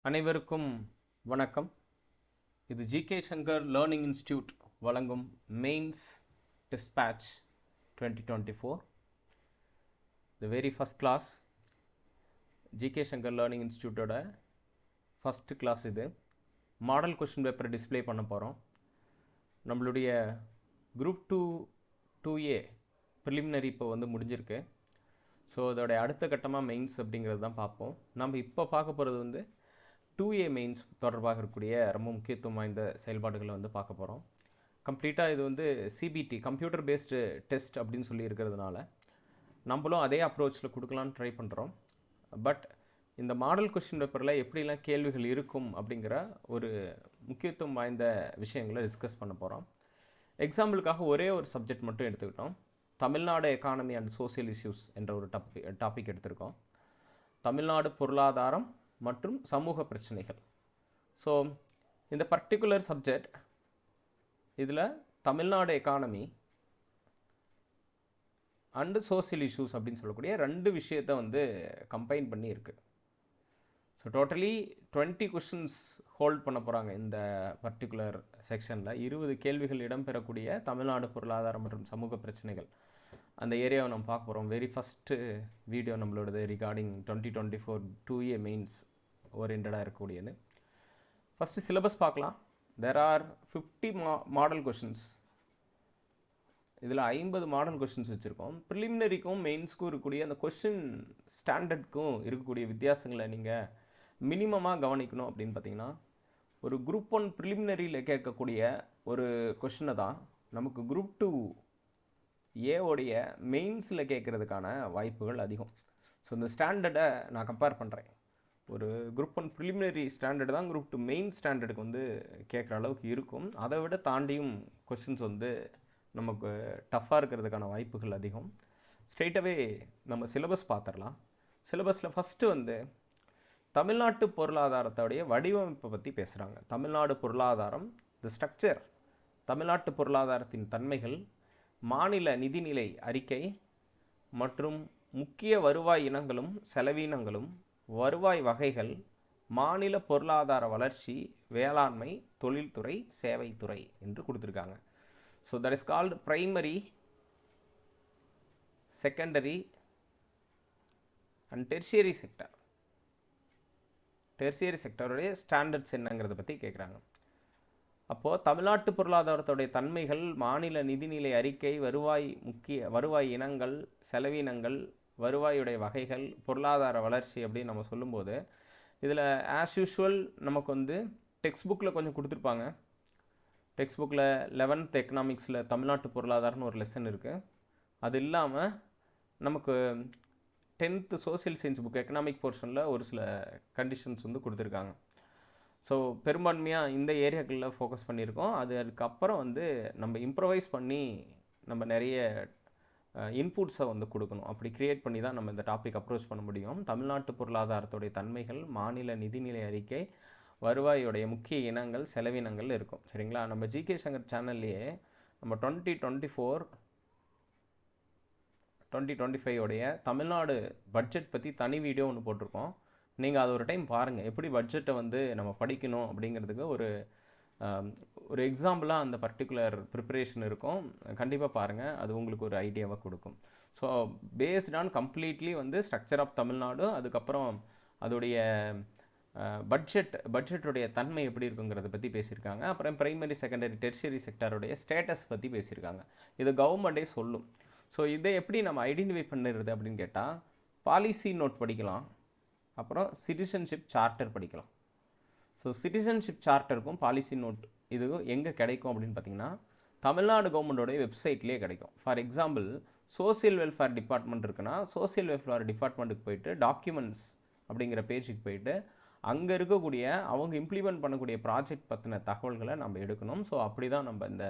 அனைவருக்கும் வணக்கம். இது ஜிகே சங்கர் லேர்னிங் இன்ஸ்டிடியூட் வழங்கும் mains dispatch 2024. The very first class GK Shankar learning இன்ஸ்டிடியூட்டோட ஃபஸ்ட்டு கிளாஸ். இது மாடல் கொஷின் பேப்பரை டிஸ்பிளே பண்ண போகிறோம். நம்மளுடைய குரூப் 2A ப்ரிலிமினரி இப்போ முடிஞ்சிருக்கு. ஸோ அதோடைய அடுத்த கட்டமாக மெயின்ஸ் அப்படிங்கிறது தான் பார்ப்போம். நம்ம இப்போ பார்க்க போகிறது 2A மெயின்ஸ் தொடர்பாக இருக்கக்கூடிய ரொம்ப முக்கியத்துவம் வாய்ந்த செயல்பாடுகளை பார்க்க போகிறோம். கம்ப்ளீட்டாக இது சிபிடி கம்ப்யூட்டர் பேஸ்டு டெஸ்ட் அப்படின்னு சொல்லி இருக்கிறதுனால நம்மளும் அதே அப்ரோச்சில் கொடுக்கலான்னு ட்ரை பண்ணுறோம். பட் இந்த மாடல் கொஸ்டின் பேப்பரில் எப்படிலாம் கேள்விகள் இருக்கும் அப்படிங்கிற ஒரு முக்கியத்துவம் வாய்ந்த விஷயங்களை டிஸ்கஸ் பண்ண போகிறோம். எக்ஸாம்பிளுக்காக ஒரே ஒரு சப்ஜெக்ட் மட்டும் எடுத்துக்கிட்டோம். Tamil Nadu economy and social issues என்ற ஒரு டாபிக் எடுத்திருக்கோம். தமிழ்நாடு பொருளாதாரம் மற்றும் சமூக பிரச்சனைகள். ஸோ இந்த பர்டிகுலர் சப்ஜெக்ட் இதில் Tamil Nadu economy and social issues அப்படின்னு சொல்லக்கூடிய ரெண்டு விஷயத்தை கம்பைன் பண்ணி இருக்குது. ஸோ டோட்டலி 20 கொஷின்ஸ் ஹோல்ட் பண்ண போகிறாங்க. இந்த பர்டிகுலர் செக்ஷனில் 20 கேள்விகள் இடம்பெறக்கூடிய தமிழ்நாடு பொருளாதாரம் மற்றும் சமூக பிரச்சனைகள் அந்த ஏரியாவை நம்ம பார்க்க போகிறோம். வெரி ஃபஸ்ட்டு வீடியோ நம்மளோடது ரிகார்டிங் 2024 2A மெயின்ஸ் ஓரியன்டாக இருக்கக்கூடியது. ஃபஸ்ட்டு சிலபஸ் பார்க்கலாம். There are 50 model questions. இதில் 50 மாடல் கொஷின்ஸ் வச்சுருக்கோம். ப்ரிலிமினரிக்கும் மெயின்ஸ்க்கும் இருக்கக்கூடிய அந்த கொஷின் ஸ்டாண்டர்டுக்கும் இருக்கக்கூடிய வித்தியாசங்களை நீங்கள் மினிமமாக கவனிக்கணும். அப்படின்னு பார்த்தீங்கன்னா, ஒரு குரூப் 1 ப்ரிலிமினரியில் கேட்கக்கூடிய ஒரு கொஷினை தான் நமக்கு குரூப் 2A உடைய மெயின்ஸில் கேட்குறதுக்கான வாய்ப்புகள் அதிகம். ஸோ இந்த ஸ்டாண்டர்டை நான் கம்பேர் பண்ணுறேன். ஒரு குரூப் 1 ப்ரிலிமினரி ஸ்டாண்டர்டு தான் குரூப் 2 மெயின் ஸ்டாண்டர்டுக்கு கேட்குற அளவுக்கு இருக்கும். அதை விட தாண்டியும் கொஷின்ஸ் நமக்கு டஃப்பாக இருக்கிறதுக்கான வாய்ப்புகள் அதிகம். ஸ்ட்ரெயிட்டாகவே நம்ம சிலபஸ் பார்த்துடலாம். சிலபஸில் ஃபஸ்ட்டு தமிழ்நாட்டு பொருளாதாரத்தோடைய வடிவமைப்பை பற்றி பேசுகிறாங்க. தமிழ்நாடு பொருளாதாரம், தி ஸ்ட்ரக்சர், தமிழ்நாட்டு பொருளாதாரத்தின் தன்மைகள், மாநில நிதிநிலை அறிக்கை மற்றும் முக்கிய வருவாய் இனங்களும் செலவினங்களும், வருவாய் வகைகள், மாநில பொருளாதார வளர்ச்சி, வேளாண்மை, தொழில்துறை, சேவைத்துறை என்று கொடுத்துருக்காங்க. So that is called primary, secondary and tertiary sector. Tertiary செக்டருடைய ஸ்டாண்டர்ட்ஸ் என்னங்கிறத பற்றி கேட்குறாங்க. அப்போது தமிழ்நாட்டு பொருளாதாரத்துடைய தன்மைகள், மாநில நிதிநிலை அறிக்கை, வருவாய் இனங்கள், செலவினங்கள், வருவாயுடைய வகைகள், பொருளாதார வளர்ச்சி அப்படின்னு நம்ம சொல்லும்போது இதில் ஆஸ் யூஷுவல் நமக்கு டெக்ஸ்ட் புக்கில் கொஞ்சம் கொடுத்துருப்பாங்க. டெக்ஸ்ட் புக்கில் 11th எக்கனாமிக்ஸில் தமிழ்நாட்டு பொருளாதாரம்னு ஒரு லெசன் இருக்குது. அது இல்லாமல் நமக்கு 10th social science book economic போர்ஷனில் ஒரு சில கண்டிஷன்ஸ் கொடுத்துருக்காங்க. ஸோ பெரும்பான்மையாக இந்த ஏரியாக்களில் ஃபோக்கஸ் பண்ணியிருக்கோம். அதுக்கப்புறம் நம்ம இம்ப்ரவைஸ் பண்ணி நம்ம நிறைய இன்புட்ஸை கொடுக்கணும். அப்படி க்ரியேட் பண்ணி தான் நம்ம இந்த டாபிக் அப்ரோச் பண்ண முடியும். தமிழ்நாட்டு பொருளாதாரத்துடைய தன்மைகள், மாநில நிதிநிலை அறிக்கை, வருவாயுடைய முக்கிய இனங்கள், செலவினங்கள் இருக்கும். சரிங்களா? நம்ம ஜிகே சங்கர் சேனல்லையே நம்ம 2024-2025 உடைய தமிழ்நாடு பட்ஜெட் பற்றி தனி வீடியோ ஒன்று போட்டிருக்கோம். நீங்கள் அது ஒரு டைம் பாருங்கள். எப்படி பட்ஜெட்டை நம்ம படிக்கணும் அப்படிங்கிறதுக்கு ஒரு எக்ஸாம்பிளாக அந்த பர்டிகுலர் ப்ரிப்பரேஷன் இருக்கும். கண்டிப்பாக பாருங்கள். அது உங்களுக்கு ஒரு ஐடியாவை கொடுக்கும். So based on completely structure of Tamil Nadu, அதுக்கப்புறம் அதோடைய பட்ஜெட்டுடைய தன்மை எப்படி இருக்குங்கிறத பற்றி பேசியிருக்காங்க. அப்புறம் பிரைமரி, செகண்டரி, டெர்ஷியரி செக்டருடைய ஸ்டேட்டஸ் பற்றி பேசியிருக்காங்க. இது கவர்மெண்ட்டே சொல்லும். ஸோ இதை எப்படி நம்ம ஐடென்டிஃபை பண்ணுறது அப்படின்னு கேட்டால், பாலிசி நோட் படிக்கலாம், அப்புறம் சிட்டிசன்ஷிப் சார்ட்டர் படிக்கலாம். ஸோ சிட்டிசன்ஷிப் சார்ட்டருக்கும் பாலிசி நோட் இது எங்கே கிடைக்கும் அப்படின்னு பார்த்தீங்கன்னா, தமிழ்நாடு கவர்மெண்ட்டோடைய வெப்சைட்லேயே கிடைக்கும். For example, social welfare department இருக்குன்னா, சோசியல் வெல்ஃபேர் டிபார்ட்மெண்ட்டுக்கு போயிட்டு டாக்குமெண்ட்ஸ் அப்படிங்கிற பேஜுக்கு போயிட்டு அங்கே இருக்கக்கூடிய அவங்க இம்ப்ளிமெண்ட் பண்ணக்கூடிய ப்ராஜெக்ட் பற்றின தகவல்களை நம்ம எடுக்கணும். ஸோ அப்படி தான் நம்ம இந்த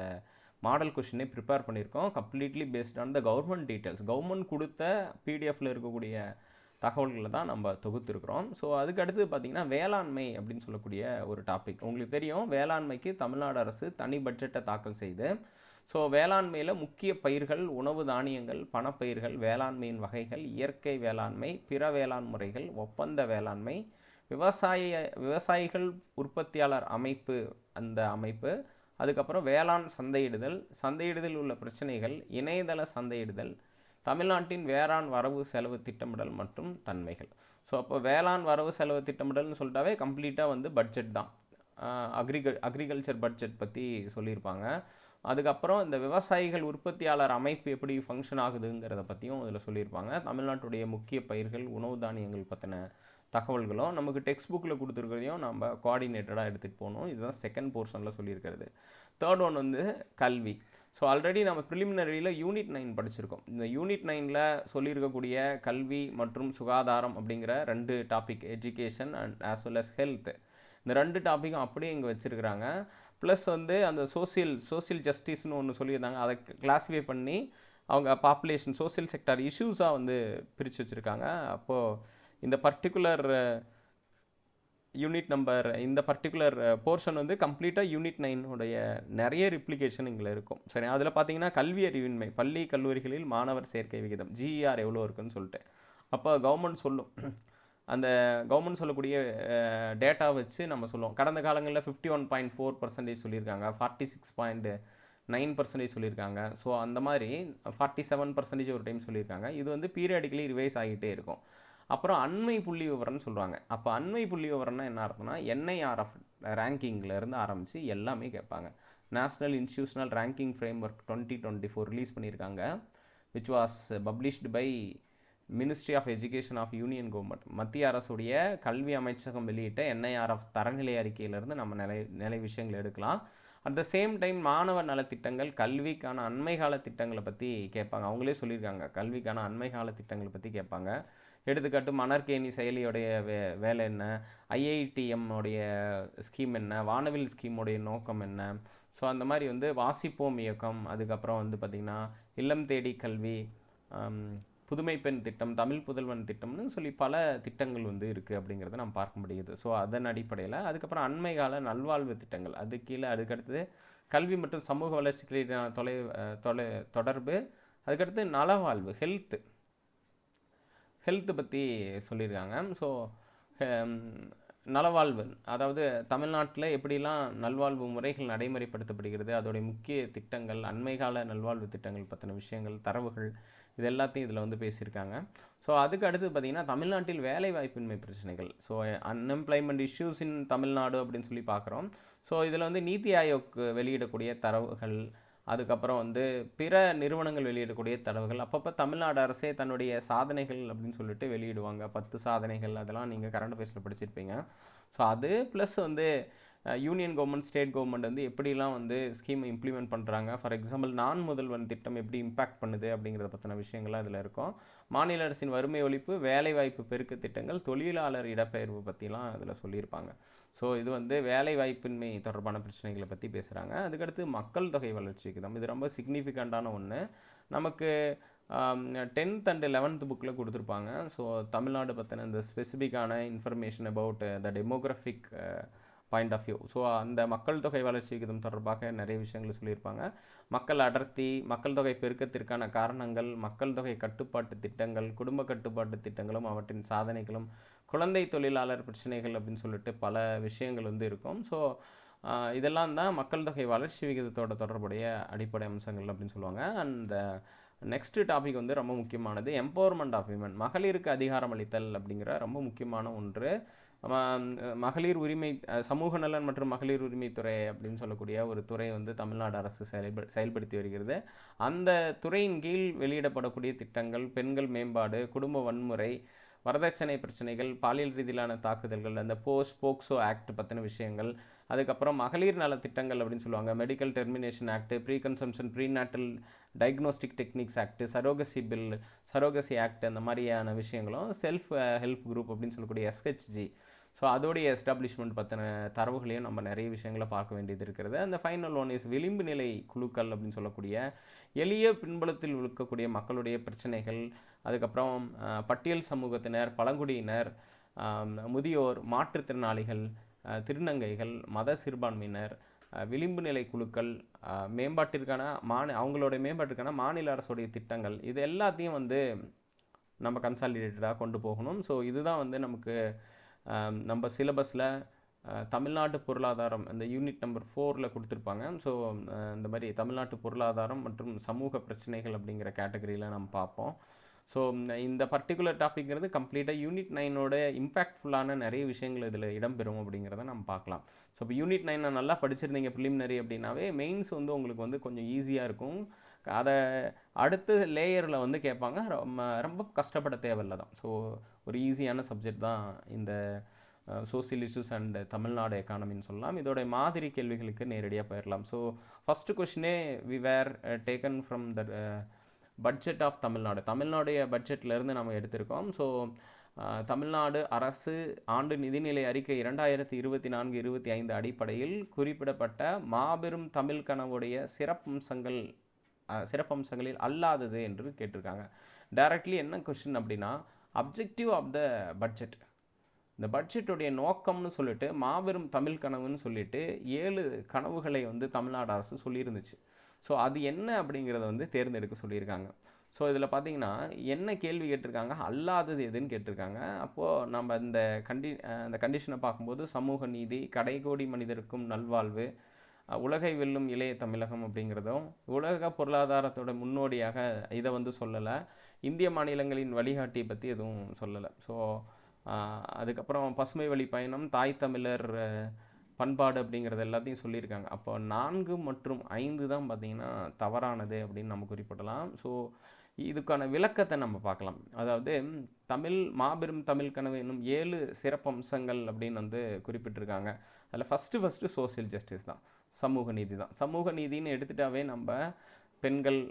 மாடல் கொஷினே ப்ரிப்பேர் பண்ணியிருக்கோம். Completely based on the government details. Government கொடுத்த பிடிஎஃப்பில் இருக்கக்கூடிய தகவல்களை தான் நம்ம தொகுத்துருக்குறோம். ஸோ அதுக்கு அடுத்து பார்த்திங்கன்னா, வேளாண்மை அப்படின்னு சொல்லக்கூடிய ஒரு டாபிக். உங்களுக்கு தெரியும், வேளாண்மைக்கு தமிழ்நாடு அரசு தனி பட்ஜெட்டை தாக்கல் செய்து, ஸோ வேளாண்மையில் முக்கிய பயிர்கள், உணவு தானியங்கள், பணப்பயிர்கள், வேளாண்மையின் வகைகள், இயற்கை வேளாண்மை, பிற வேளாண் முறைகள், ஒப்பந்த வேளாண்மை, விவசாயிகள் உற்பத்தியாளர் அமைப்பு, அந்த அமைப்பு, அதுக்கப்புறம் வேளாண் சந்தையிடுதல் உள்ள பிரச்சனைகள், இணையதள சந்தையிடுதல், தமிழ்நாட்டின் வேளாண் வரவு செலவு திட்டமிடல் மற்றும் தன்மைகள். ஸோ அப்போ வேளாண் வரவு செலவு திட்டமிடல்னு சொல்லிட்டாவே கம்ப்ளீட்டாக வந்து பட்ஜெட் தான், அக்ரிகல்ச்சர் பட்ஜெட் பற்றி சொல்லியிருப்பாங்க. அதுக்கப்புறம் இந்த விவசாயிகள் உற்பத்தியாளர் அமைப்பு எப்படி ஃபங்க்ஷன் ஆகுதுங்கிறத பற்றியும் இதில் சொல்லியிருப்பாங்க. தமிழ்நாட்டுடைய முக்கிய பயிர்கள், உணவு தானியங்கள் பற்றின தகவல்களும் நமக்கு டெக்ஸ்ட் புக்கில் கொடுத்துருக்கிறதையும் நம்ம கோஆர்டினேட்டடாக எடுத்துகிட்டு போகணும். இதுதான் செகண்ட் போர்ஷனில் சொல்லியிருக்கிறது. தேர்ட் ஒன் வந்து கல்வி. ஸோ ஆல்ரெடி நம்ம ப்ரிலிமினரியில் யூனிட் 9 படிச்சிருக்கோம். இந்த யூனிட் 9ல் சொல்லியிருக்கக்கூடிய கல்வி மற்றும் சுகாதாரம் அப்படிங்கிற 2 topic, education and as well as health, இந்த 2 டாப்பிக்கும் அப்படியே இங்கே வச்சுருக்கிறாங்க. ப்ளஸ் வந்து அந்த சோசியல் ஜஸ்டிஸ்னு ஒன்று சொல்லியிருந்தாங்க, அதை கிளாஸிஃபை பண்ணி அவங்க பாப்புலேஷன் சோசியல் செக்டார் இஷ்யூஸாக வந்து பிரித்து வச்சுருக்காங்க. அப்போது இந்த பர்டிகுலர் இந்த பர்டிகுலர் போர்ஷன் வந்து கம்ப்ளீட்டாக யூனிட் 9 நிறைய ரிப்ளிகேஷன் இங்கே இருக்கும். சரி, அதில் பார்த்தீங்கன்னா கல்வி அறிவின்மை, பள்ளி கல்லூரிகளில் மாணவர் சேர்க்கை விகிதம், GER எவ்வளோ இருக்குன்னு சொல்லிட்டு அப்போ கவர்மெண்ட் சொல்லும். அந்த கவர்மெண்ட் சொல்லக்கூடிய டேட்டா வச்சு நம்ம சொல்லுவோம். கடந்த காலங்களில் 51.4% சொல்லியிருக்காங்க, 46.9% சொல்லியிருக்காங்க. ஸோ அந்த மாதிரி 47% ஒரு டைம் சொல்லியிருக்காங்க. இது வந்து பீரியாடிக்கலி ரிவைஸ் ஆகிட்டே இருக்கும். அப்புறம் அண்மை புள்ளி விவரம்னு சொல்லுவாங்க. அப்போ அண்மை புள்ளி விவரம்னா என்ன அர்த்தம்னா, NIRF ரேங்கிங்லேருந்து ஆரம்பித்து எல்லாமே கேட்பாங்க. National institutional ranking framework 2024 release பண்ணியிருக்காங்க, which was published by ministry of education of union government. மத்திய அரசுடைய கல்வி அமைச்சகம் வெளியிட்ட NIRF தரநிலை அறிக்கையிலேருந்து நம்ம நிலை விஷயங்கள் எடுக்கலாம். அட் த சேம் டைம் மாணவ நலத்திட்டங்கள், கல்விக்கான அண்மைகால திட்டங்களை பற்றி கேட்பாங்க. அவங்களே சொல்லியிருக்காங்க, கல்விக்கான அண்மைகால திட்டங்களை பற்றி கேட்பாங்க. எடுத்துக்காட்டு மணற்கேணி செயலியோடைய வேலை என்ன, IITM உடைய ஸ்கீம் என்ன, வானவில் ஸ்கீமுடைய நோக்கம் என்ன. ஸோ அந்த மாதிரி வந்து வாசிப்போம் இயக்கம், அதுக்கப்புறம் வந்து பார்த்திங்கன்னா இல்லம் தேடி கல்வி, புதுமை பெண் திட்டம், தமிழ் புதல்வன் திட்டம்னு சொல்லி பல திட்டங்கள் வந்து இருக்குது அப்படிங்கிறத நம்ம பார்க்க முடியுது. ஸோ அதன் அடிப்படையில் அதுக்கப்புறம் அண்மைகால நல்வாழ்வு திட்டங்கள், அது கீழே அதுக்கடுத்தது கல்வி மற்றும் சமூக வளர்ச்சிக்கு தொடர்பு, அதுக்கடுத்து நலவாழ்வு, ஹெல்த்து பற்றி சொல்லியிருக்காங்க. ஸோ நலவாழ்வு, அதாவது தமிழ்நாட்டில் எப்படிலாம் நல்வாழ்வு முறைகள் நடைமுறைப்படுத்தப்படுகிறது, அதோடைய முக்கிய திட்டங்கள், அண்மைகால நல்வாழ்வு திட்டங்கள் பற்றின விஷயங்கள், தரவுகள், இது எல்லாத்தையும் இதில் வந்து பேசியிருக்காங்க. ஸோ அதுக்கு அடுத்து பார்த்திங்கன்னா தமிழ்நாட்டில் வேலைவாய்ப்பின்மை பிரச்சனைகள், ஸோ அன்எம்ப்ளாய்மெண்ட் இஷ்யூஸ் இன் தமிழ்நாடு அப்படின்னு சொல்லி பார்க்குறோம். ஸோ இதில் வந்து நீத்தி ஆயோக் வெளியிடக்கூடிய தரவுகள், அதுக்கப்புறம் வந்து பிற நிறுவனங்கள் வெளியிடக்கூடிய தரவுகள், அப்பப்போ தமிழ்நாடு அரசே தன்னுடைய சாதனைகள் அப்படின்னு சொல்லிட்டு வெளியிடுவாங்க. 10 சாதனைகள், அதெல்லாம் நீங்கள் கரண்ட் அஃபேர்ஸில் படிச்சிருப்பீங்க. ஸோ அது ப்ளஸ் வந்து யூனியன் கவர்மெண்ட், ஸ்டேட் கவர்மெண்ட் வந்து எப்படிலாம் வந்து ஸ்கீமை இம்ப்ளிமெண்ட் பண்ணுறாங்க, ஃபார் எக்ஸாம்பிள் நான் முதல்வன் திட்டம் எப்படி இம்பேக்ட் பண்ணுது அப்படிங்கிறத பற்றின விஷயங்கள்லாம் இதில் இருக்கும். மாநில அரசின் வறுமை ஒழிப்பு, வேலைவாய்ப்பு பெருக்க திட்டங்கள், தொழிலாளர் இடப்பெயர்வு பற்றிலாம் அதில் சொல்லியிருப்பாங்க. ஸோ இது வந்து வேலைவாய்ப்பின்மை தொடர்பான பிரச்சனைகளை பற்றி பேசுகிறாங்க. அதுக்கடுத்து மக்கள் தொகை வளர்ச்சி விகிதம், இது ரொம்ப சிக்னிஃபிகண்ட்டான ஒன்று. நமக்கு 10th and 11th புக்கில் கொடுத்துருப்பாங்க. ஸோ தமிழ்நாடு பற்றின இந்த ஸ்பெசிஃபிக்கான information about the demographic point of view. So அந்த மக்கள் தொகை வளர்ச்சி விகிதம் தொடர்பாக நிறைய விஷயங்கள் சொல்லியிருப்பாங்க. மக்கள் அடர்த்தி, மக்கள் தொகை பெருக்கத்திற்கான காரணங்கள், மக்கள் தொகை கட்டுப்பாட்டு திட்டங்கள், குடும்ப கட்டுப்பாட்டு திட்டங்களும் அவற்றின் சாதனைகளும், குழந்தை தொழிலாளர் பிரச்சனைகள் அப்படின்னு சொல்லிட்டு பல விஷயங்கள் வந்து இருக்கும். ஸோ இதெல்லாம் தான் மக்கள் தொகை வளர்ச்சி விகிதத்தோட தொடர்புடைய அடிப்படை அம்சங்கள் அப்படின்னு சொல்லுவாங்க. அண்ட் நெக்ஸ்ட் டாபிக் வந்து ரொம்ப முக்கியமானது, எம்பவர்மெண்ட் ஆஃப் விமன், மகளிருக்கு அதிகாரம் அளித்தல் அப்படிங்கிற ரொம்ப முக்கியமான ஒன்று. மகளிர் உரிமை, சமூக நலன் மற்றும் மகளிர் உரிமைத்துறை அப்படின்னு சொல்லக்கூடிய ஒரு துறை வந்து தமிழ்நாடு அரசு செயல்படுத்தி வருகிறது. அந்த துறையின் கீழ் வெளியிடப்படக்கூடிய திட்டங்கள், பெண்கள் மேம்பாடு, குடும்ப வன்முறை, வரதட்சணை பிரச்சனைகள், பாலியல் ரீதியிலான தாக்குதல்கள், அந்த போக்சோ ஆக்ட் பற்றின விஷயங்கள், அதுக்கப்புறம் மகளிர் நல திட்டங்கள் அப்படின்னு சொல்லுவாங்க, medical termination act, pre conception prenatal diagnostic techniques act, surrogacy act, அந்த மாதிரியான விஷயங்களும், செல்ஃப் ஹெல்ப் குரூப் அப்படின்னு சொல்லக்கூடிய SHG, ஸோ அதோடைய எஸ்டாப்ளிஷ்மெண்ட் பற்றின தரவுகளையும் நம்ம நிறைய விஷயங்களை பார்க்க வேண்டியது இருக்கிறது. அந்த ஃபைனல் ஒன் இஸ் விளிம்பு நிலை குழுக்கள் அப்படின்னு சொல்லக்கூடிய எளிய பின்புலத்தில் இருக்கக்கூடிய மக்களுடைய பிரச்சனைகள், அதுக்கப்புறம் பட்டியல் சமூகத்தினர், பழங்குடியினர், முதியோர், மாற்றுத்திறனாளிகள், திருநங்கைகள், மத சிறுபான்மையினர், விளிம்பு நிலை குழுக்கள், மேம்பாட்டிற்கான அவங்களோட மேம்பாட்டிற்கான மாநில அரசுடைய திட்டங்கள், இது எல்லாத்தையும் வந்து நம்ம கன்சாலிடேட்டடாக கொண்டு போகணும். ஸோ இதுதான் வந்து நமக்கு நம்ம சிலபஸில் தமிழ்நாட்டு பொருளாதாரம் அந்த யூனிட் நம்பர் 4ல் கொடுத்துருப்பாங்க. ஸோ இந்த மாதிரி தமிழ்நாட்டு பொருளாதாரம் மற்றும் சமூக பிரச்சனைகள் அப்படிங்கிற கேட்டகரியில் நம்ம பார்ப்போம். ஸோ இந்த பர்டிகுலர் டாபிக்ங்கிறது கம்ப்ளீட்டாக யூனிட் 9ஓட இம்பேக்ட்ஃபுல்லான நிறைய விஷயங்கள் இதில் இடம்பெறும் அப்படிங்கிறத நம்ம பார்க்கலாம். ஸோ இப்போ யூனிட் 9 நல்லா படிச்சிருந்தீங்க ப்ரிலிமினரி அப்படின்னாவே மெயின்ஸ் வந்து உங்களுக்கு வந்து கொஞ்சம் ஈஸியாக இருக்கும். அதை அடுத்த லேயரில் வந்து கேட்பாங்க. ரொம்ப கஷ்டப்பட தேவையில்லை தான். ஸோ ஒரு ஈஸியான சப்ஜெக்ட் தான் இந்த சோசியல் இஷ்யூஸ் அண்ட் தமிழ்நாடு எக்கானமின்னு சொல்லலாம். இதோட மாதிரி கேள்விகளுக்கு நேரடியாக போயிடலாம். ஸோ ஃபஸ்ட்டு கொஷினே we were taken from the budget of Tamil Nadu. தமிழ்நாடைய பட்ஜெட்லேருந்து நம்ம எடுத்திருக்கோம். ஸோ தமிழ்நாடு அரசு ஆண்டு நிதிநிலை அறிக்கை 2024-25 அடிப்படையில் குறிப்பிடப்பட்ட மாபெரும் தமிழ் கனவுடைய சிறப்பம்சங்களில் அல்லாதது என்று கேட்டிருக்காங்க. டைரக்ட்லி என்ன கொஷின் அப்படின்னா, அப்ஜெக்டிவ் ஆஃப் த பட்ஜெட், இந்த பட்ஜெட்டுடைய நோக்கம்னு சொல்லிட்டு மாபெரும் தமிழ் கனவுன்னு சொல்லிட்டு 7 கனவுகளை வந்து தமிழ்நாடு அரசு சொல்லியிருந்துச்சு. ஸோ அது என்ன அப்படிங்கிறத வந்து தேர்ந்தெடுக்க சொல்லியிருக்காங்க. ஸோ இதில் பார்த்தீங்கன்னா என்ன கேள்வி கேட்டிருக்காங்க, அல்லாதது எதுன்னு கேட்டிருக்காங்க. அப்போது நம்ம இந்த கண்டிஷனை பார்க்கும்போது சமூக நீதி, கடைகோடி மனிதருக்கும் நல்வாழ்வு, உலகை வெல்லும் இளைய தமிழகம் அப்படிங்கிறதும், உலக பொருளாதாரத்தோட முன்னோடியாக இதை வந்து சொல்லலை. இந்திய மாநிலங்களின் வழிகாட்டியை பற்றி எதுவும் சொல்லலை. ஸோ அதுக்கப்புறம் பசுமை வழி பயணம், தாய் தமிழர் பண்பாடு அப்படிங்கிறது எல்லாத்தையும் சொல்லியிருக்காங்க. அப்போ 4 மற்றும் 5 தான் பார்த்திங்கன்னா தவறானது அப்படின்னு நம்ம குறிப்பிடலாம். ஸோ இதுக்கான விளக்கத்தை நம்ம பார்க்கலாம். அதாவது மாபெரும் தமிழ் கனவு என்னும் 7 சிறப்பம்சங்கள் அப்படின்னு வந்து குறிப்பிட்டிருக்காங்க. அதில் ஃபஸ்ட்டு சோசியல் ஜஸ்டிஸ் தான், சமூக நீதி தான். சமூக நீதின்னு எடுத்துட்டாவே நம்ம பெண்கள்,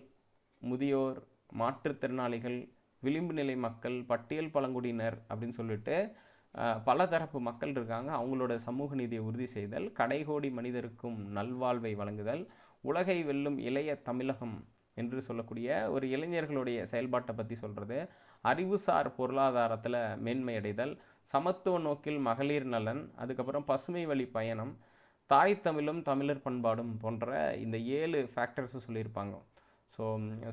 முதியோர், மாற்றுத்திறனாளிகள், விளிம்பு நிலை மக்கள், பட்டியல் பழங்குடியினர் அப்படின்னு சொல்லிட்டு பல தரப்பு மக்கள் இருக்காங்க. அவங்களோட சமூக நீதியை உறுதி செய்தல், கடைகோடி மனிதருக்கும் நல்வாழ்வை வழங்குதல், உலகை வெல்லும் இளைய தமிழகம் என்று சொல்லக்கூடிய ஒரு இளைஞர்களுடைய செயல்பாட்டை பற்றி சொல்கிறது, அறிவுசார் பொருளாதாரத்தில் மேன்மையடைதல், சமத்துவ நோக்கில் மகளிர் நலன், அதுக்கப்புறம் பசுமை வழி பயணம், தாய் தமிழும் தமிழர் பண்பாடும் போன்ற இந்த 7 ஃபேக்டர்ஸும் சொல்லியிருப்பாங்க. ஸோ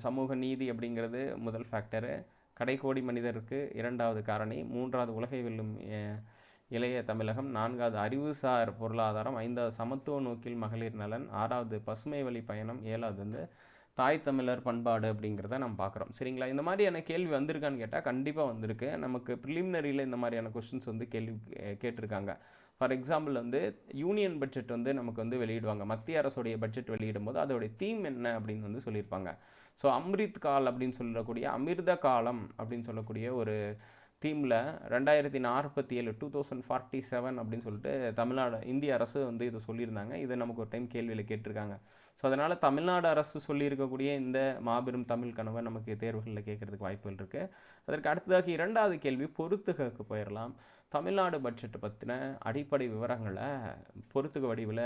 சமூக நீதி அப்படிங்கிறது முதல் ஃபேக்டரு, கடைகோடி மனிதருக்கு 2வது காரணி, 3வது உலகை வெல்லும் இளைய தமிழகம், 4வது அறிவுசார் பொருளாதாரம், 5வது சமத்துவ நோக்கில் மகளிர் நலன், 6வது பசுமை வழி பயணம், 7வது வந்து தாய் தமிழர் பண்பாடு அப்படிங்கிறத நம்ம பார்க்குறோம். சரிங்களா? இந்த மாதிரியான கேள்வி வந்திருக்கான்னு கேட்டால் கண்டிப்பாக வந்திருக்கு. நமக்கு ப்ரிலிமினரியில் இந்த மாதிரியான கொஸ்டின்ஸ் வந்து கேள்வி கேட்டிருக்காங்க. ஃபார் எக்ஸாம்பிள் வந்து யூனியன் பட்ஜெட் வந்து நமக்கு வந்து வெளியிடுவாங்க. மத்திய அரசுடைய பட்ஜெட் வெளியிடும் போது அதோடைய தீம் என்ன அப்படின்னு வந்து சொல்லியிருப்பாங்க. ஸோ அம்ரித் கால் அப்படின்னு சொல்லக்கூடிய அமிர்த காலம் அப்படின்னு சொல்லக்கூடிய ஒரு தீமில் 2047 2047 அப்படின்னு சொல்லிட்டு இந்திய அரசு வந்து இதை சொல்லியிருந்தாங்க. இதை நமக்கு ஒரு டைம் கேள்வியில் கேட்டிருக்காங்க. ஸோ அதனால் தமிழ்நாடு அரசு சொல்லியிருக்கக்கூடிய இந்த மாபெரும் தமிழ் கனவை நமக்கு தேர்வுகளில் கேட்குறதுக்கு வாய்ப்புகள் இருக்குது. அதற்கு அடுத்ததாக 2வது கேள்வி பொறுத்துகைக்கு போயிடலாம். தமிழ்நாடு பட்ஜெட்டை பற்றின அடிப்படை விவரங்களை பொறுத்துக வடிவில்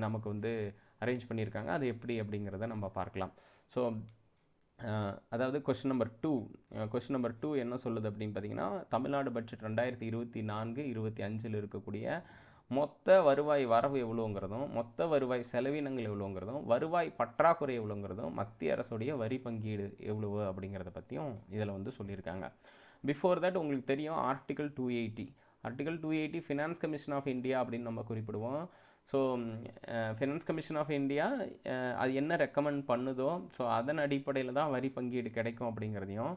நமக்கு வந்து அரேஞ்ச் பண்ணியிருக்காங்க. அது எப்படி அப்படிங்கிறத நம்ம பார்க்கலாம். ஸோ அதாவது கொஷின் நம்பர் 2 என்ன சொல்லுது அப்படின்னு பார்த்தீங்கன்னா, தமிழ்நாடு பட்ஜெட் 2024-25 இருக்கக்கூடிய மொத்த வருவாய் வரவு எவ்வளோங்கிறதும், மொத்த வருவாய் செலவினங்கள் எவ்வளோங்கிறதும், வருவாய் பற்றாக்குறை எவ்வளோங்கிறதும், மத்திய அரசுடைய வரி பங்கீடு எவ்வளவு அப்படிங்கிறத பற்றியும் இதில் வந்து சொல்லியிருக்காங்க. பிஃபோர் தட் உங்களுக்கு தெரியும் article 280 finance commission of India அப்படின்னு நம்ம குறிப்பிடுவோம். So finance commission of India அது என்ன ரெக்கமெண்ட் பண்ணுதோ ஸோ அதன் அடிப்படையில் தான் வரி பங்கீடு கிடைக்கும் அப்படிங்கிறதையும்,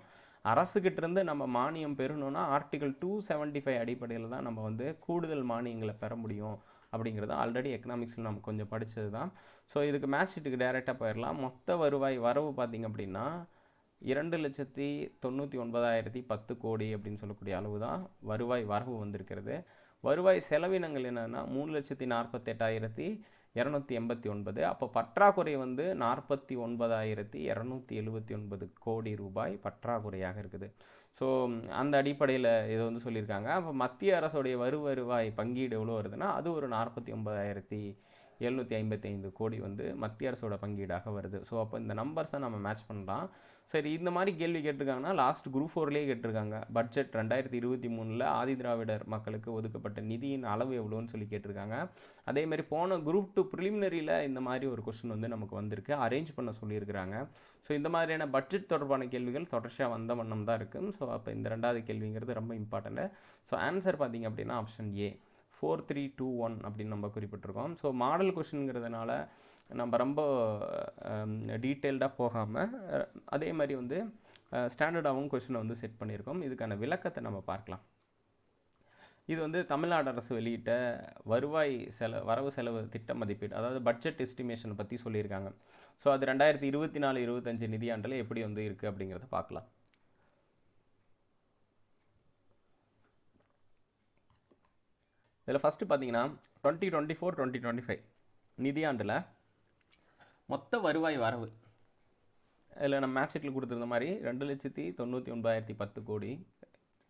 அரசுக்கிட்டேருந்து நம்ம மானியம் பெறணும்னா ஆர்டிகல் 275 அடிப்படையில் தான் நம்ம வந்து கூடுதல் மானியங்களை பெற முடியும் அப்படிங்கிறது ஆல்ரெடி எக்கனாமிக்ஸில் நம்ம கொஞ்சம் படித்தது தான். ஸோ இதுக்கு மேட்ச் ஷீட்டுக்கு டைரெக்டாக போயிடலாம். மொத்த வருவாய் வரவு பார்த்திங்க அப்படின்னா 2,99,10 கோடி அப்படின்னு சொல்லக்கூடிய அளவு தான் வருவாய் வரவு வந்திருக்கிறது. வருவாய் செலவினங்கள் என்னன்னா 3,48,289. அப்போ பற்றாக்குறை வந்து 49,279 கோடி ரூபாய் பற்றாக்குறையாக இருக்குது. ஸோ அந்த அடிப்படையில் இதை வந்து சொல்லியிருக்காங்க. அப்போ மத்திய அரசுடைய வருவாய் பங்கீடு எவ்வளோ வருதுன்னா அது ஒரு 49,200 755 கோடி வந்து மத்திய அரசோட பங்கீடாக வருது. ஸோ அப்போ இந்த நம்பர்ஸை நம்ம மேட்ச் பண்ணலாம். சரி, இந்த மாதிரி கேள்வி கேட்டிருக்காங்கன்னா லாஸ்ட் குரூப் 4லேயே கேட்டிருக்காங்க. பட்ஜெட் 2023 ஆதி திராவிடர் மக்களுக்கு ஒதுக்கப்பட்ட நிதியின் அளவு எவ்வளோன்னு சொல்லி கேட்டிருக்காங்க. அதேமாதிரி போன குரூப் 2 ப்ரிலிமினரியில் இந்த மாதிரி ஒரு கொஸ்டின் வந்து நமக்கு வந்திருக்கு, அரேஞ்ச் பண்ண சொல்லியிருக்கிறாங்க. ஸோ இந்த மாதிரியான பட்ஜெட் தொடர்பான கேள்விகள் தொடர்ச்சியாக வந்த வண்ணம் தான் இருக்குது. ஸோ அப்போ இந்த 2வது கேள்விங்கிறது ரொம்ப இம்பார்ட்டண்ட்டு. ஸோ ஆன்சர் பார்த்திங்க அப்படின்னா ஆப்ஷன் ஏ 4321 அப்படின்னு நம்ம குறிப்பிட்டிருக்கோம். ஸோ மாடல் கொஷின்ங்கிறதுனால நம்ம ரொம்ப டீட்டெயில்டாக போகாமல் அதே மாதிரி வந்து ஸ்டாண்டர்டாகவும் கொஷினை வந்து செட் பண்ணியிருக்கோம். இதுக்கான விளக்கத்தை நம்ம பார்க்கலாம். இது வந்து தமிழ்நாடு அரசு வெளியிட்ட வரவு செலவு திட்ட மதிப்பீடு, அதாவது பட்ஜெட் எஸ்டிமேஷனை பற்றி சொல்லியிருக்காங்க. ஸோ அது 2024-25 நிதியாண்டில் எப்படி வந்து இருக்குது அப்படிங்கிறத பார்க்கலாம். இதில் ஃபஸ்ட்டு பார்த்தீங்கன்னா 2024-2025 நிதியாண்டில் மொத்த வருவாய் வரவு இதில் நம்ம மேட்ச் ஷீட்டில் கொடுத்துருந்த மாதிரி 2,99,10 கோடி.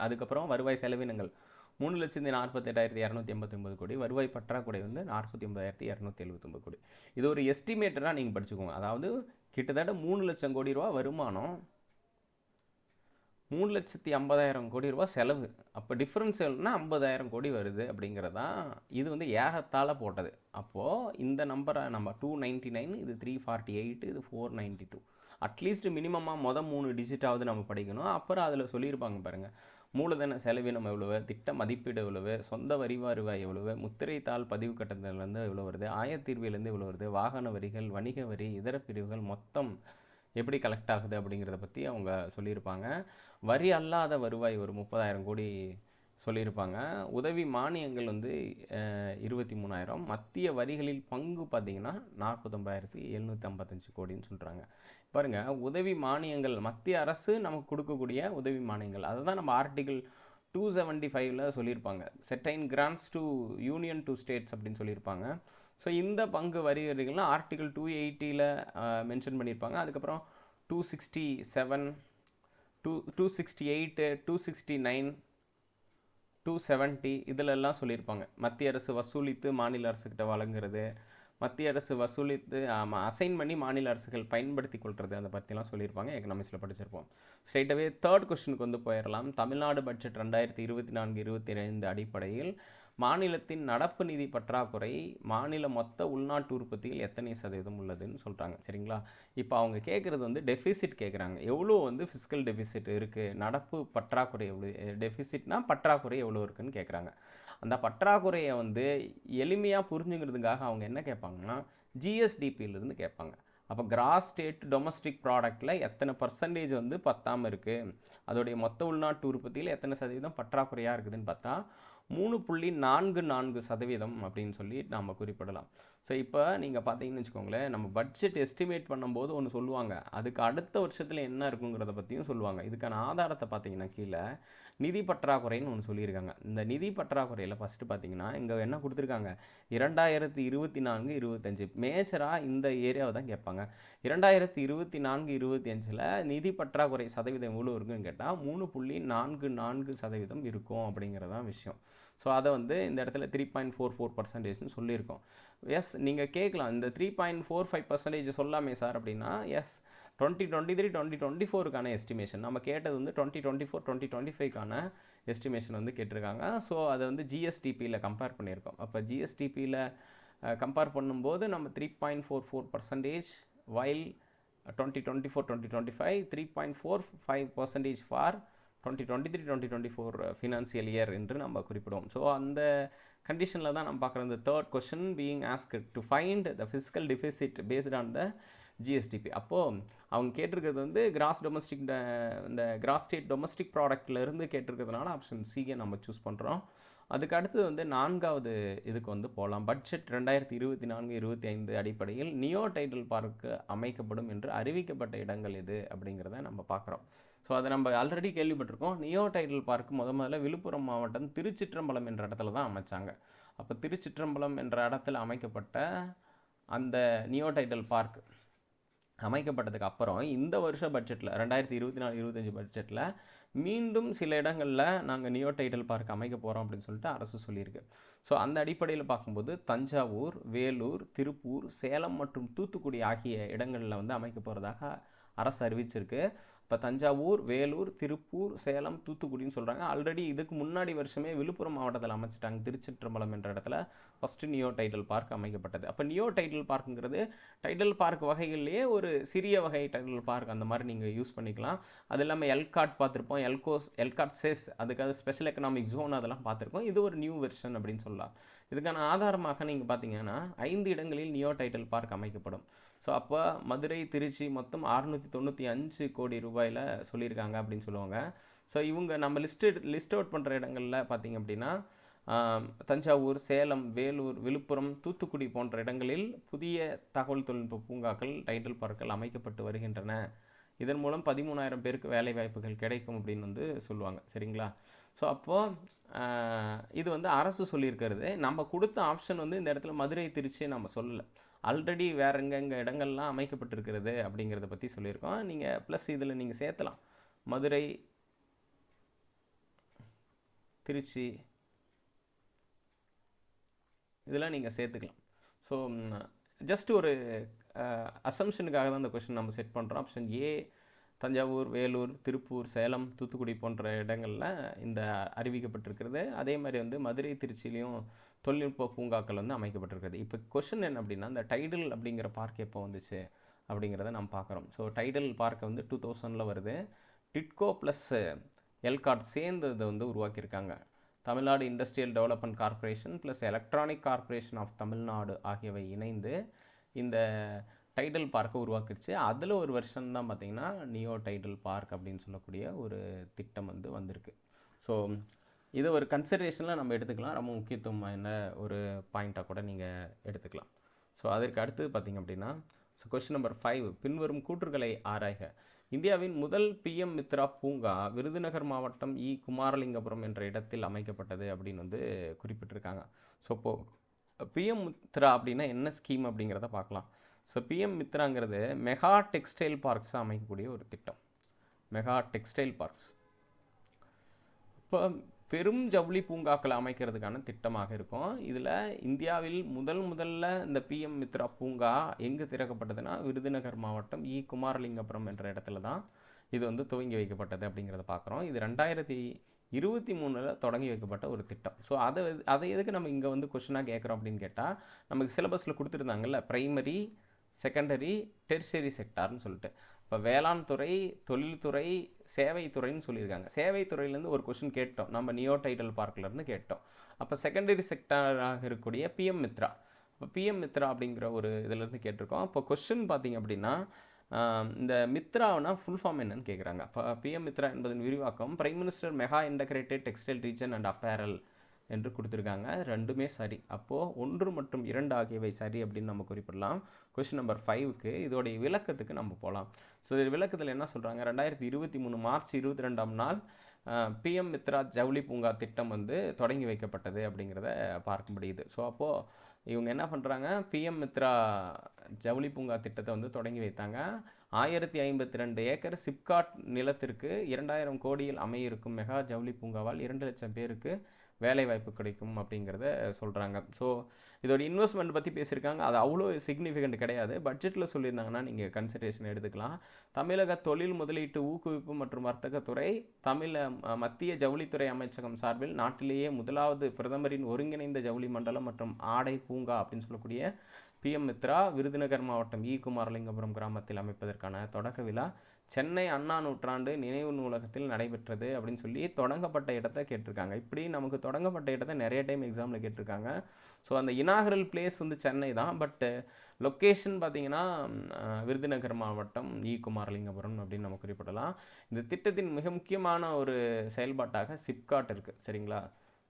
அதுக்கப்புறம் வருவாய் செலவினங்கள் 3,48,289 கோடி. வருவாய் பற்றாக்குறை வந்து 49,279 கோடி. இது ஒரு எஸ்டிமேட்டராக நீங்கள் படிச்சுக்கோங்க. அதாவது கிட்டத்தட்ட 3 லட்சம் கோடி ரூபா வருமானம், 3,50,000 கோடி ரூபா செலவு. அப்போ டிஃப்ரென்ஸ் எவ்வளோன்னா 50,000 கோடி வருது அப்படிங்கிறதான். இது வந்து ஏகத்தால் போட்டது. அப்போது இந்த நம்பரை நம்ம 299, இது 348, இது 492, அட்லீஸ்ட் மினிமமாக மொதல் 3 டிஜிட்டாவது நம்ம படிக்கணும். அப்புறம் அதில் சொல்லியிருப்பாங்க பாருங்கள், மூலதன செலவினம் எவ்வளவு, திட்ட மதிப்பீடு எவ்வளவு, சொந்த வரி வருவாய் எவ்வளவு, முத்திரைத்தாள் பதிவு கட்டணத்துலேருந்து எவ்வளோ வருது, ஆயத்தீர்விலேருந்து எவ்வளோ வருது, வாகன வரிகள், வணிக வரி, இதர பிரிவுகள் மொத்தம் எப்படி கலெக்ட் ஆகுது அப்படிங்கிறத பற்றி அவங்க சொல்லியிருப்பாங்க. வரி அல்லாத வருவாய் ஒரு 30,000 கோடி சொல்லியிருப்பாங்க. உதவி மானியங்கள் வந்து 23,000. மத்திய வரிகளில் பங்கு பார்த்திங்கன்னா 49,755 கோடின்னு சொல்கிறாங்க. பாருங்கள், உதவி மானியங்கள் மத்திய அரசு நமக்கு கொடுக்கக்கூடிய உதவி மானியங்கள், அதை தான் நம்ம ஆர்டிகிள் 275 சொல்லியிருப்பாங்க. Certain grants to union to states அப்படின்னு சொல்லியிருப்பாங்க. ஸோ இந்த பங்கு வரிகள்லாம் ஆர்டிகிள் 280 மென்ஷன் பண்ணியிருப்பாங்க. அதுக்கப்புறம் 267, 268, 269, 270 இதிலெல்லாம் சொல்லியிருப்பாங்க. மத்திய அரசு வசூலித்து மாநில அரசுக்கிட்ட வழங்குறது, மத்திய அரசு வசூலித்து அசைன் பண்ணி மாநில அரசுகள் பயன்படுத்தி கொள்வது, அதை பற்றிலாம் சொல்லியிருப்பாங்க. எக்கனாமிக்ஸில் படிச்சிருப்போம். ஸ்ட்ரைட்டாகவே தேர்ட் கொஸ்டினுக்கு வந்து போயிடலாம். தமிழ்நாடு பட்ஜெட் 2024-25 அடிப்படையில் மாநிலத்தின் நடப்பு நிதி பற்றாக்குறை மாநில மொத்த உள்நாட்டு உற்பத்தியில் எத்தனை சதவீதம் உள்ளதுன்னு சொல்கிறாங்க. சரிங்களா? இப்போ அவங்க கேட்குறது வந்து டெஃபிசிட் கேட்குறாங்க. எவ்வளோ வந்து ஃபிஸ்கல் டெஃபிசிட் இருக்குது, நடப்பு பற்றாக்குறை எவ்வளோ, டெஃபிசிட்னா பற்றாக்குறை எவ்வளோ இருக்குதுன்னு கேட்குறாங்க. அந்த பற்றாக்குறையை வந்து எளிமையாக புரிஞ்சுக்கிறதுக்காக அவங்க என்ன கேட்பாங்கன்னா ஜிஎஸ்டிபியிலிருந்து கேட்பாங்க. அப்போ கிராஸ் ஸ்டேட் டொமஸ்டிக் ப்ராடக்டில் எத்தனை பர்சன்டேஜ் வந்து பத்தாமல் இருக்குது, அதோடைய மொத்த உள்நாட்டு உற்பத்தியில் எத்தனை சதவீதம் பற்றாக்குறையாக இருக்குதுன்னு பார்த்தா 3.44% அப்படின்னு சொல்லி நம்ம குறிப்பிடலாம். ஸோ இப்போ நீங்கள் பார்த்தீங்கன்னு வச்சுக்கோங்களேன், நம்ம பட்ஜெட் எஸ்டிமேட் பண்ணும்போது ஒன்று சொல்லுவாங்க, அதுக்கு அடுத்த வருஷத்தில் என்ன இருக்குங்கிறத பற்றியும் சொல்லுவாங்க. இதுக்கான ஆதாரத்தை பார்த்தீங்கன்னா கீழே நிதி பற்றாக்குறைன்னு ஒன்று சொல்லியிருக்காங்க. இந்த நிதி பற்றாக்குறையில் ஃபஸ்ட்டு பார்த்தீங்கன்னா இங்கே என்ன கொடுத்துருக்காங்க, 2024-25 மேஜராக இந்த ஏரியாவை தான் கேட்பாங்க. 2024-25 நிதி பற்றாக்குறை சதவீதம் எவ்வளோ இருக்குன்னு கேட்டால் 3.44% இருக்கும் அப்படிங்கிறதான் விஷயம். ஸோ அதை வந்து இந்த இடத்துல 3.44% சொல்லியிருக்கோம். எஸ், நீங்கள் கேட்கலாம், இந்த 3.45% சொல்லாமே சார் அப்படின்னா, எஸ் 2023-2024க்கான எஸ்டிமேஷன் நம்ம கேட்டது வந்து 2024-2025க்கான எஸ்டிமேஷன் வந்து கேட்டிருக்காங்க. ஸோ அதை வந்து ஜிஎஸ்டிபியில் கம்பேர் பண்ணியிருக்கோம். அப்போ ஜிஎஸ்டிபியில் கம்பேர் பண்ணும்போது நம்ம 3.44% while 2024-2025 3.45% ஃபார் 2023-2024 ஃபினான்சியல் இயர் என்று நம்ம குறிப்பிடுவோம். ஸோ அந்த கண்டிஷனில் தான் நம்ம பார்க்குற இந்த third question being asked to find the fiscal deficit based on the GSDP. அப்போது அவங்க கேட்டிருக்கிறது வந்து இந்த கிராஸ் ஸ்டேட் டொமஸ்டிக் ப்ராடக்ட்லேருந்து கேட்டிருக்கிறதுனால ஆப்ஷன் சியை நம்ம சூஸ் பண்ணுறோம். அதுக்கு அடுத்தது வந்து 4வது இதுக்கு வந்து போகலாம். பட்ஜெட் 2024-25 அடிப்படையில் நியோ டைடல் பார்க்கு அமைக்கப்படும் என்று அறிவிக்கப்பட்ட இடங்கள் எது அப்படிங்கிறத நம்ம பார்க்குறோம். ஸோ அதை நம்ம ஆல்ரெடி கேள்விப்பட்டிருக்கோம். நியோ டைடல் பார்க் முதல்ல விழுப்புரம் மாவட்டம் திருச்சிற்றம்பலம் என்ற இடத்துல தான் அமைச்சாங்க. அப்போ திருச்சிற்றம்பலம் என்ற இடத்துல அமைக்கப்பட்ட அந்த நியோ டைடல் பார்க் அமைக்கப்பட்டதுக்கு அப்புறம் இந்த வருஷ பட்ஜெட்டில் 2024-25 பட்ஜெட்டில் மீண்டும் சில இடங்களில் நாங்கள் நியோ டைடல் பார்க் அமைக்க போகிறோம் அப்படின்னு சொல்லிட்டு அரசு சொல்லியிருக்கு. ஸோ அந்த அடிப்படையில் பார்க்கும்போது தஞ்சாவூர், வேலூர், திருப்பூர், சேலம் மற்றும் தூத்துக்குடி ஆகிய இடங்களில் வந்து அமைக்க போகிறதாக அரசு அறிவிச்சிருக்கு. இப்போ தஞ்சாவூர், வேலூர், திருப்பூர், சேலம், தூத்துக்குடின்னு சொல்கிறாங்க. ஆல்ரெடி இதுக்கு முன்னாடி வருஷமே விழுப்புரம் மாவட்டத்தில் அமைச்சிட்டாங்க. திருச்சிற்றம்பலம் என்ற இடத்துல ஃபஸ்ட்டு நியோ டைடல் பார்க் அமைக்கப்பட்டது. அப்போ நியோ டைடல் பார்க்குங்கிறது டைடல் பார்க் வகைகள்லேயே ஒரு சிறிய வகை டைடல் பார்க், அந்த மாதிரி நீங்கள் யூஸ் பண்ணிக்கலாம். அது இல்லாமல் எல்காட் பார்த்துருப்போம், எல்காட் செஸ், அதுக்காக ஸ்பெஷல் எக்கனாமிக் ஜோன் அதெல்லாம் பார்த்துருக்கோம். இது ஒரு நியூ வெர்ஷன் அப்படின்னு சொல்லலாம். இதுக்கான ஆதாரமாக நீங்கள் பார்த்தீங்கன்னா 5 இடங்களில் நியோ டைடல் பார்க் அமைக்கப்படும். ஸோ அப்போ மதுரை, திருச்சி மொத்தம் 695 கோடி ரூபாயில் சொல்லியிருக்காங்க அப்படின்னு சொல்லுவாங்க. ஸோ இவங்க நம்ம லிஸ்ட் அவுட் பண்ணுற இடங்களில் பார்த்திங்க அப்படின்னா தஞ்சாவூர், சேலம், வேலூர், விழுப்புரம், தூத்துக்குடி போன்ற இடங்களில் புதிய தகவல் தொழில்நுட்ப பூங்காக்கள், டைடல் பார்க்கள் அமைக்கப்பட்டு வருகின்றன. இதன் மூலம் 13,000 பேருக்கு வேலை வாய்ப்புகள் கிடைக்கும் அப்படின்னு வந்து சொல்லுவாங்க. சரிங்களா? ஸோ அப்போது இது வந்து அரசு சொல்லியிருக்கிறது. நம்ம கொடுத்த ஆப்ஷன் வந்து இந்த இடத்துல மதுரை, திருச்சியை நம்ம சொல்லலை. ஆல்ரெடி வேறு எங்கெங்கே இடங்கள்லாம் அமைக்கப்பட்டிருக்கிறது அப்படிங்கிறத பற்றி சொல்லியிருக்கோம். நீங்கள் ப்ளஸ் இதில் நீங்கள் சேர்த்தலாம். மதுரை, திருச்சி இதெல்லாம் நீங்கள் சேர்த்துக்கலாம். ஸோ ஜஸ்ட் ஒரு அசம்ஷனுக்காக தான் இந்த கொஷின் நம்ம செட் பண்ணுறோம். ஆப்ஷன் ஏ தஞ்சாவூர், வேலூர், திருப்பூர், சேலம், தூத்துக்குடி போன்ற இடங்களில் இந்த அறிவிக்கப்பட்டிருக்கிறது. அதே மாதிரி வந்து மதுரை, திருச்சியிலையும் தொழில்நுட்ப பூங்காக்கள் வந்து அமைக்கப்பட்டிருக்கிறது. இப்போ கொஷின் என்ன அப்படின்னா, இந்த டைடல் அப்படிங்கிற பார்க் எப்போ வந்துச்சு அப்படிங்கிறத நம்ம பார்க்குறோம். ஸோ டைடல் பார்க் வந்து 2000 வருது. டிட்கோ ப்ளஸ் எல்காட் சேர்ந்து இதை வந்து உருவாக்கியிருக்காங்க. Tamil Nadu industrial development corporation plus electronic corporation of Tamil Nadu ஆகியவை இணைந்து இந்த டைடல் பார்க்கை உருவாக்கிடுச்சு. அதில் ஒரு வருஷன் தான் பார்த்திங்கன்னா நியோ டைடல் பார்க் அப்படின்னு சொல்லக்கூடிய ஒரு திட்டம் வந்து வந்திருக்கு. ஸோ இதை ஒரு கன்சிடரேஷனில் நம்ம எடுத்துக்கலாம். ரொம்ப முக்கியத்துவமான ஒரு பாயிண்ட்டாக கூட நீங்கள் எடுத்துக்கலாம். ஸோ அதற்கு அடுத்தது பார்த்திங்க அப்படின்னா, ஸோ கொஸ்டின் நம்பர் 5, பின்வரும் கூற்றுகளை ஆராய்க. இந்தியாவின் முதல் PM மித்ரா பூங்கா விருதுநகர் மாவட்டம் குமாரலிங்கபுரம் என்ற இடத்தில் அமைக்கப்பட்டது அப்படின்னு வந்து குறிப்பிட்டிருக்காங்க. ஸோ இப்போது PM மித்ரா அப்படின்னா என்ன ஸ்கீம் அப்படிங்கிறத பார்க்கலாம். ஸோ PM மித்ராங்கிறது மெகா டெக்ஸ்டைல் பார்க்ஸாக அமைக்கக்கூடிய ஒரு திட்டம். மெகா டெக்ஸ்டைல் பார்க்ஸ் இப்போ பெரும் ஜவுளி பூங்காக்களை அமைக்கிறதுக்கான திட்டமாக இருக்கும். இதில் இந்தியாவில் முதல்ல இந்த PM மித்ரா பூங்கா எங்கே திறக்கப்பட்டதுன்னா விருதுநகர் மாவட்டம் குமாரலிங்கபுரம் என்ற இடத்துல தான் இது வந்து துவங்கி வைக்கப்பட்டது அப்படிங்கிறத பார்க்குறோம். இது 2023 தொடங்கி வைக்கப்பட்ட ஒரு திட்டம். ஸோ அதை எதுக்கு நம்ம இங்கே வந்து கொஷனாக கேட்குறோம் அப்படின்னு கேட்டால், நமக்கு சிலபஸில் கொடுத்துருந்தாங்கல்ல பிரைமரி, செகண்டரி, டெர்ஷரி செக்டார்னு சொல்லிட்டு. இப்போ வேளாண் துறை, தொழில்துறை, சேவைத்துறைன்னு சொல்லியிருக்காங்க. சேவைத்துறையிலேருந்து ஒரு கொஷின் கேட்டோம், நம்ம நியோ டைடல் பார்க்லேருந்து கேட்டோம். அப்போ செகண்டரி செக்டாராக இருக்கக்கூடிய PM மித்ரா, இப்போ PM மித்ரா அப்படிங்கிற ஒரு இதிலேருந்து கேட்டிருக்கோம். இப்போ கொஷின் பார்த்திங்க அப்படின்னா, இந்த மித்ரானா ஃபுல் ஃபார்ம் என்னன்னு கேட்குறாங்க. அப்போ PM மித்ரா என்பதன் விரிவாக்கம் prime minister mega integrated textile region and apparel என்று கொடுத்துருக்காங்க. ரெண்டுமே சரி. அப்போது 1 மற்றும் 2 ஆகியவை சரி அப்படின்னு நம்ம குறிப்பிடலாம். கொஸ்டின் நம்பர் 5க்கு இதோடைய விளக்கத்துக்கு நம்ம போகலாம். ஸோ இது விளக்கத்தில் என்ன சொல்கிறாங்க, 2023 மார்ச் 22ஆம் நாள் PM மித்ரா ஜவுளி பூங்கா திட்டம் வந்து தொடங்கி வைக்கப்பட்டது அப்படிங்கிறத பார்க்க முடியுது. ஸோ அப்போது இவங்க என்ன பண்ணுறாங்க, PM மித்ரா ஜவுளி பூங்கா திட்டத்தை வந்து தொடங்கி வைத்தாங்க. 1052 ஏக்கர் சிப்காட் நிலத்திற்கு 2000 கோடியில் அமையிருக்கும் மெகா ஜவுளி பூங்காவால் 2 லட்சம் பேருக்கு வேலைவாய்ப்பு கிடைக்கும் அப்படிங்கிறத சொல்கிறாங்க. ஸோ இதோட இன்வெஸ்ட்மெண்ட் பற்றி பேசியிருக்காங்க. அது அவ்வளோ சிக்னிஃபிகண்ட் கிடையாது. பட்ஜெட்டில் சொல்லியிருந்தாங்கன்னா நீங்கள் கன்சிடரேஷன் எடுத்துக்கலாம். தமிழக தொழில் முதலீட்டு ஊக்குவிப்பு மற்றும் வர்த்தகத்துறை மத்திய ஜவுளித்துறை அமைச்சகம் சார்பில் நாட்டிலேயே முதலாவது பிரதமரின் ஒருங்கிணைந்த ஜவுளி மண்டலம் மற்றும் ஆடை பூங்கா அப்படின்னு சொல்லக்கூடிய PM மித்ரா விருதுநகர் மாவட்டம் குமாரலிங்கபுரம் கிராமத்தில் அமைப்பதற்கான தொடக்க விழா சென்னை அண்ணா நூற்றாண்டு நினைவு நூலகத்தில் நடைபெற்றது அப்படின்னு சொல்லி தொடங்கப்பட்ட இடத்த கேட்டிருக்காங்க. இப்படி நமக்கு தொடங்கப்பட்ட இடத்த நிறைய டைம் எக்ஸாமில் கேட்டிருக்காங்க. ஸோ அந்த இனாகரல் பிளேஸ் வந்து சென்னை தான், பட்டு லொக்கேஷன் பார்த்திங்கன்னா விருதுநகர் மாவட்டம் குமாரலிங்கபுரம் அப்படின்னு நம்ம குறிப்பிடலாம். இந்த திட்டத்தின் மிக முக்கியமான ஒரு செயல்பாட்டாக சிப்காட் இருக்குது. சரிங்களா?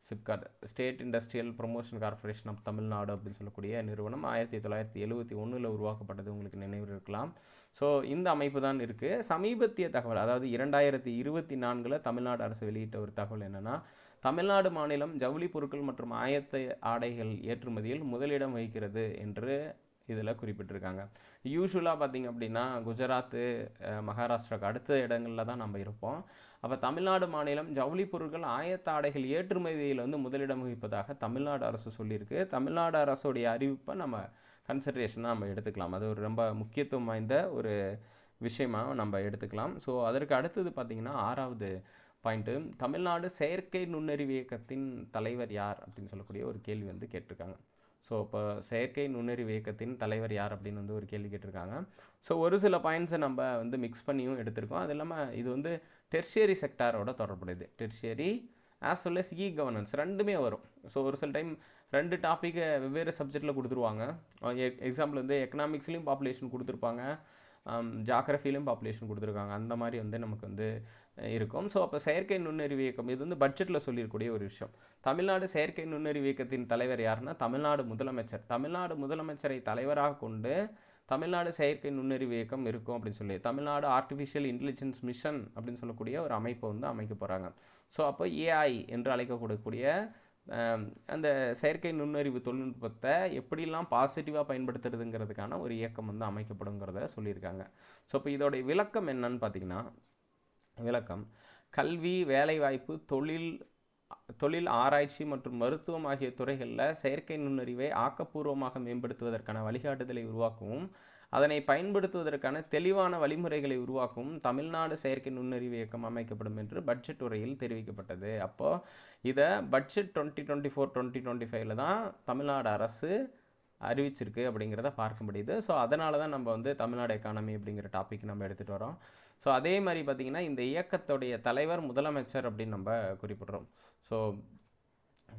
SIPCOT state industrial promotion corporation of Tamil Nadu அப்படின்னு சொல்லக்கூடிய நிறுவனம் 1971 உருவாக்கப்பட்டது, உங்களுக்கு நினைவு இருக்கலாம். ஸோ இந்த அமைப்பு தான் இருக்குது. சமீபத்திய தகவல், அதாவது 2024 தமிழ்நாடு அரசு வெளியிட்ட ஒரு தகவல் என்னென்னா, தமிழ்நாடு மாநிலம் ஜவுளி பொருட்கள் மற்றும் ஆயத்த ஆடைகள் ஏற்றுமதியில் முதலிடம் வகிக்கிறது என்று இதில் குறிப்பிட்டிருக்காங்க. யூஸ்வலாக பார்த்திங்க அப்படின்னா குஜராத்து, மகாராஷ்டிராவுக்கு அடுத்த இடங்களில் தான் நம்ம இருப்போம். அப்போ தமிழ்நாடு மாநிலம் ஜவுளி பொருட்கள் ஆயத்த ஆடைகள் ஏற்றுமதியில் வந்து முதலிடம் வகிப்பதாக தமிழ்நாடு அரசு சொல்லியிருக்கு. தமிழ்நாடு அரசுடைய அறிவிப்பை நம்ம கன்சிடரேஷனாக நம்ம எடுத்துக்கலாம். அது ஒரு ரொம்ப முக்கியத்துவம் வாய்ந்த ஒரு விஷயமாக நம்ம எடுத்துக்கலாம். ஸோ அதற்கு அடுத்தது பார்த்திங்கன்னா 6வது பாயிண்ட்டு, தமிழ்நாடு செயற்கை நுண்ணறிவு இயக்கத்தின் தலைவர் யார் அப்படின்னு சொல்லக்கூடிய ஒரு கேள்வி வந்து கேட்டிருக்காங்க. ஸோ இப்போ செயற்கை நுண்ணறிவு இயக்கத்தின் தலைவர் யார் அப்படின்னு வந்து ஒரு கேள்வி கேட்டிருக்காங்க. ஸோ ஒரு சில பாயிண்ட்ஸை நம்ம வந்து மிக்ஸ் பண்ணியும் எடுத்திருக்கோம். அது இல்லாமல் இது வந்து டெர்ஷியரி செக்டாரோட தொடர்புடையது. Tertiary as well as e governance ரெண்டுமே வரும். ஸோ ஒரு சில டைம் 2 டாப்பிக்கை வெவ்வேறு சப்ஜெக்டில் கொடுத்துருவாங்க. எக்ஸாம்பிள் வந்து எக்கனாமிக்ஸ்லேயும் பாப்புலேஷன் கொடுத்துருப்பாங்க, ஜாகிரஃபிலையும் பாப்புலேஷன் கொடுத்துருக்காங்க. அந்த மாதிரி வந்து நமக்கு வந்து இருக்கும். ஸோ அப்போ செயற்கை நுண்ணறிவு இயக்கம் இது வந்து பட்ஜெட்டில் சொல்லியிருக்கக்கூடிய ஒரு விஷயம். தமிழ்நாடு செயற்கை நுண்ணறிவு இயக்கத்தின் தலைவர் யாருன்னா தமிழ்நாடு முதலமைச்சர். தமிழ்நாடு முதலமைச்சரை தலைவராக கொண்டு தமிழ்நாடு செயற்கை நுண்ணறிவு இயக்கம் இருக்கும் அப்படின்னு சொல்லி தமிழ்நாடு ஆர்டிஃபிஷியல் இன்டெலிஜென்ஸ் மிஷன் அப்படின்னு சொல்லக்கூடிய ஒரு அமைப்பை வந்து அமைக்க போகிறாங்க. ஸோ அப்போ ஏஐ என்று அழைக்கக்கூடிய அந்த செயற்கை நுண்ணறிவு தொழில்நுட்பத்தை எப்படிலாம் பாசிட்டிவாக பயன்படுத்துறதுங்கிறதுக்கான ஒரு இயக்கம் வந்து அமைக்கப்படுங்கிறத சொல்லியிருக்காங்க. ஸோ இப்போ இதோடைய விளக்கம் என்னன்னு பார்த்தீங்கன்னா, விளக்கம் கல்வி, வேலைவாய்ப்பு, தொழில் ஆராய்ச்சி மற்றும் மருத்துவம் ஆகிய துறைகளில் செயற்கை நுண்ணறிவை ஆக்கப்பூர்வமாக மேம்படுத்துவதற்கான வழிகாட்டுதலை உருவாக்கவும் அதனை பயன்படுத்துவதற்கான தெளிவான வழிமுறைகளை உருவாக்கவும் தமிழ்நாடு செயற்கை நுண்ணறிவு இயக்கம் அமைக்கப்படும் என்று பட்ஜெட் உரையில் தெரிவிக்கப்பட்டது. அப்போது இதை பட்ஜெட் 2024-2025 தான் தமிழ்நாடு அரசு அறிவிச்சிருக்கு அப்படிங்கிறத பார்க்க முடியுது. ஸோ அதனால தான் நம்ம வந்து தமிழ்நாடு எக்கானமி அப்படிங்கிற டாபிக் நம்ம எடுத்துகிட்டு வரோம். ஸோ அதே மாதிரி பார்த்திங்கன்னா இந்த இயக்கத்துடைய தலைவர் முதலமைச்சர் அப்படின்னு நம்ம குறிப்பிட்றோம். ஸோ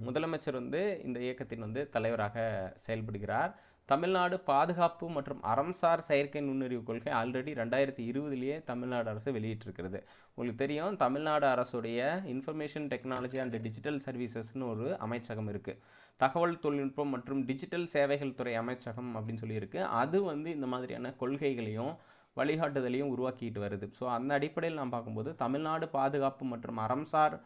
முதலமைச்சர் வந்து இந்த இயக்கத்தின் வந்து தலைவராக செயல்படுகிறார். தமிழ்நாடு பாதுகாப்பு மற்றும் அறம்சார் செயற்கை நுண்ணறிவு கொள்கை ஆல்ரெடி 2020 தமிழ்நாடு அரசு வெளியிட்டிருக்கிறது. உங்களுக்கு தெரியும், தமிழ்நாடு அரசுடைய இன்ஃபர்மேஷன் டெக்னாலஜி அண்ட் டிஜிட்டல் சர்வீசஸ்னு ஒரு அமைச்சகம் இருக்குது. தகவல் தொழில்நுட்பம் மற்றும் டிஜிட்டல் சேவைகள் துறை அமைச்சகம் அப்படின்னு சொல்லியிருக்கு. அது வந்து இந்த மாதிரியான கொள்கைகளையும் வழிகாட்டுதலையும் உருவாக்கிட்டு வருது. ஸோ அந்த அடிப்படையில் நாம் பார்க்கும்போது தமிழ்நாடு பாதுகாப்பு மற்றும் அறம்சார்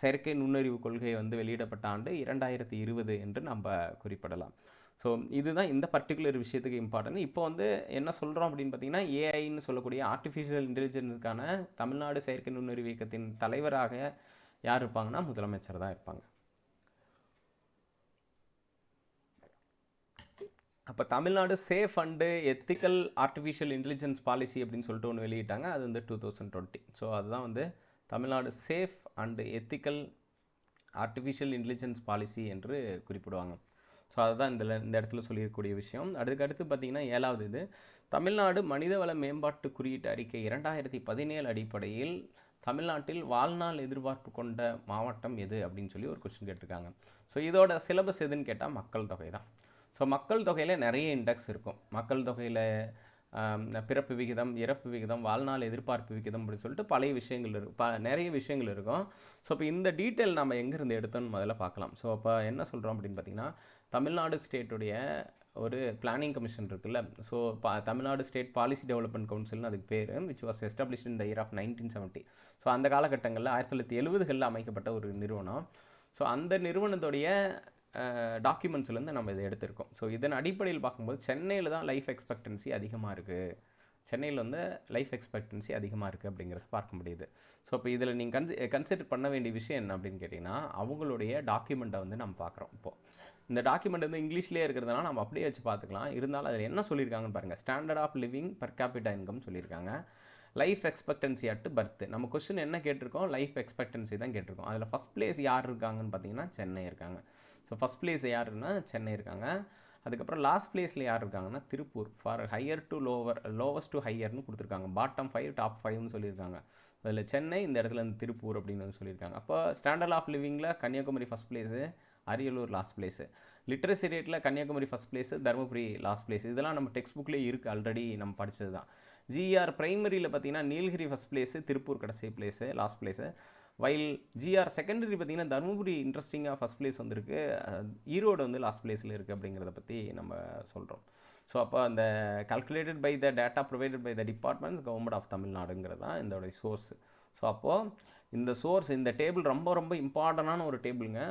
செயற்கை நுண்ணறிவு கொள்கை வந்து வெளியிடப்பட்ட ஆண்டு 2020 என்று நம்ம குறிப்பிடலாம். ஸோ இதுதான் இந்த பர்டிகுலர் விஷயத்துக்கு இம்பார்ட்டன்ட். இப்போ வந்து என்ன சொல்கிறோம் அப்படின்னு பார்த்தீங்கன்னா, ஏஐன்னு சொல்லக்கூடிய ஆர்டிஃபிஷியல் இன்டெலிஜென்ஸுக்கான தமிழ்நாடு செயற்கை நுண்ணறிவு இயக்கத்தின் தலைவராக யார் இருப்பாங்கன்னா முதலமைச்சர் தான் இருப்பாங்க. அப்போ Tamil Nadu safe and ethical artificial intelligence policy அப்படின்னு சொல்லிட்டு ஒன்று வெளியிட்டாங்க. அது வந்து 2020. ஸோ அதுதான் வந்து Tamil Nadu safe and ethical artificial intelligence policy என்று குறிப்பிடுவாங்க. ஸோ அதுதான் இந்த இடத்துல சொல்லியிருக்கக்கூடிய விஷயம். அதுக்கடுத்து பார்த்திங்கன்னா 7வது இது தமிழ்நாடு மனிதவள மேம்பாட்டு குறியீட்டு அறிக்கை 2017 அடிப்படையில் தமிழ்நாட்டில் வாழ்நாள் எதிர்பார்ப்பு கொண்ட மாவட்டம் எது அப்படின்னு சொல்லி ஒரு கொஸ்டின் கேட்டிருக்காங்க. ஸோ இதோட சிலபஸ் எதுன்னு கேட்டால் மக்கள் தொகை தான். ஸோ மக்கள் தொகையில் நிறைய இண்டெக்ஸ் இருக்கும். மக்கள் தொகையில் பிறப்பு விகிதம், இறப்பு விகிதம், வாழ்நாள் எதிர்பார்ப்பு விகிதம் அப்படின்னு சொல்லிட்டு பழைய விஷயங்கள் நிறைய விஷயங்கள் இருக்கும். ஸோ இப்போ இந்த டீட்டெயில் நம்ம எங்கேருந்து எடுத்தோன்னு முதல்ல பார்க்கலாம். ஸோ அப்போ என்ன சொல்கிறோம் அப்படின்னு பார்த்தீங்கன்னா, தமிழ்நாடு ஸ்டேட்டுடைய ஒரு பிளானிங் கமிஷன் இருக்குல்ல. So Tamil Nadu state policy development கவுன்சில்னு அதுக்கு பேர், which was established in the year of 1970. So அந்த காலகட்டங்களில் 1970களில் அமைக்கப்பட்ட ஒரு நிறுவனம். ஸோ அந்த நிறுவனத்துடைய டாக்குமெண்ட்ஸ்லேருந்து நம்ம இதை எடுத்திருக்கோம். ஸோ இதன் அடிப்படையில் பார்க்கும்போது சென்னையில் தான் லைஃப் எக்ஸ்பெக்டன்சி அதிகமாக இருக்குது. சென்னையில் வந்து லைஃப் எக்ஸ்பெக்டன்சி அதிகமாக இருக்குது அப்படிங்கிறத பார்க்க முடியுது. ஸோ இப்போ இதில் நீங்கள் கன்சிடர் பண்ண வேண்டிய விஷயம் என்ன அப்படின்னு கேட்டிங்கன்னா, அவங்களுடைய டாக்குமெண்ட்டை வந்து நம்ம பார்க்குறோம். இப்போது இந்த டாக்குமெண்ட் வந்து இங்கிலீஷ்லேயே இருக்கிறதுனால நம்ம அப்படியே வச்சு பார்த்துக்கலாம். இருந்தாலும் அதில் என்ன சொல்லியிருக்காங்கன்னு பாருங்கள். Standard of living per capita income சொல்லியிருக்காங்க. Life expectancy at birth. நம்ம கொஸ்டின் என்ன கேட்டிருக்கோம்? லைஃப் எக்ஸ்பெக்டன்சி தான் கேட்டிருக்கோம். அதில் ஃபஸ்ட் பிளேஸ் யார் இருக்காங்கன்னு பார்த்தீங்கன்னா சென்னை இருக்காங்க. ஸோ ஃபஸ்ட் பிளேஸ் யாருன்னா சென்னை இருக்காங்க. அதுக்கப்புறம் லாஸ்ட் பிளேஸில் யார் இருக்காங்கன்னா Tiruppur. For higher to lowest to ஹையர்னு கொடுத்துருக்காங்க. பாட்டம் 5 டாப் 5ன்னு சொல்லியிருக்காங்க. அதில் சென்னை, இந்த இடத்துல இந்த திருப்பூர் அப்படின்னு சொல்லியிருக்காங்க. அப்போ ஸ்டாண்டர்ட் ஆஃப் லிவிங்கில் Kanyakumari first place, Ariyalur last place. Literacy ரேட்டில் Kanyakumari first place, Dharmapuri last place. இதெல்லாம் நம்ம டெக்ஸ்ட் புக்லேயே இருக்குது, ஆல்ரெடி நம்ம படித்தது தான். ஜிஆர் பிரைமரியில் பார்த்தீங்கன்னா நீலகிரி ஃபஸ்ட் பிளேஸு, திருப்பூர் கடைசி place, last place. While GR secondary பார்த்தீங்கன்னா தருமபுரி இன்ட்ரெஸ்டிங்காக ஃபஸ்ட் பிளேஸ் வந்திருக்கு, ஈரோடு வந்து லாஸ்ட் பிளேஸில் இருக்குது அப்படிங்கிறத பற்றி நம்ம சொல்கிறோம். ஸோ அப்போ அந்த calculated by the data provided by the departments government of தமிழ்நாடுங்கிறது தான் இதோடைய சோர்ஸ். ஸோ அப்போது இந்த சோர்ஸ், இந்த டேபிள் ரொம்ப ரொம்ப இம்பார்ட்டண்டான ஒரு டேபிளுங்க.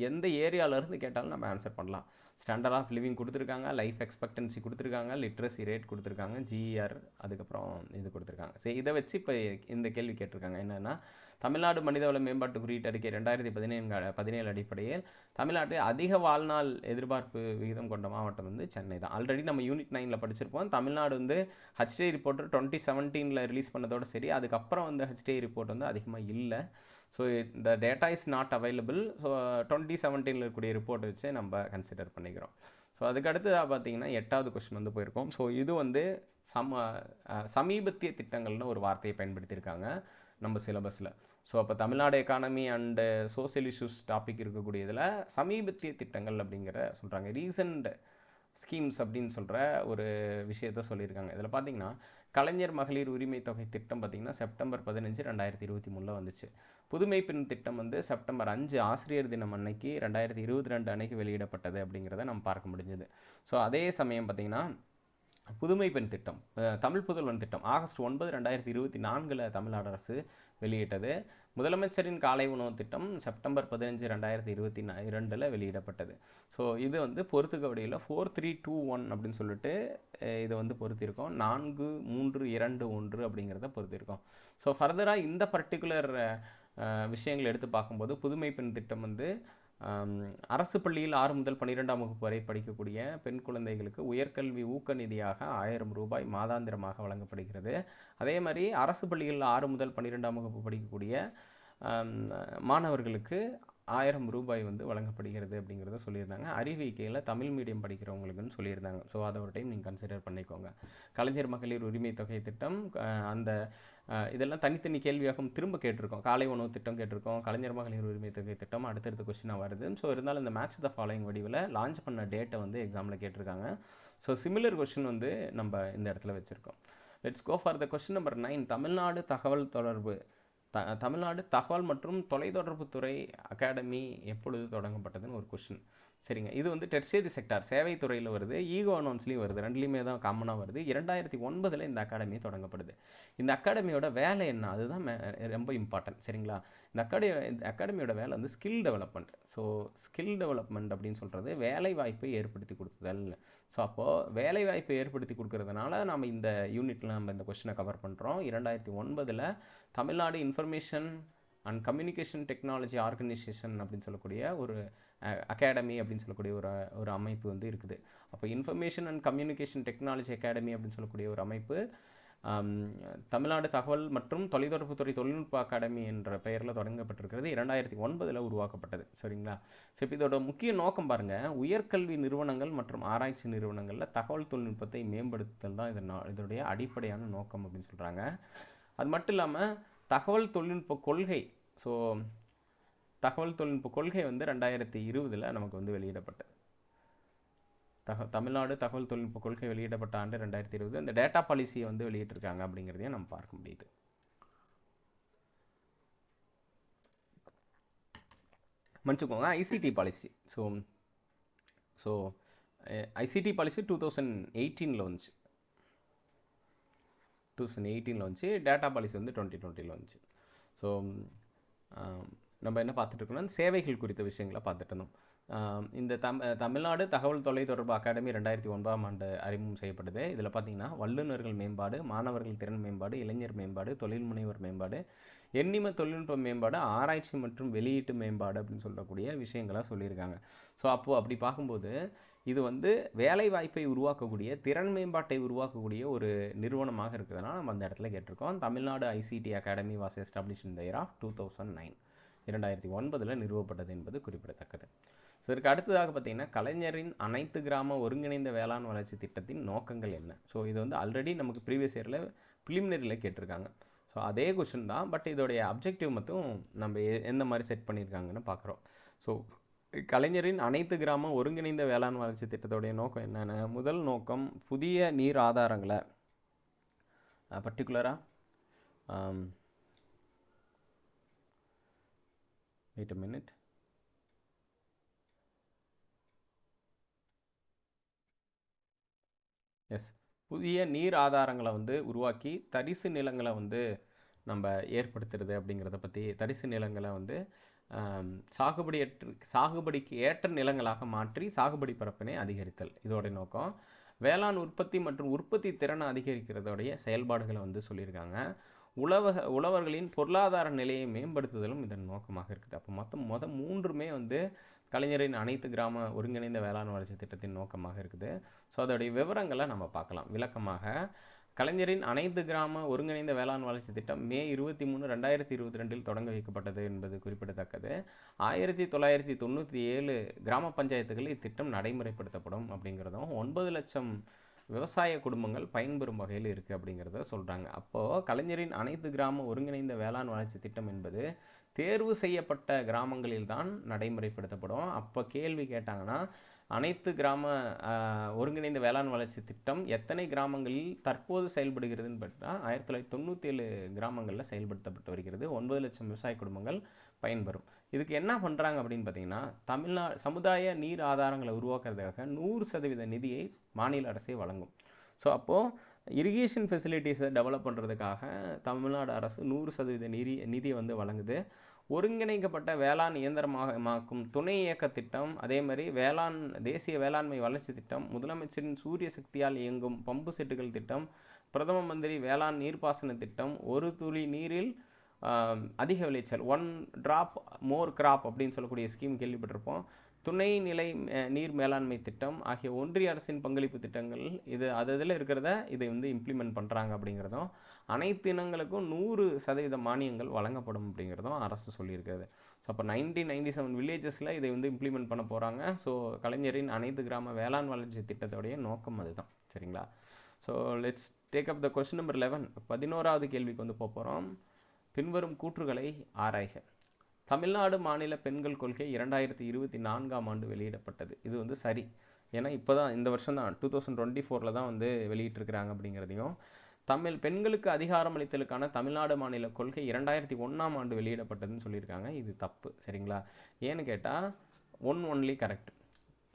எந்த ஏரியாவிலேருந்து கேட்டாலும் நம்ம ஆன்சர் பண்ணலாம். ஸ்டாண்டர்ட் ஆஃப் லிவிங் கொடுத்துருக்காங்க, லைஃப் எக்ஸ்பெக்டன்சி கொடுத்துருக்காங்க, லிட்ரஸி ரேட் கொடுத்துருக்காங்க, ஜிஆர், அதுக்கப்புறம் இது கொடுத்துருக்காங்க. சரி, இதை வச்சு இப்போ இந்த கேள்வி கேட்டிருக்காங்க. என்னென்னா, தமிழ்நாடு மனிதவள மேம்பாட்டு குறியீட்டு அறிக்கை 2017 அடிப்படையில் தமிழ்நாட்டில் அதிக வாழ்நாள் எதிர்பார்ப்பு விகிதம் கொண்ட மாவட்டம் வந்து சென்னை தான். ஆல்ரெடி நம்ம யூனிட் 9ல் படிச்சிருப்போம். தமிழ்நாடு வந்து HDI ரிப்போர்ட் 2017 ரிலீஸ் பண்ணதோடு சரி, அதுக்கப்புறம் வந்து HDI ரிப்போர்ட் வந்து அதிகமாக இல்லை. ஸோ இந்த data is not available. So 2017 இருக்கக்கூடிய ரிப்போர்ட் வச்சு நம்ம கன்சிடர் பண்ணிக்கிறோம். ஸோ அதுக்கடுத்ததாக பார்த்தீங்கன்னா 8வது கொஸ்டின் வந்து போயிருக்கோம். ஸோ இது வந்து சமீபத்திய திட்டங்கள்னு ஒரு வார்த்தையை பயன்படுத்தியிருக்காங்க நம்ம சிலபஸில். ஸோ அப்போ Tamil Nadu economy and social issues topic இருக்கக்கூடியதில் சமீபத்திய திட்டங்கள் அப்படிங்கிற சொல்கிறாங்க. ரீசன்ட் ஸ்கீம்ஸ் அப்படின்னு சொல்கிற ஒரு விஷயத்த சொல்லியிருக்காங்க. இதில் பார்த்தீங்கன்னா கலைஞர் மகளிர் உரிமை தொகை திட்டம் பார்த்திங்கன்னா செப்டம்பர் 15, 2023 வந்துச்சு. புதுமை பெண் திட்டம் வந்து செப்டம்பர் 5 ஆசிரியர் தினம் அன்னைக்கு 2022 அன்னைக்கு வெளியிடப்பட்டது அப்படிங்கிறத நம்ம பார்க்க முடிஞ்சது. ஸோ அதே சமயம் பார்த்திங்கன்னா புதுமை பெண் திட்டம், தமிழ் புதல்வன் திட்டம் ஆகஸ்ட் 9, 2024 தமிழ்நாடு அரசு வெளியிட்டது. முதலமைச்சரின் காலை உணவு திட்டம் செப்டம்பர் 15, 2022 வெளியிடப்பட்டது. ஸோ இது வந்து பொறுத்துக்கவடியில் 4321 அப்படின்னு சொல்லிட்டு இதை வந்து பொறுத்திருக்கோம். 4321 அப்படிங்கிறத பொறுத்திருக்கோம். ஸோ ஃபர்தராக இந்த பர்டிகுலர் விஷயங்கள் எடுத்து பார்க்கும்போது புதுமை பெண் திட்டம் வந்து அரசு பள்ளியில் 6 முதல் 12ஆம் வகுப்பு வரை படிக்கக்கூடிய பெண் குழந்தைகளுக்கு உயர்கல்வி ஊக்க நிதியாக 1000 ரூபாய் மாதாந்திரமாக வழங்கப்படுகிறது. அதே மாதிரி அரசு பள்ளிகளில் 6 முதல் 12ஆம் வகுப்பு படிக்கக்கூடிய மாணவர்களுக்கு 1000 ரூபாய் வந்து வழங்கப்படுகிறது அப்படிங்கிறத சொல்லியிருந்தாங்க. அறிவிக்கையில் தமிழ் மீடியம் படிக்கிறவங்களுக்குன்னு சொல்லியிருந்தாங்க. ஸோ அதை ஒரு டைம் நீங்கள் கன்சிடர் பண்ணிக்கோங்க. கலைஞர் மகளிர் உரிமை தொகை திட்டம் அந்த இதெல்லாம் தனித்தனி கேள்வியாகவும் திரும்ப கேட்டிருக்கோம். காலை உணவு திட்டம் கேட்டிருக்கோம், கலைஞர் மகளிர் உரிமை தொகை திட்டம் அடுத்தடுத்த கொஸ்டினாக வருது. ஸோ இருந்தாலும் இந்த மேட்ச் த ஃபாலோயிங் வடிவில் லான்ச் பண்ண டேட்டை வந்து எக்ஸாமில் கேட்டிருக்காங்க. ஸோ சிமிலர் கொஸ்டின் வந்து நம்ம இந்த இடத்துல வச்சுருக்கோம். Let's go for the question number 9. Tamil Nadu தகவல் மற்றும் தொலைத்தொடர்புத்துறை அகாடமி எப்பொழுது தொடங்கப்பட்டதுன்னு ஒரு கொஸ்டின். சரிங்க, இது வந்து டெர்ஷியரி செக்டார் சேவை துறையில் வருது, ஈகோனோன்ஸ்லேயும் வருது, ரெண்டுலேயுமே தான் காமனாக வருது. 2009 இந்த அகாடமி தொடங்கப்படுது. இந்த அகாடமியோட வேலை என்ன, அதுதான் ரொம்ப இம்பார்ட்டன்ட். சரிங்களா, இந்த அகாடமியோட வேலை வந்து skill development. So skill development அப்படின்னு சொல்கிறது வேலை வாய்ப்பை ஏற்படுத்தி கொடுத்துதல். ஸோ அப்போது வேலை வாய்ப்பை ஏற்படுத்தி கொடுக்கறதுனால நம்ம இந்த யூனிட்டில் நம்ம இந்த கொஸ்டினை கவர் பண்ணுறோம். 2009 Tamil Nadu information and communication technology organisation அப்படின்னு சொல்லக்கூடிய ஒரு அகாடமி அப்படின்னு சொல்லக்கூடிய ஒரு அமைப்பு வந்து இருக்குது. அப்போ information and communication technology academy அப்படின்னு சொல்லக்கூடிய ஒரு அமைப்பு தமிழ்நாடு தகவல் மற்றும் தொலைத்தொடர்புத்துறை தொழில்நுட்ப அகாடமி என்ற பெயரில் தொடங்கப்பட்டிருக்கிறது. 2009 உருவாக்கப்பட்டது. சரிங்களா, ஸோ இப்போ இதோட முக்கிய நோக்கம் பாருங்கள், உயர்கல்வி நிறுவனங்கள் மற்றும் ஆராய்ச்சி நிறுவனங்களில் தகவல் தொழில்நுட்பத்தை மேம்படுத்துதல் தான் இதனுடைய அடிப்படையான நோக்கம் அப்படின்னு சொல்கிறாங்க. அது மட்டும் இல்லாமல் தகவல் தொழில்நுட்ப கொள்கை, ஸோ தகவல் தொழில்நுட்ப கொள்கை வந்து 2020 நமக்கு வந்து வெளியிடப்பட்டது. தமிழ்நாடு தகவல் தொழில்நுட்ப கொள்கை வெளியிடப்பட்ட ஆண்டு 2020. இந்த டேட்டா பாலிசியை வந்து வெளியிட்டிருக்காங்க அப்படிங்கிறதையும் நம்ம பார்க்க முடியுது. மன்னிச்சுக்கோங்க, ICT policy. So ICT policy 2018 வந்துச்சு. 2018 வந்துச்சு. டேட்டா பாலிசி வந்து 2020 வந்துச்சு. ஸோ நம்ம என்ன பார்த்துட்டு இருக்கோம்னா சேவைகள் குறித்த விஷயங்களை பார்த்துட்டு இருந்தோம். இந்த தமிழ்நாடு தகவல் தொலைத்தொடர்பு அகாடமி 2009ஆம் ஆண்டு அறிமுகம் செய்யப்பட்டது. இதில் பார்த்தீங்கன்னா வல்லுநர்கள் மேம்பாடு, மாணவர்கள் திறன் மேம்பாடு, இளைஞர் மேம்பாடு, தொழில் முனைவர் மேம்பாடு, எண்ணிம தொழில்நுட்ப மேம்பாடு, ஆராய்ச்சி மற்றும் வெளியீட்டு மேம்பாடு அப்படின்னு சொல்லக்கூடிய விஷயங்களாக சொல்லியிருக்காங்க. ஸோ அப்போது அப்படி பார்க்கும்போது இது வந்து வேலை வாய்ப்பை உருவாக்கக்கூடிய, திறன் மேம்பாட்டை உருவாக்கக்கூடிய ஒரு நிறுவனமாக இருக்கிறதுனால நம்ம அந்த இடத்துல கேட்டிருக்கோம். Tamil Nadu ICT academy was establish in the year of 2009. 2009 நிறுவப்பட்டது என்பது குறிப்பிடத்தக்கது. ஸோ இதற்கு அடுத்ததாக பார்த்தீங்கன்னா கலைஞரின் அனைத்து கிராம ஒருங்கிணைந்த வேளாண் வளர்ச்சி திட்டத்தின் நோக்கங்கள் என்ன. ஸோ இது வந்து ஆல்ரெடி நமக்கு ப்ரீவியஸ் இயரில் ப்ரிலிமினரியில் கேட்டிருக்காங்க. ஸோ அதே கொஷின் தான், பட் இதோடைய அப்ஜெக்டிவ் மட்டும் நம்ம எந்த மாதிரி செட் பண்ணியிருக்காங்கன்னு பார்க்குறோம். ஸோ கலைஞரின் அனைத்து கிராம ஒருங்கிணைந்த வேளாண் வளர்ச்சி திட்டத்தோடைய நோக்கம் என்னென்ன. முதல் நோக்கம் புதிய நீர் ஆதாரங்களை பர்டிகுலராக வெயிட் அ மினிட். புதிய நீர் ஆதாரங்களை வந்து உருவாக்கி தரிசு நிலங்களை வந்து நம்ம ஏற்படுத்துறது அப்படிங்கிறத பற்றி, தரிசு நிலங்களை வந்து சாகுபடிக்கு ஏற்ற நிலங்களாக மாற்றி சாகுபடி பரப்பினை அதிகரித்தல் இதோடைய நோக்கம். வேளாண் உற்பத்தி மற்றும் உற்பத்தி திறனை அதிகரிக்கிறதோடைய செயல்பாடுகளை வந்து சொல்லியிருக்காங்க. உழவர்களின் பொருளாதார நிலையை மேம்படுத்துதலும் இதன் நோக்கமாக இருக்குது. அப்போ மொத்தம் 3மே வந்து கலைஞரின் அனைத்து கிராம ஒருங்கிணைந்த வேளாண் வளர்ச்சி திட்டத்தின் நோக்கமாக இருக்குது. ஸோ அதோடைய விவரங்களை நம்ம பார்க்கலாம் விளக்கமாக. கலைஞரின் அனைத்து கிராம ஒருங்கிணைந்த வேளாண் வளர்ச்சி திட்டம் மே 23, 2022 தொடங்க வைக்கப்பட்டது என்பது குறிப்பிடத்தக்கது. 1997 கிராம பஞ்சாயத்துகளில் இத்திட்டம் நடைமுறைப்படுத்தப்படும் அப்படிங்கிறதும் 9 லட்சம் விவசாய குடும்பங்கள் பயன்பெறும் வகையில் இருக்குது அப்படிங்கிறத சொல்கிறாங்க. அப்போது கலைஞரின் அனைத்து கிராம ஒருங்கிணைந்த வேளாண் வளர்ச்சி திட்டம் என்பது தேர்வு செய்யப்பட்ட கிராமங்களில் தான் நடைமுறைப்படுத்தப்படும். அப்போ கேள்வி கேட்டாங்கன்னா அனைத்து கிராம ஒருங்கிணைந்த வேளாண் வளர்ச்சி திட்டம் எத்தனை கிராமங்களில் தற்போது செயல்படுகிறதுன்னு பார்த்தா 1997 கிராமங்களில் செயல்படுத்தப்பட்டு வருகிறது. 9 லட்சம் விவசாய குடும்பங்கள் பயன்பெறும். இதுக்கு என்ன பண்ணுறாங்க அப்படின்னு பார்த்தீங்கன்னா சமுதாய நீர் ஆதாரங்களை உருவாக்குறதுக்காக 100% நிதியை மாநில அரசே வழங்கும். ஸோ அப்போது இரிகேஷன் ஃபெசிலிட்டிஸை டெவலப் பண்ணுறதுக்காக தமிழ்நாடு அரசு 100% நிதியை வந்து வழங்குது. ஒருங்கிணைக்கப்பட்ட வேளாண் இயந்திரமாக்கும் துணை இயக்க திட்டம், அதே மாதிரி தேசிய வேளாண்மை வளர்ச்சி திட்டம், முதலமைச்சரின் சூரிய சக்தியால் இயங்கும் பம்பு செட்டுகள் திட்டம், பிரதம மந்திரி வேளாண் நீர்ப்பாசன திட்டம், ஒரு துளி நீரில் அதிக விளைச்சல் 1 drop more crop அப்படின்னு சொல்லக்கூடிய ஸ்கீம் கேள்விப்பட்டிருப்போம். துணை நிலை நீர் மேலாண்மை திட்டம் ஆகிய ஒன்றிய அரசின் பங்களிப்பு திட்டங்கள் இதில் இருக்கிறத இதை வந்து இம்ப்ளிமெண்ட் பண்ணுறாங்க அப்படிங்கிறதும், அனைத்து இனங்களுக்கும் 100% மானியங்கள் வழங்கப்படும் அப்படிங்கிறதும் அரசு சொல்லியிருக்கிறது. ஸோ அப்போ 1997 வில்லேஜஸில் இதை வந்து இம்ப்ளிமெண்ட் பண்ண போகிறாங்க. ஸோ கலைஞரின் அனைத்து கிராம வேளாண் வளர்ச்சி திட்டத்தோடைய நோக்கம் அதுதான். சரிங்களா? So let's take up the question number 11. 11வது கேள்விக்கு வந்து போகிறோம். பின்வரும் கூற்றுகளை ஆராய்க. தமிழ்நாடு மாநில பெண்கள் கொள்கை 2024ஆம் ஆண்டு வெளியிடப்பட்டது. இது வந்து சரி. ஏன்னா இப்போ தான் இந்த வருஷம் தான் 2024 தான் வந்து வெளியிட்டிருக்கிறாங்க அப்படிங்கிறதையும், பெண்களுக்கு அதிகாரம் அளித்தலுக்கான தமிழ்நாடு மாநில கொள்கை 2001ஆம் ஆண்டு வெளியிடப்பட்டதுன்னு சொல்லியிருக்காங்க. இது தப்பு. சரிங்களா? ஏன்னு கேட்டால் ஒன்லி கரெக்ட்.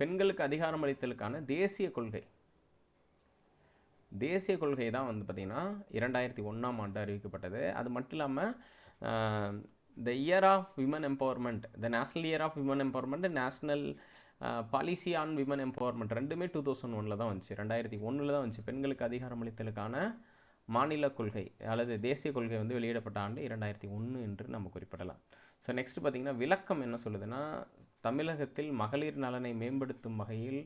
பெண்களுக்கு அதிகாரம் அளித்தலுக்கான தேசிய கொள்கை தான் வந்து பார்த்திங்கன்னா 2001ஆம் ஆண்டு அறிவிக்கப்பட்டது. அது மட்டும் இல்லாமல் the year of women empowerment, the national year of women empowerment, national policy on women empowerment ரெண்டுமே 2001 தான் வந்துச்சு. 2001 தான் வந்துச்சு. பெண்களுக்கு அதிகாரம் அளித்தலுக்கான மாநில கொள்கை அல்லது தேசிய கொள்கை வந்து வெளியிடப்பட்ட ஆண்டு 2001 என்று நம்ம குறிப்பிடலாம். ஸோ நெக்ஸ்ட் பார்த்திங்கன்னா விளக்கம் என்ன சொல்லுதுன்னா, தமிழகத்தில் மகளிர் நலனை மேம்படுத்தும் வகையில்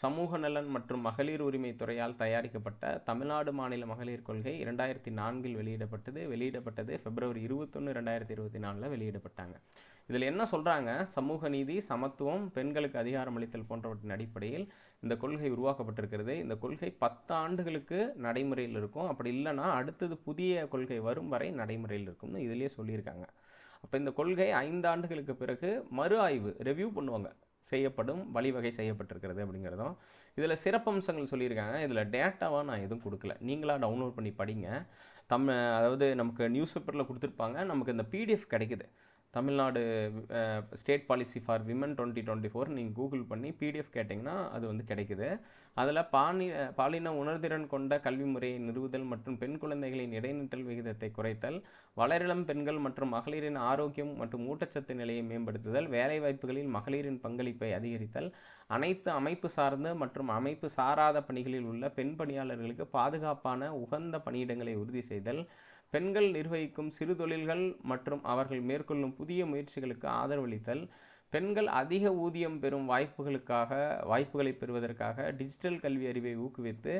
சமூக நலன் மற்றும் மகளிர் உரிமை துறையால் தயாரிக்கப்பட்ட தமிழ்நாடு மாநில மகளிர் கொள்கை 2004 வெளியிடப்பட்டது பிப்ரவரி 21, 2024 வெளியிடப்பட்டாங்க. இதில் என்ன சொல்கிறாங்க, சமூக நீதி, சமத்துவம், பெண்களுக்கு அதிகாரம் அளித்தல் போன்றவற்றின் அடிப்படையில் இந்த கொள்கை உருவாக்கப்பட்டிருக்கிறது. இந்த கொள்கை 10 ஆண்டுகளுக்கு நடைமுறையில் இருக்கும். அப்படி இல்லைன்னா அடுத்தது புதிய கொள்கை வரும் வரை நடைமுறையில் இருக்கும்னு இதிலேயே சொல்லியிருக்காங்க. அப்போ இந்த கொள்கை 5 ஆண்டுகளுக்கு பிறகு மறு ஆய்வு ரிவ்யூ பண்ணுவாங்க, செய்யப்படும் வழிவகை செய்யப்பட்டிருக்கிறது அப்படிங்கிறதும். இதில் சிறப்பம்சங்கள் சொல்லியிருக்காங்க. இதில் டேட்டாவாக நான் எதுவும் கொடுக்கல, நீங்களாக டவுன்லோட் பண்ணி படிங்க. அதாவது நமக்கு நியூஸ் பேப்பரில் கொடுத்துருப்பாங்க, நமக்கு இந்த பிடிஎஃப் கிடைக்குது. Tamil Nadu state policy for women 2024 நீங்கள் கூகுள் பண்ணி பிடிஎஃப் கேட்டிங்கன்னா அது வந்து கிடைக்குது. அதில் பாலின உணர்திறன் கொண்ட கல்வி முறையை நிறுவுதல் மற்றும் பெண் குழந்தைகளின் இடைநிற்றல் விகிதத்தை குறைத்தல், வளரிளம் பெண்கள் மற்றும் மகளிரின் ஆரோக்கியம் மற்றும் ஊட்டச்சத்து நிலையை மேம்படுத்துதல், வேலைவாய்ப்புகளில் மகளிரின் பங்களிப்பை அதிகரித்தல், அனைத்து அமைப்பு சார்ந்த மற்றும் அமைப்பு சாராத பணிகளில் உள்ள பெண் பணியாளர்களுக்கு பாதுகாப்பான உகந்த பணியிடங்களை உறுதி செய்தல், பெண்கள் நிர்வகிக்கும் சிறு தொழில்கள் மற்றும் அவர்கள் மேற்கொள்ளும் புதிய முயற்சிகளுக்கு ஆதரவளித்தல், பெண்கள் அதிக ஊதியம் பெறும் வாய்ப்புகளை பெறுவதற்காக டிஜிட்டல் கல்வி அறிவை ஊக்குவித்து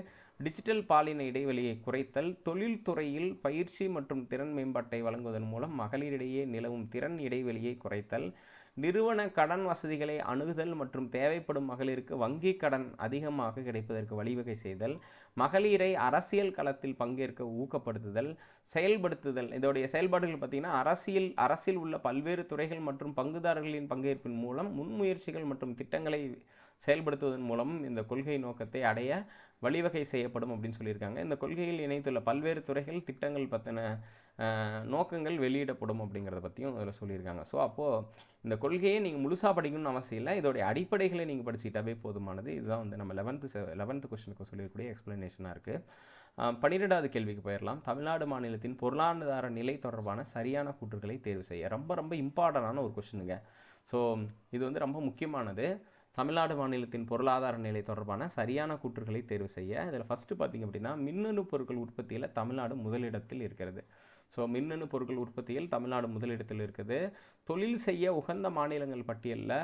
டிஜிட்டல் பாலின இடைவெளியை குறைத்தல், தொழில்துறையில் பயிற்சி மற்றும் திறன் மேம்பாட்டை வழங்குவதன் மூலம் மகளிரிடையே நிலவும் திறன் இடைவெளியை குறைத்தல், நிறுவன கடன் வசதிகளை அணுகுதல் மற்றும் தேவைப்படும் மகளிருக்கு வங்கி கடன் அதிகமாக கிடைப்பதற்கு வழிவகை செய்தல், மகளிரை அரசியல் களத்தில் பங்கேற்க ஊக்கப்படுத்துதல், செயல்படுத்துதல். இதோடைய செயல்பாடுகள் பார்த்திங்கன்னா அரசியல் உள்ள பல்வேறு துறைகள் மற்றும் பங்குதாரர்களின் பங்கேற்பின் மூலம் முன்முயற்சிகள் மற்றும் திட்டங்களை செயல்படுத்துவதன் மூலம் இந்த கொள்கை நோக்கத்தை அடைய வழிவகை செய்யப்படும் அப்படின்னு சொல்லியிருக்காங்க. இந்த கொள்கையில் இணைத்துள்ள பல்வேறு துறைகள் திட்டங்கள் பற்றின நோக்கங்கள் வெளியிடப்படும் அப்படிங்கிறத பற்றியும் அதில் சொல்லியிருக்காங்க. ஸோ அப்போது இந்த கொள்கையை நீங்கள் முழுசாக படிக்கணும்னு அவசியம் இல்லை, இதோடைய அடிப்படைகளை நீங்கள் படிச்சுக்கிட்டாவே போதுமானது. இதுதான் வந்து நம்ம 11th கொஸ்டினுக்கு சொல்லக்கூடிய எக்ஸ்ப்ளனேஷனாக இருக்குது. 12வது கேள்விக்கு போயிடலாம். தமிழ்நாடு மாநிலத்தின் பொருளாதார நிலை தொடர்பான சரியான கூற்றுகளை தேர்வு செய்ய. ரொம்ப ரொம்ப இம்பார்ட்டண்டான ஒரு கொஸ்டினுங்க. ஸோ இது வந்து ரொம்ப முக்கியமானது. தமிழ்நாடு மாநிலத்தின் பொருளாதார நிலை தொடர்பான சரியான கூற்றுகளை தேர்வு செய்ய. இதில் ஃபஸ்ட்டு பார்த்திங்க அப்படின்னா, மின்னணு பொருட்கள் உற்பத்தியில் தமிழ்நாடு முதலிடத்தில் இருக்கிறது. ஸோ மின்னணு பொருட்கள் உற்பத்தியில் தமிழ்நாடு முதலிடத்தில் இருக்குது. தொழில் செய்ய உகந்த மாநிலங்கள் பட்டியலில்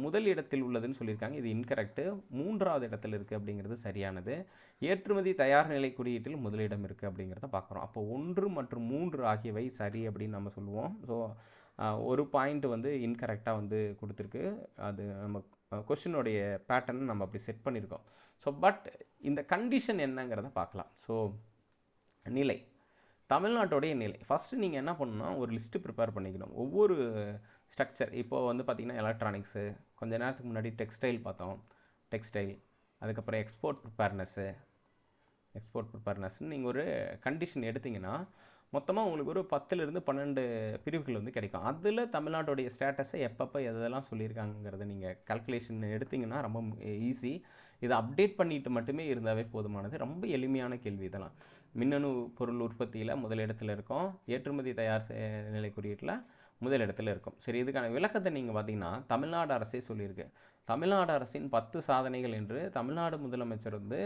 முதல் இடத்தில் உள்ளதுன்னு சொல்லியிருக்காங்க. இது இன்கரெக்டு. 3வது இடத்துல இருக்குது அப்படிங்கிறது சரியானது. ஏற்றுமதி தயார் நிலை குறியீட்டில் முதலிடம் இருக்குது அப்படிங்கிறத பார்க்குறோம். அப்போ 1 மற்றும் 3 ஆகியவை சரி அப்படின்னு நம்ம சொல்லுவோம். ஸோ ஒரு பாயிண்ட் வந்து இன்கரெக்டாக வந்து கொடுத்துருக்கு. அது நம்ம கொஸ்டினுடைய பேட்டர்ன் நம்ம அப்படி செட் பண்ணியிருக்கோம். ஸோ பட் இந்த கண்டிஷன் என்னங்கிறத பார்க்கலாம். ஸோ நிலை, தமிழ்நாட்டுடைய நிலை. ஃபஸ்ட்டு நீங்கள் என்ன பண்ணணும்னா ஒரு லிஸ்ட்டு ப்ரிப்பேர் பண்ணிக்கணும். ஒவ்வொரு ஸ்ட்ரக்சர் இப்போது வந்து பார்த்திங்கன்னா எலக்ட்ரானிக்ஸு, கொஞ்ச நேரத்துக்கு முன்னாடி டெக்ஸ்டைல் பார்த்தோம், டெக்ஸ்டைல், அதுக்கப்புறம் எக்ஸ்போர்ட் ப்ரிப்பேர்னஸ்ன்னு நீங்கள் ஒரு கண்டிஷன் எடுத்திங்கன்னா மொத்தமாக உங்களுக்கு ஒரு 10லிருந்து 12 பிரிவுகள் வந்து கிடைக்கும். அதில் தமிழ்நாட்டுடைய ஸ்டேட்டஸை எப்பப்போ எதெல்லாம் சொல்லியிருக்காங்கிறத நீங்கள் கால்குலேஷன் எடுத்திங்கன்னா ரொம்ப ஈஸி. இதை அப்டேட் பண்ணிட்டு மட்டுமே இருந்தாவே போதுமானது. ரொம்ப எளிமையான கேள்வி இதெல்லாம். மின்னணு பொருள் உற்பத்தியில் முதலிடத்தில் இருக்கும், ஏற்றுமதி தயார் நிலை குறியீட்டில் முதலிடத்தில் இருக்கும். சரி, இதுக்கான விளக்கத்தை நீங்கள் பார்த்தீங்கன்னா தமிழ்நாடு அரசே சொல்லியிருக்கு. தமிழ்நாடு அரசின் 10 சாதனைகள் என்று தமிழ்நாடு முதலமைச்சர் வந்து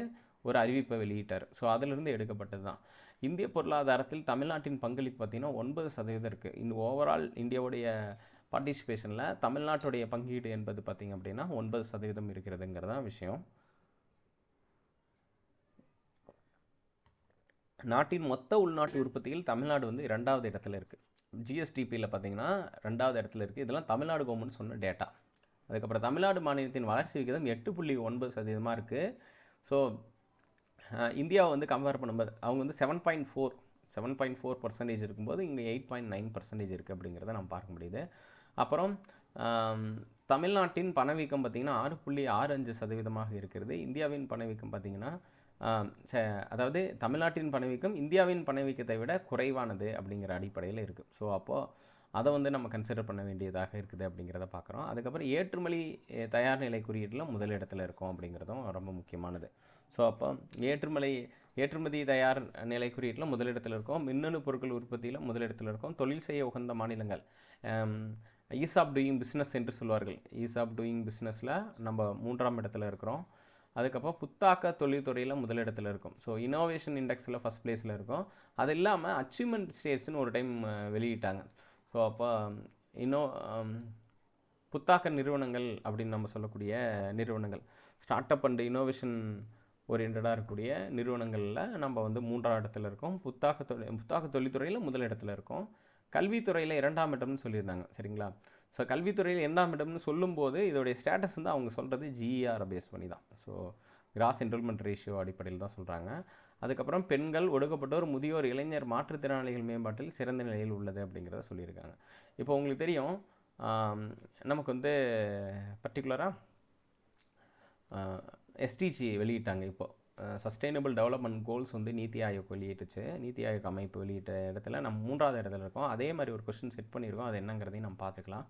ஒரு அறிவிப்பை வெளியிட்டார். ஸோ அதிலிருந்து எடுக்கப்பட்டது தான். இந்திய பொருளாதாரத்தில் தமிழ்நாட்டின் பங்களிப்பு பார்த்திங்கன்னா 9% இருக்குது. இந்த ஓவரால் இந்தியாவுடைய பார்ட்டிசிபேஷனில் தமிழ்நாட்டுடைய பங்கீடு என்பது பார்த்திங்க அப்படின்னா 9% இருக்கிறதுங்கிறதான் விஷயம். நாட்டின் மொத்த உள்நாட்டு உற்பத்தியில் தமிழ்நாடு வந்து 2வது இடத்துல இருக்குது. ஜிஎஸ்டிபியில் பார்த்திங்கன்னா 2வது இடத்துல இருக்குது. இதெல்லாம் தமிழ்நாடு கவர்மெண்ட் சொன்ன டேட்டா. அதுக்கப்புறம் தமிழ்நாடு மாநிலத்தின் வளர்ச்சி விகிதம் 8.9% இருக்குது. ஸோ இந்தியாவை வந்து கம்பேர் பண்ணும்போது அவங்க வந்து 7.4% இருக்கும்போது இங்கே 8.9% இருக்குது அப்படிங்கிறத நம்ம பார்க்க முடியுது. அப்புறம் தமிழ்நாட்டின் பணவீக்கம் பார்த்திங்கன்னா 6.65% இருக்கிறது. இந்தியாவின் பணவீக்கம் பார்த்திங்கன்னா அதாவது தமிழ்நாட்டின் பணவீக்கம் இந்தியாவின் பணவீக்கத்தை விட குறைவானது அப்படிங்கிற அடிப்படையில் இருக்குது. ஸோ அப்போது அதை வந்து நம்ம கன்சிடர் பண்ண வேண்டியதாக இருக்குது அப்படிங்கிறத பார்க்குறோம். அதுக்கப்புறம் ஏற்றுமதி தயார் நிலை குறியீட்டில் முதலிடத்தில் இருக்கும் அப்படிங்கிறதும் ரொம்ப முக்கியமானது. ஸோ அப்போ ஏற்றுமதி தயார் நிலை குறியீட்டில் முதலிடத்தில் இருக்கும், மின்னணு பொருட்கள் உற்பத்தியில் முதலிடத்தில் இருக்கும், தொழில் செய்ய உகந்த மாநிலங்கள், ஈஸ் ஆஃப் டூயிங் பிஸ்னஸ் என்று சொல்வார்கள். ஈஸ் ஆஃப் டூயிங் பிஸ்னஸில் நம்ம 3ஆம் இடத்துல இருக்கிறோம். அதுக்கப்புறம் புத்தாக்க தொழில்துறையில் முதலிடத்தில் இருக்கும். ஸோ இனோவேஷன் இண்டெக்ஸில் ஃபஸ்ட் பிளேஸில் இருக்கும். அது இல்லாமல் அச்சீவ்மெண்ட் ஸ்டேட்ஸ்னு ஒரு டைம் வெளியிட்டாங்க. ஸோ அப்போ புத்தாக்க நிறுவனங்கள் அப்படின்னு நம்ம சொல்லக்கூடிய நிறுவனங்கள், ஸ்டார்ட் அப் அண்ட் இனோவேஷன் ஓரியன்டாக இருக்கக்கூடிய நிறுவனங்களில் நம்ம வந்து 3ஆம் இடத்துல இருக்கோம். புத்தாக்க தொழில்துறையில் முதலிடத்தில் இருக்கோம். கல்வித்துறையில் 2ஆம் இடம்னு சொல்லியிருந்தாங்க. சரிங்களா? ஸோ கல்வித்துறையில் 2ஆம் இடம்னு சொல்லும்போது இதோடைய ஸ்டேட்டஸ் வந்து அவங்க சொல்கிறது ஜிஇஆரை பேஸ் பண்ணி தான். ஸோ கிராஸ் என்ரோல்மெண்ட் ரேஷியோ அடிப்படையில் தான் சொல்கிறாங்க. அதுக்கப்புறம் பெண்கள், ஒடுக்கப்பட்டோர், முதியோர், இளைஞர், மாற்றுத்திறனாளிகள் மேம்பாட்டில் சிறந்த நிலையில் உள்ளது அப்படிங்கிறத சொல்லியிருக்காங்க. இப்போ உங்களுக்கு தெரியும், நமக்கு வந்து பர்டிகுலராக எஸ்டிஜி வெளியிட்டாங்க. இப்போது சஸ்டைனபிள் டெவலப்மெண்ட் கோல்ஸ் வந்து நீத்தி ஆயோக் வெளியிட்டுச்சு. நீத்தி ஆயோக் அமைப்பு வெளியிட்ட இடத்துல நம்ம 3ஆவது இடத்துல இருக்கோம். அதே மாதிரி ஒரு கொஸ்டின் செட் பண்ணியிருக்கோம். அது என்னங்கிறதையும் நம்ம பார்த்துக்கலாம்.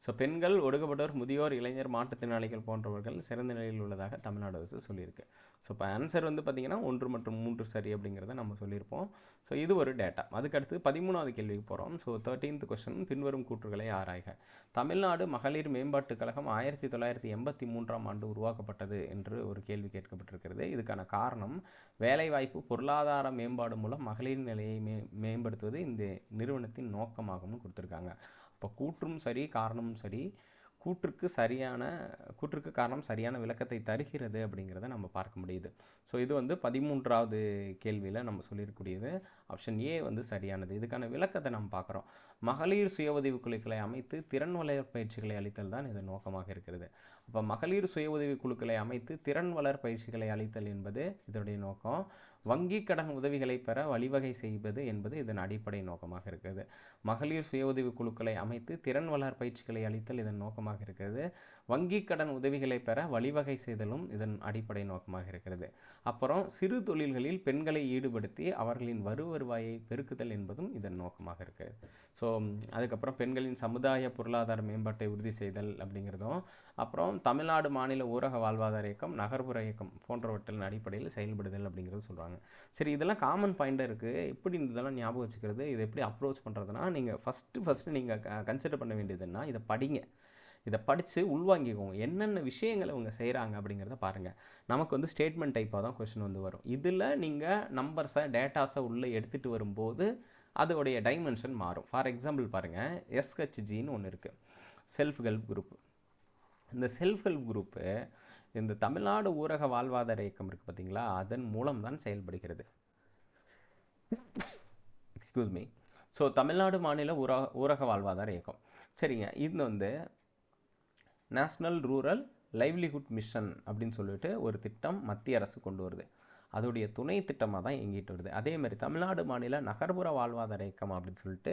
ஸோ பெண்கள், ஒடுக்கப்பட்டோர், முதியோர், இளைஞர், மாற்றுத்திறனாளிகள் போன்றவர்கள் சிறந்த நிலையில் உள்ளதாக தமிழ்நாடு அரசு சொல்லியிருக்கு. ஸோ இப்போ ஆன்சர் வந்து பார்த்திங்கன்னா 1 மற்றும் 3 சரி அப்படிங்கிறத நம்ம சொல்லியிருப்போம். ஸோ இது ஒரு டேட்டா. அதுக்கடுத்து 13வது கேள்விக்கு போகிறோம். ஸோ 13th கொஸ்டின், பின்வரும் கூற்றுகளை ஆராய்க. தமிழ்நாடு மகளிர் மேம்பாட்டுக் கழகம் 1983ஆம் ஆண்டு உருவாக்கப்பட்டது என்று ஒரு கேள்வி கேட்கப்பட்டிருக்கிறது. இதுக்கான காரணம் வேலைவாய்ப்பு, பொருளாதார மேம்பாடு மூலம் மகளிர் நிலையை மேம்படுத்துவது இந்த நிறுவனத்தின் நோக்கமாகவும் கொடுத்துருக்காங்க. இப்போ கூற்றும் சரி, காரணமும் சரி. கூற்றுக்கு காரணம் சரியான விளக்கத்தை தருகிறது அப்படிங்கிறத நம்ம பார்க்க முடியுது. ஸோ இது வந்து 13வது கேள்வியில் நம்ம சொல்லியிருக்கக்கூடியது ஆப்ஷன் ஏ வந்து சரியானது. இதுக்கான விளக்கத்தை நம்ம பார்க்குறோம். மகளிர் சுய உதவி குழுக்களை அமைத்து திறன் வளர் பயிற்சிகளை அளித்தல் தான் இது நோக்கமாக இருக்கிறது. அப்போ மகளிர் சுய உதவி குழுக்களை அமைத்து திறன் வளர் பயிற்சிகளை அளித்தல் என்பது இதனுடைய நோக்கம். வங்கி கடன் உதவிகளை பெற வழிவகை செய்வது என்பது இதன் அடிப்படை நோக்கமாக இருக்கிறது. மகளிர் சுய உதவி குழுக்களை அமைத்து திறன் வளர் பயிற்சிகளை அளித்தல் இதன் நோக்கமாக இருக்கிறது. வங்கி கடன் உதவிகளை பெற வழிவகை செய்தலும் இதன் அடிப்படை நோக்கமாக இருக்கிறது. அப்புறம் சிறு தொழில்களில் பெண்களை ஈடுபடுத்தி அவர்களின் வருவாயை பெருக்குதல் என்பதும் இதன் நோக்கமாக இருக்குது. ஸோ அதுக்கப்புறம் பெண்களின் சமுதாய பொருளாதார மேம்பாட்டை உறுதி செய்தல் அப்படிங்கிறதும், அப்புறம் தமிழ்நாடு மாநில ஊரக வாழ்வாதார இயக்கம், நகர்ப்புற இயக்கம் போன்றவற்றின் அடிப்படையில் செயல்படுதல் அப்படிங்கிறது சொல்கிறாங்க. சரி, இதெல்லாம் காமன் பாயிண்டாக இருக்குது. எப்படி இதெல்லாம் ஞாபகம் வச்சுக்கிறது, இதை எப்படி அப்ரோச் பண்ணுறதுனா, நீங்கள் ஃபஸ்ட்டு நீங்கள் கன்சிடர் பண்ண வேண்டியதுன்னா இதை படிங்க. இதை படித்து உள்வாங்கிக்கோங்க. என்னென்ன விஷயங்களை இவங்க செய்கிறாங்க அப்படிங்கிறத பாருங்கள். நமக்கு வந்து ஸ்டேட்மெண்ட் டைப்பாக தான் கொஷின் வந்து வரும். இதில் நீங்கள் நம்பர்ஸை டேட்டாஸை உள்ளே எடுத்துகிட்டு வரும்போது அதோடைய டைமென்ஷன் மாறும். ஃபார் எக்ஸாம்பிள் பாருங்கள், எஸ்ஹெச்ஜின்னு ஒன்று இருக்குது, செல்ஃப் ஹெல்ப் குரூப். இந்த செல்ஃப் ஹெல்ப் குரூப்பு இந்த தமிழ்நாடு ஊரக வாழ்வாதார இயக்கம் இருக்குது பார்த்தீங்களா, அதன் மூலம் தான் செயல்படுகிறது. Excuse me. ஸோ தமிழ்நாடு மாநில ஊரக வாழ்வாதார இயக்கம். சரிங்க, இது வந்து நேஷ்னல் ரூரல் லைவ்லிஹுட் மிஷன் அப்படின்னு சொல்லிட்டு ஒரு திட்டம் மத்திய அரசு கொண்டு வருது. அதோடைய துணை திட்டமாக தான் இயங்கிட்டு வருது. அதேமாதிரி தமிழ்நாடு மாநில நகர்ப்புற வாழ்வாதார இயக்கம் அப்படின்னு சொல்லிட்டு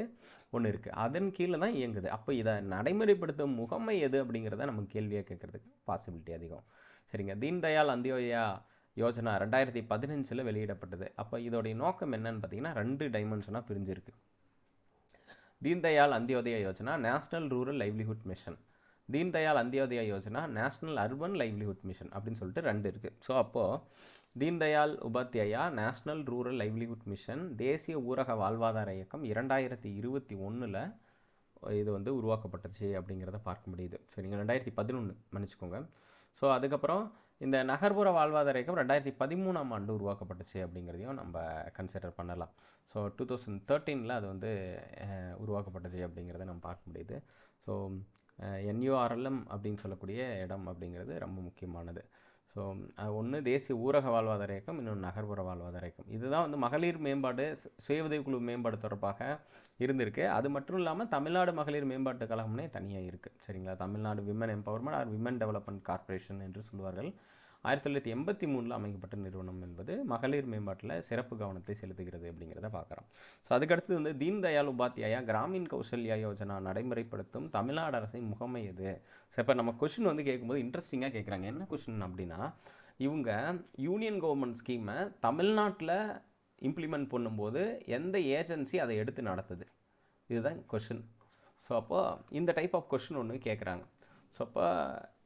ஒன்று இருக்குது, அதன் கீழே தான் இயங்குது. அப்போ இதை நடைமுறைப்படுத்தும் முகமை எது அப்படிங்கிறத நமக்கு கேள்வியாக கேட்குறதுக்கு பாசிபிலிட்டி அதிகம். சரிங்க, தீன்தயாள் அந்தியோதயா யோஜனா 2015 வெளியிடப்பட்டது. அப்போ இதோடைய நோக்கம் என்னன்னு பார்த்தீங்கன்னா 2 டைமென்ஷனாக பிரிஞ்சிருக்கு. Deendayal Antyodaya Yojana national rural livelihood mission, Deendayal Antyodaya Yojana national urban livelihood mission அப்படின்னு சொல்லிட்டு 2 இருக்குது. ஸோ அப்போது Deendayal Upadhyaya national rural livelihood mission தேசிய ஊரக வாழ்வாதார இயக்கம் 2021 இது வந்து உருவாக்கப்பட்டுச்சு அப்படிங்கிறத பார்க்க முடியுது. சரிங்க, 2011 மன்னிச்சுக்கோங்க. ஸோ அதுக்கப்புறம் இந்த நகர்ப்புற வாழ்வாதார இயக்கம் 2013 உருவாக்கப்பட்டுச்சு அப்படிங்கிறதையும் நம்ம கன்சிடர் பண்ணலாம். ஸோ 2013 அது வந்து உருவாக்கப்பட்டுச்சு அப்படிங்கிறத நம்ம பார்க்க முடியுது. ஸோ NURLM அப்படின்னு சொல்லக்கூடிய இடம் அப்படிங்கிறது ரொம்ப முக்கியமானது. ஸோ ஒன்று தேசிய ஊரக வாழ்வாதார இயக்கம், இன்னொன்று நகர்ப்புற வாழ்வாதார இயக்கம். இதுதான் வந்து மகளிர் மேம்பாடு, சுய உதவிக்குழு மேம்பாடு தொடர்பாக இருந்திருக்கு. அது மட்டும் இல்லாமல் தமிழ்நாடு மகளிர் மேம்பாட்டு கழகம்னே தனியாக இருக்குது. சரிங்களா, Tamil Nadu women empowerment or women development corporation என்று சொல்வார்கள். 1983 அமைக்கப்பட்ட நிறுவனம் என்பது மகளிர் மேம்பாட்டில் சிறப்பு கவனத்தை செலுத்துகிறது அப்படிங்கிறத பார்க்குறோம். ஸோ அதுக்கடுத்து வந்து தீன்தயாள் உபாத்யாயா கிராமின் கௌசல்யா யோஜனா நடைமுறைப்படுத்தும் தமிழ்நாடு அரசின் முகமை எது? ஸோ இப்போ நம்ம கொஷின் வந்து கேட்கும்போது இன்ட்ரெஸ்டிங்காக கேட்குறாங்க. என்ன கொஷின் அப்படின்னா, இவங்க யூனியன் கவர்மெண்ட் ஸ்கீமை தமிழ்நாட்டில் இம்ப்ளிமெண்ட் பண்ணும்போது எந்த ஏஜென்சி அதை எடுத்து நடத்துது? இதுதான் கொஷின். ஸோ அப்போது இந்த டைப் ஆஃப் கொஷின் ஒன்று கேட்குறாங்க. ஸோ அப்போ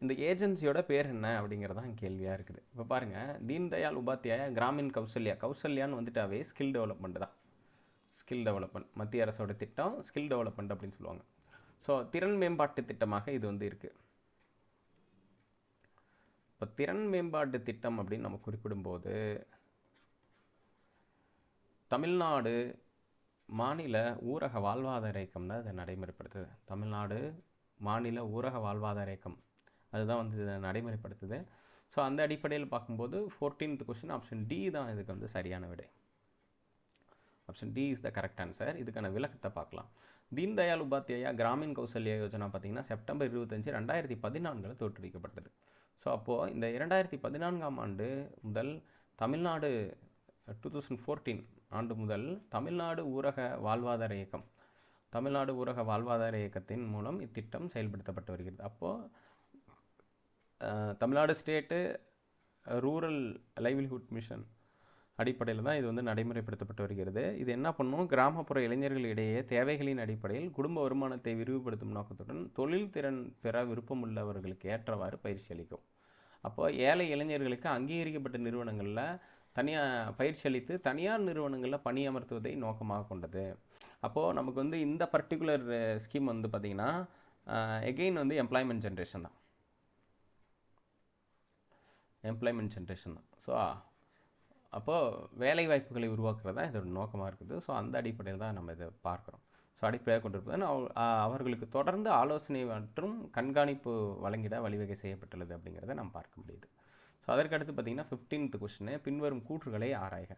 இந்த ஏஜென்சியோட பேர் என்ன அப்படிங்கிறது தான் கேள்வியாக இருக்குது. இப்போ பாருங்கள், தீன்தயாள் உபாத்யாயா கிராமின் கௌசல்யான்னு வந்துட்டாவே ஸ்கில் டெவலப்மெண்ட் தான். ஸ்கில் டெவலப்மெண்ட் மத்திய அரசோட திட்டம், ஸ்கில் டெவலப்மெண்ட் அப்படின்னு சொல்லுவாங்க. ஸோ திறன் மேம்பாட்டு திட்டமாக இது வந்து இருக்குது. இப்போ திறன் மேம்பாட்டு திட்டம் அப்படின்னு நம்ம குறிப்பிடும்போது தமிழ்நாடு மாநில ஊரக வாழ்வாதார இயக்கம் தான் இதை நடைமுறைப்படுத்துது. தமிழ்நாடு மாநில ஊரக வாழ்வாதார இயக்கம் அதுதான் வந்து இதை நடைமுறைப்படுத்துது. ஸோ அந்த அடிப்படையில் பார்க்கும்போது 14th கொஸ்டின் ஆப்ஷன் டி தான் இதுக்கு வந்து சரியான விடை. Option D is the correct answer. இதுக்கான விளக்கத்தை பார்க்கலாம். தீன்தயாள் உபாத்யாயா கிராமின் கௌசல்யா யோஜனா பார்த்தீங்கன்னா செப்டம்பர் 25, 2014 தோற்றுவிக்கப்பட்டது. ஸோ அப்போது இந்த 2014ஆம் ஆண்டு முதல் தமிழ்நாடு 2014 ஆண்டு முதல் தமிழ்நாடு ஊரக வாழ்வாதார இயக்கம், தமிழ்நாடு ஊரக வாழ்வாதார இயக்கத்தின் மூலம் இத்திட்டம் செயல்படுத்தப்பட்டு வருகிறது. அப்போது Tamil Nadu state rural livelihood mission அடிப்படையில் தான் இது வந்து நடைமுறைப்படுத்தப்பட்டு வருகிறது. இது என்ன பண்ணும், கிராமப்புற இளைஞர்களிடையே தேவைகளின் அடிப்படையில் குடும்ப வருமானத்தை விரிவுபடுத்தும் நோக்கத்துடன் தொழில் திறன் பெற விருப்பமுள்ளவர்களுக்கு ஏற்றவாறு பயிற்சி அளிக்கும். அப்போ ஏழை இளைஞர்களுக்கு அங்கீகரிக்கப்பட்ட நிறுவனங்களில் பயிற்சி அளித்து தனியார் நிறுவனங்களில் பணியமர்த்துவதை நோக்கமாக கொண்டது. அப்போது நமக்கு வந்து இந்த பர்டிகுலர் ஸ்கீம் வந்து பார்த்திங்கன்னா எகெயின் வந்து எம்ப்ளாய்மெண்ட் ஜென்ரேஷன் தான். ஸோ அப்போது வேலை வாய்ப்புகளை உருவாக்குறது தான் இதோட நோக்கமாக இருக்குது. ஸோ அந்த அடிப்படையில் தான் நம்ம இதை பார்க்குறோம். ஸோ அடிப்படையாக கொண்டிருப்பது அவர்களுக்கு தொடர்ந்து ஆலோசனை மற்றும் கண்காணிப்பு வழங்கிட வழிவகை செய்யப்பட்டுள்ளது அப்படிங்கிறத நம்ம பார்க்க முடியுது. ஸோ அதற்கடுத்து பார்த்திங்கன்னா 15th கொஸ்டின், பின்வரும் கூற்றுகளை ஆராய்க.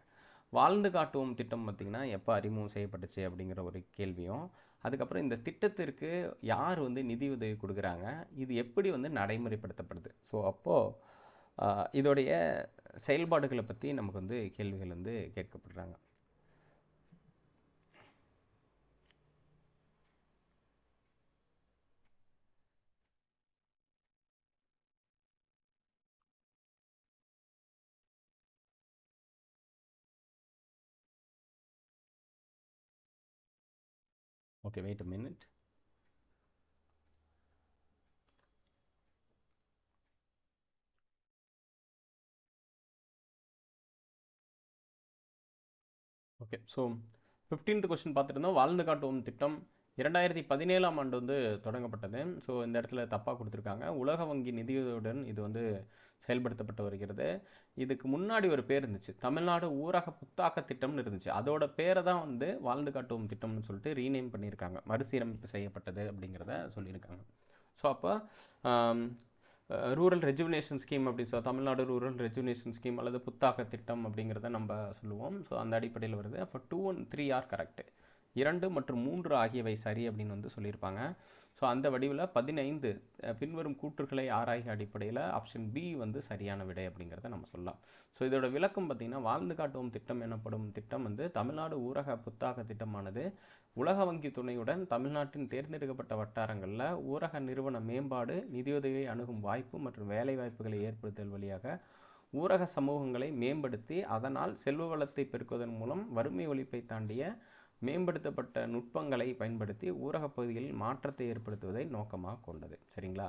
வாழ்ந்து காட்டுவோம் திட்டம் பார்த்திங்கன்னா எப்போ அறிமுகம் செய்யப்பட்டுச்சு அப்படிங்கிற ஒரு கேள்வியும், அதுக்கப்புறம் இந்த திட்டத்திற்கு யார் வந்து நிதி உதவி கொடுக்குறாங்க, இது எப்படி வந்து நடைமுறைப்படுத்தப்படுது. ஸோ அப்போது இதோடைய செயல்பாடுகளை பற்றி நமக்கு வந்து கேள்விகள் வந்து கேட்கப்படுறாங்க. Okay, wait a minute. Okay, so 15th question பார்த்துருந்தோம். வாழ்ந்து காட்டுவோம் திட்டம் 2017ஆம் ஆண்டு வந்து தொடங்கப்பட்டது. ஸோ இந்த இடத்துல தப்பாக கொடுத்துருக்காங்க. உலக வங்கி நிதியுதவியுடன் இது வந்து செயல்படுத்தப்பட்டு வருகிறது. இதுக்கு முன்னாடி ஒரு பேர் இருந்துச்சு, தமிழ்நாடு ஊரக புத்தாக்க திட்டம்னு இருந்துச்சு. அதோட பேரை தான் வந்து வாழ்ந்து காட்டுவோம் திட்டம்னு சொல்லிட்டு ரீநேம் பண்ணியிருக்காங்க, மறுசீரமைப்பு செய்யப்பட்டது அப்படிங்கிறத சொல்லியிருக்காங்க. ஸோ அப்போ ரூரல் ரெஜுவினேஷன் ஸ்கீம் அப்படின்னு சொல்ல, தமிழ்நாடு ரூரல் ரெஜுவினேஷன் ஸ்கீம் அல்லது புத்தாக்க திட்டம் அப்படிங்கிறத நம்ம சொல்லுவோம். ஸோ அந்த அடிப்படையில் வருது. அப்போ 2 and 3 ஆர் கரெக்டு, 2 மற்றும் 3 ஆகியவை சரி அப்படின்னு வந்து சொல்லியிருப்பாங்க. ஸோ அந்த வடிவில் 15 பின்வரும் கூற்றுகளை ஆராய்க அடிப்படையில் ஆப்ஷன் பி வந்து சரியான விடை அப்படிங்கிறத நம்ம சொல்லலாம். ஸோ இதோட விளக்கம் பார்த்திங்கன்னா, வாழ்ந்து காட்டுவோம் திட்டம் எனப்படும் திட்டம் வந்து தமிழ்நாடு ஊரக புத்தாக்க திட்டமானது உலக வங்கி துணையுடன் தமிழ்நாட்டின் தேர்ந்தெடுக்கப்பட்ட வட்டாரங்களில் ஊரக நிறுவன மேம்பாடு, நிதியுதவியை அணுகும் வாய்ப்பு மற்றும் வேலைவாய்ப்புகளை ஏற்படுத்துதல் வழியாக ஊரக சமூகங்களை மேம்படுத்தி அதனால் செல்வ வளத்தை பெருக்குவதன் மூலம் வறுமை ஒழிப்பை தாண்டிய மேம்படுத்தப்பட்ட நுட்பங்களை பயன்படுத்தி ஊரகப் பகுதிகளில் மாற்றத்தை ஏற்படுத்துவதை நோக்கமாக கொண்டது. சரிங்களா?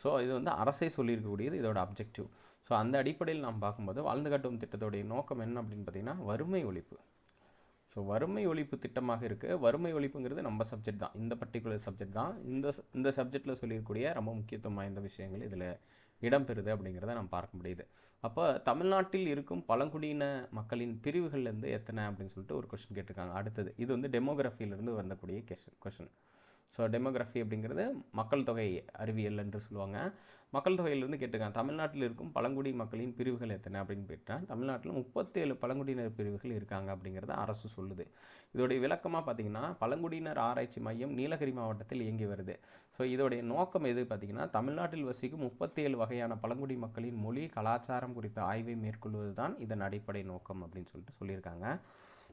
ஸோ இது வந்து அரசே சொல்லியிருக்கக்கூடியது, இதோட அப்ஜெக்டிவ். ஸோ அந்த அடிப்படையில் நாம் பார்க்கும்போது வாழ்ந்து காட்டும் திட்டத்தோடைய நோக்கம் என்ன அப்படின்னு பார்த்தீங்கன்னா, வறுமை ஒழிப்பு. ஸோ வறுமை ஒழிப்பு திட்டமாக இருக்குது. வறுமை ஒழிப்புங்கிறது நம்ம சப்ஜெக்ட் தான், இந்த பர்டிகுலர் சப்ஜெக்ட் தான். இந்த சப்ஜெக்டில் சொல்லியிருக்கூடிய ரொம்ப முக்கியத்துவம் வாய்ந்த விஷயங்கள் இதில் இடம்பெறுது அப்படிங்கிறத நம்ம பார்க்க முடியுது. அப்போ தமிழ்நாட்டில் இருக்கும் பழங்குடியின மக்களின் பிரிவுகள்லேருந்து எத்தனை அப்படின்னு சொல்லிட்டு ஒரு கொஸ்டின் கேட்டிருக்காங்க. அடுத்தது இது வந்து டெமோகிராஃபியிலேருந்து வரக்கூடிய கொஸ்டின். ஸோ டெமோகிராஃபி அப்படிங்கிறது மக்கள் தொகை அறிவியல் என்று சொல்லுவாங்க. மக்கள் தொகையிலிருந்து கேட்டிருக்காங்க, தமிழ்நாட்டில் இருக்கும் பழங்குடி மக்களின் பிரிவுகள் எத்தனை அப்படின்னு கேட்டால் தமிழ்நாட்டில் 37 பழங்குடியினர் பிரிவுகள் இருக்காங்க அப்படிங்கிறத அரசு சொல்லுது. இதோடைய விளக்கமாக பார்த்தீங்கன்னா, பழங்குடியினர் ஆராய்ச்சி மையம் நீலகிரி மாவட்டத்தில் இயங்கி வருது. ஸோ இதோடைய நோக்கம் எது பார்த்தீங்கன்னா, தமிழ்நாட்டில் வசிக்கும் 37 வகையான பழங்குடி மக்களின் மொழி கலாச்சாரம் குறித்த ஆய்வை மேற்கொள்வது தான் இதன் அடிப்படை நோக்கம் அப்படின்னு சொல்லிட்டு சொல்லியிருக்காங்க.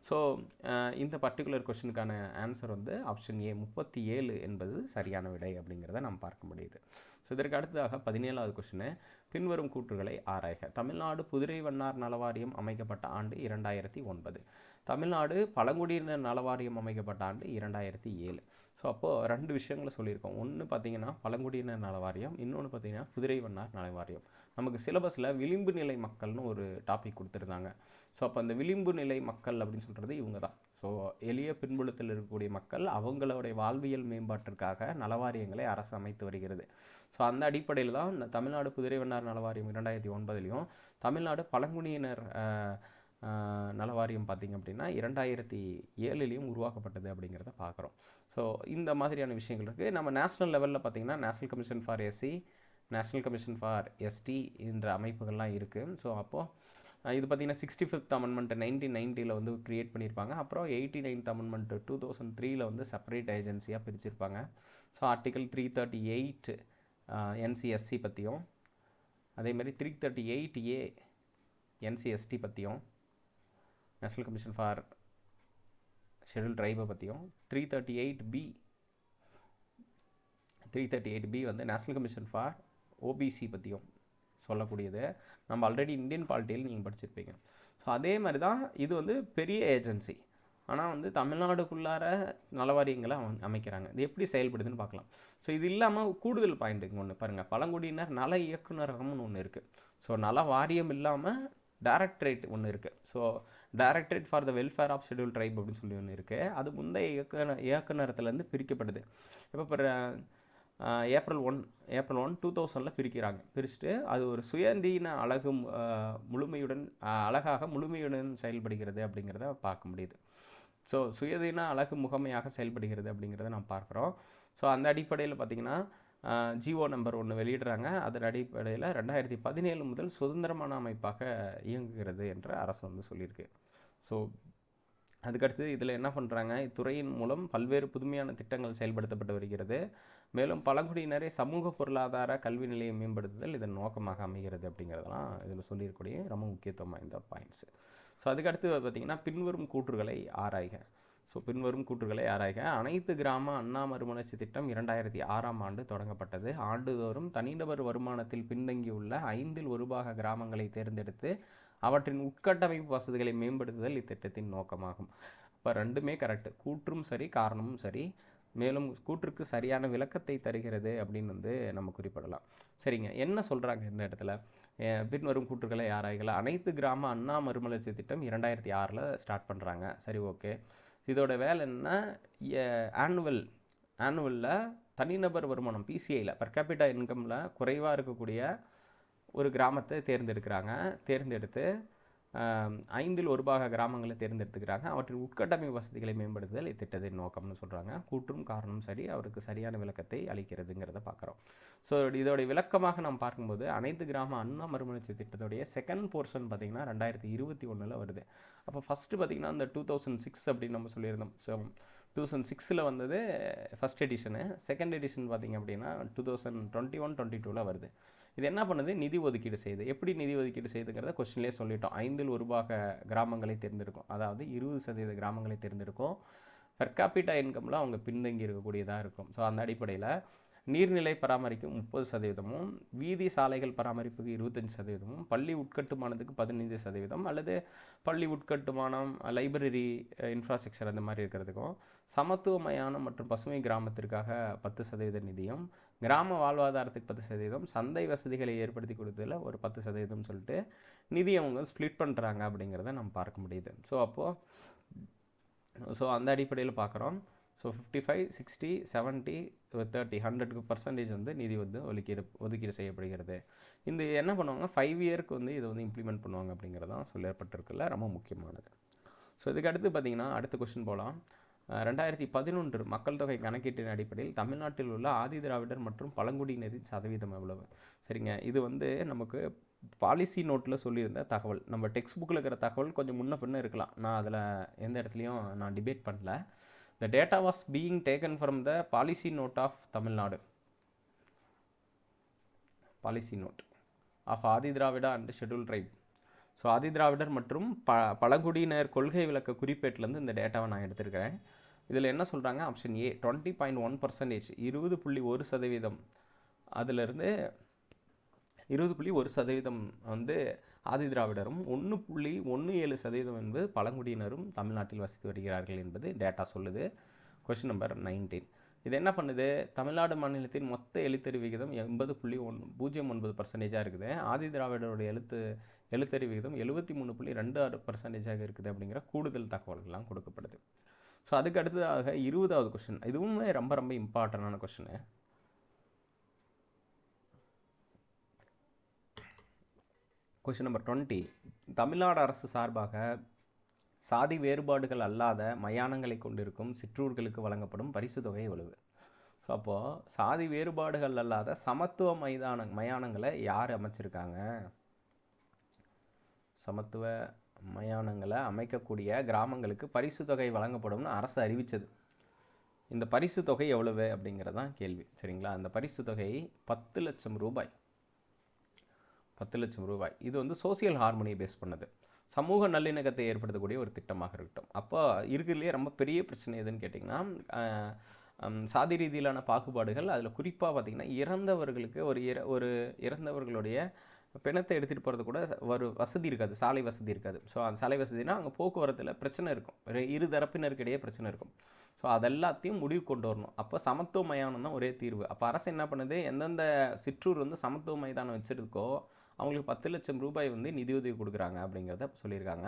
ஸோ இந்த பர்டிகுலர் கொஸ்டினுக்கான ஆன்சர் வந்து ஆப்ஷன் ஏ 37 என்பது சரியான விடை அப்படிங்கிறத நாம் பார்க்க முடியுது. ஸோ இதற்கு அடுத்ததாக 17வது கொஸ்டின், பின்வரும் கூற்றுகளை ஆராய்க. தமிழ்நாடு புதுரை வண்ணார் நலவாரியம் அமைக்கப்பட்ட ஆண்டு 2009. தமிழ்நாடு பழங்குடியினர் நலவாரியம் அமைக்கப்பட்ட ஆண்டு 2007. ஸோ அப்போது 2 விஷயங்களை சொல்லியிருக்கோம். ஒன்று பார்த்தீங்கன்னா பழங்குடியினர் நலவாரியம், இன்னொன்று பார்த்தீங்கன்னா புதுரை வண்ணார் நலவாரியம். நமக்கு சிலபஸில் விளிம்பு நிலை மக்கள்னு ஒரு டாபிக் கொடுத்துருந்தாங்க. ஸோ அப்போ அந்த விளிம்பு நிலை மக்கள் அப்படின்னு சொல்கிறது இவங்க தான். ஸோ எளிய பின்புலத்தில் இருக்கக்கூடிய மக்கள், அவங்களுடைய வாழ்வியல் மேம்பாட்டிற்காக நலவாரியங்களை அரசு அமைத்து வருகிறது. ஸோ அந்த அடிப்படையில் தான் தமிழ்நாடு புதுரை வண்ணார் நலவாரியம் 2009லையும் தமிழ்நாடு பழங்குடியினர் நலவாரியம் பார்த்திங்க அப்படின்னா 2007லையும் உருவாக்கப்பட்டது அப்படிங்கிறத பார்க்குறோம். ஸோ இந்த மாதிரியான விஷயங்கள் இருக்குது. நம்ம நேஷ்னல் லெவலில் பார்த்திங்கன்னா national commission for SC, national commission for ST என்ற அமைப்புகள்லாம் இருக்குது. ஸோ அப்போது இது பார்த்திங்கன்னா 65th அமெண்ட்மெண்ட் 1990ல் வந்து க்ரியேட் பண்ணியிருப்பாங்க. அப்புறம் 89th அமெண்ட்மெண்ட் 2003ல் வந்து செப்பரேட் ஏஜென்சியாக பிரிச்சிருப்பாங்க. ஸோ ஆர்டிகல் 338 என்சிஎஸ்சி பற்றியும், அதேமாதிரி 338A என்சிஎஸ்டி பற்றியும், நேஷ்னல் கமிஷன் ஃபார் ஷெட்யூல் ட்ரைபை பற்றியும், 338B வந்து நேஷ்னல் கமிஷன் ஃபார் ஓபிசி பற்றியும் சொல்லக்கூடியது. நம்ம ஆல்ரெடி இந்தியன் பாலிட்டியில் நீங்கள் படிச்சிருப்பீங்க. ஸோ அதே மாதிரி தான் இது வந்து பெரிய ஏஜென்சி, ஆனால் வந்து தமிழ்நாடுக்குள்ளார நலவாரியங்களை அமைக்கிறாங்க. இது எப்படி செயல்படுதுன்னு பார்க்கலாம். ஸோ இது இல்லாமல் கூடுதல் பாயிண்ட்டுங்க ஒன்று பாருங்கள், பழங்குடியினர் நல இயக்குநரகம்னு ஒன்று இருக்குது. ஸோ நல வாரியம் இல்லாமல் டைரக்டரேட் ஒன்று இருக்குது. So directorate for the welfare of schedule tribe அப்படின்னு சொல்லி ஒன்று இருக்குது. அது முந்தைய இயக்குநரத்துலேருந்து பிரிக்கப்படுது. இப்போ ஏப்ரல் 1 2000 பிரிக்கிறாங்க. பிரிச்சுட்டு அது ஒரு சுயதீன அழகாக முழுமையுடன் செயல்படுகிறது அப்படிங்கிறத பார்க்க முடியுது. ஸோ சுயதீன அழகு முகமையாக செயல்படுகிறது அப்படிங்கிறத நாம் பார்க்குறோம். ஸோ அந்த அடிப்படையில் பார்த்திங்கன்னா ஜிஓ நம்பர் 1 வெளியிடுறாங்க. அதன் அடிப்படையில் 2017 முதல் சுதந்திரமான அமைப்பாக இயங்குகிறது என்று அரசு வந்து சொல்லியிருக்கு. ஸோ அதுக்கடுத்து இதில் என்ன பண்ணுறாங்க, இத்துறையின் மூலம் பல்வேறு புதுமையான திட்டங்கள் செயல்படுத்தப்பட்டு வருகிறது. மேலும் பழங்குடியினரை சமூக பொருளாதார கல்வி நிலையை மேம்படுத்துதல் இதன் நோக்கமாக அமைகிறது அப்படிங்கிறதெல்லாம் இதில் சொல்லியிருக்கூடிய ரொம்ப முக்கியத்துவம் வாய்ந்த பாயிண்ட்ஸு. ஸோ அதுக்கடுத்து பார்த்திங்கன்னா பின்வரும் கூற்றுகளை ஆராய்க. ஸோ பின்வரும் கூற்றுகளை ஆராய்க. அனைத்து கிராம அண்ணா மறுமலர்ச்சி திட்டம் 2006ஆம் ஆண்டு தொடங்கப்பட்டது. ஆண்டுதோறும் தனிநபர் வருமானத்தில் பின்தங்கியுள்ள 5ல் 1 பாக கிராமங்களை தேர்ந்தெடுத்து அவற்றின் உட்கட்டமைப்பு வசதிகளை மேம்படுத்துதல் இத்திட்டத்தின் நோக்கமாகும். இப்போ ரெண்டுமே கரெக்டு, கூற்றும் சரி காரணமும் சரி. மேலும் கூற்றுக்கு சரியான விளக்கத்தை தருகிறது அப்படின்னு வந்து நம்ம குறிப்பிடலாம். சரிங்க, என்ன சொல்கிறாங்க இந்த இடத்துல? பின்வரும் கூற்றுக்களை ஆராய்கள். அனைத்து கிராம அண்ணா மறுமலர்ச்சி திட்டம் 2006 ஸ்டார்ட் பண்ணுறாங்க. சரி, ஓகே. இதோட வேலை என்ன? ஆனுவலில் தனிநபர் வருமானம் பிசிஐயில் பர் கேபிட்டா இன்கமில் குறைவாக இருக்கக்கூடிய ஒரு கிராமத்தை தேர்ந்தெடுத்து 5 1 பாக கிராமங்களை தேர்ந்தெடுத்துக்கிறாங்க. அவற்றின் உட்கட்டமைப்பு வசதிகளை மேம்படுத்துதல் இத்திட்டத்தின் நோக்கம்னு சொல்கிறாங்க. கூற்றும் காரணம் சரி, அவருக்கு சரியான விளக்கத்தை அளிக்கிறதுங்கிறத பார்க்குறோம். ஸோ இதோடைய விளக்கமாக நாம் பார்க்கும்போது அனைத்து கிராம அண்ணா மறுமலர்ச்சி திட்டத்துடைய செகண்ட் போர்ஷன் பார்த்திங்கன்னா 2021 வருது. அப்போ ஃபஸ்ட்டு பார்த்திங்கன்னா இந்த 2006 அப்படின்னு நம்ம சொல்லியிருந்தோம். ஸோ 2006 வந்தது ஃபஸ்ட் எடிஷனு. செகண்ட் எடிஷன் பார்த்திங்க அப்படின்னா 2021-22 வருது. இது என்ன பண்ணுது? நிதி ஒதுக்கீடு செய்யுது. எப்படி நிதி ஒதுக்கீடு செய்யுதுங்கிறத கொஸ்டின்லேயே சொல்லிட்டோம். 5 1 பாக கிராமங்களை தேர்ந்தெடுக்கும், அதாவது 20% கிராமங்களை தேர்ந்தெடுக்கும். பெர் கேபிட்டா இன்கமில் அவங்க பின்தங்கி இருக்கக்கூடியதாக இருக்கும். ஸோ அந்த அடிப்படையில் நீர்நிலை பராமரிக்கும் 30%, வீதி சாலைகள் பராமரிப்புக்கு 25%, பள்ளி உட்கட்டுமானத்துக்கு 15%, அல்லது பள்ளி உட்கட்டுமானம், லைப்ரரி, இன்ஃப்ராஸ்ட்ரக்சர் அந்த மாதிரி இருக்கிறதுக்கும், சமத்துவ மயானம் மற்றும் பசுமை கிராமத்திற்காக 10% நிதியும், கிராம வாழ்வாதாரத்துக்கு 10%, சந்தை வசதிகளை ஏற்படுத்தி கொடுத்ததில் ஒரு 10% சொல்லிட்டு நிதி அவங்க ஸ்ப்ளிட் பண்ணுறாங்க அப்படிங்கிறத நம்ம பார்க்க முடியுது. ஸோ அந்த அடிப்படையில் பார்க்குறோம். ஸோ 55, 60, 70, 30, 100% வந்து நிதி வந்து ஒதுக்கீடு செய்யப்படுகிறது. இந்த என்ன பண்ணுவாங்க? 5 இயருக்கு வந்து இதை வந்து இம்ப்ளிமெண்ட் பண்ணுவாங்க அப்படிங்கிறது தான் சொல்லப்பட்டிருக்குல்ல, ரொம்ப முக்கியமானது. ஸோ இதுக்கு அடுத்து பார்த்திங்கன்னா அடுத்த கொஸ்டின் போகலாம். 2011 மக்கள் தொகை கணக்கீட்டின் அடிப்படையில் தமிழ்நாட்டில் உள்ள ஆதி திராவிடர் மற்றும் பழங்குடியினரின் சதவீதம் எவ்வளவு? சரிங்க, இது வந்து நமக்கு பாலிசி நோட்டில் சொல்லியிருந்த தகவல். நம்ம டெக்ஸ்ட் புக்கில் இருக்கிற தகவல் கொஞ்சம் முன்ன பின்ன இருக்கலாம். நான் அதில் எந்த இடத்துலையும் நான் டிபேட் பண்ணல. The data was being taken from the policy note of Tamil Nadu. Policy note of Adi Dravida and Scheduled Tribe. So Adi Dravidar மற்றும் பழங்குடியினர் கொள்கை விளக்க குறிப்பேட்டிலேருந்து இந்த டேட்டாவை நான் எடுத்திருக்கிறேன். இதில் என்ன சொல்கிறாங்க? Option A 20.1%, 20.1%. அதிலிருந்து 20.1% வந்து ஆதி திராவிடரும், 1.17% என்பது பழங்குடியினரும் தமிழ்நாட்டில் வசித்து வருகிறார்கள் என்பது டேட்டா சொல்லுது. Question number 19. இது என்ன பண்ணுது? தமிழ்நாடு மாநிலத்தின் மொத்த எழுத்தறி விகிதம் 80.09% இருக்குது. ஆதி திராவிடருடைய எழுத்தறி விகிதம் 73.26% இருக்குது அப்படிங்கிற கூடுதல் தகவல்கள்லாம் கொடுக்கப்படுது. ஸோ அதுக்கு அடுத்ததாக 20வது கொஸ்டின், இதுவுமே ரொம்ப ரொம்ப இம்பார்ட்டண்டான கொஸ்டின். Question number 20. தமிழ்நாடு அரசு சார்பாக சாதி வேறுபாடுகள் அல்லாத மயானங்களை கொண்டிருக்கும் சிற்றூர்களுக்கு வழங்கப்படும் பரிசு தொகை எவ்வளவு? ஸோ அப்போது சாதி வேறுபாடுகள் அல்லாத சமத்துவ மயானங்களை யார் அமைச்சிருக்காங்க? சமத்துவ மயானங்களை அமைக்கக்கூடிய கிராமங்களுக்கு பரிசு தொகை வழங்கப்படும்னு அரசு அறிவித்தது. இந்த பரிசு தொகை எவ்வளவு அப்படிங்கிறதான் கேள்வி. சரிங்களா, அந்த பரிசு தொகை 10 லட்சம் ரூபாய். 10 லட்சம் ரூபாய். இது வந்து சோசியல் ஹார்மோனியை பேஸ் பண்ணது, சமூக நல்லிணக்கத்தை ஏற்படுத்தக்கூடிய ஒரு திட்டமாக இருக்கட்டும். அப்போ இருக்கிறதுலே ரொம்ப பெரிய பிரச்சனை எதுன்னு கேட்டிங்கன்னா, சாதி ரீதியிலான பாகுபாடுகள். அதில் குறிப்பாக பார்த்திங்கன்னா இறந்தவர்களுக்கு ஒரு இறந்தவர்களுடைய பிணத்தை எடுத்துகிட்டு போகிறது கூட ஒரு வசதி இருக்காது, சாலை வசதி இருக்காது. ஸோ அந்த சாலை வசதினா அங்கே போக்குவரத்தில் பிரச்சனை இருக்கும், இரு தரப்பினருக்கிடையே பிரச்சனை இருக்கும். ஸோ அதெல்லாத்தையும் முடிவு கொண்டு வரணும். அப்போ சமத்துவ மைதானம் தான் ஒரே தீர்வு. அப்போ அரசு என்ன பண்ணுது? எந்தெந்த சிற்றூர் வந்து சமத்துவ மைதானம் வச்சுருக்கோ அவங்களுக்கு 10 லட்சம் ரூபாய் வந்து நிதியுதவி கொடுக்குறாங்க அப்படிங்கிறத சொல்லியிருக்காங்க.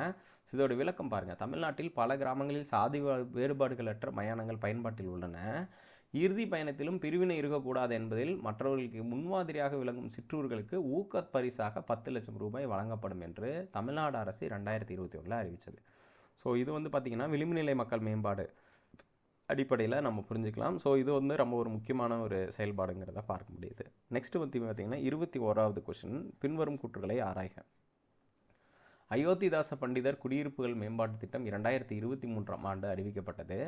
இதோட விளக்கம் பாருங்கள். தமிழ்நாட்டில் பல கிராமங்களில் சாதி வேறுபாடுகளற்ற மயானங்கள் பயன்பாட்டில் உள்ளன. இறுதி பயணத்திலும் பிரிவினை இருக்கக்கூடாது என்பதில் மற்றவர்களுக்கு முன்மாதிரியாக விளங்கும் சிற்றூர்களுக்கு ஊக்க பரிசாக 10 லட்சம் ரூபாய் வழங்கப்படும் என்று தமிழ்நாடு அரசு 2021 அறிவித்தது. ஸோ இது வந்து பார்த்திங்கன்னா விளிம்புநிலை மக்கள் மேம்பாடு அடிப்படையில் நம்ம புரிஞ்சுக்கலாம். ஸோ இது வந்து ரொம்ப ஒரு முக்கியமான ஒரு செயல்பாடுங்கிறத பார்க்க முடியுது. நெக்ஸ்ட்டு வந்து பார்த்திங்கன்னா 21வது கொஸ்டின், பின்வரும் கூற்றுகளை ஆராய்க. அயோத்திதாச பண்டிதர் குடியிருப்புகள் மேம்பாட்டு திட்டம் 2023ஆம் ஆண்டு அறிவிக்கப்பட்டது.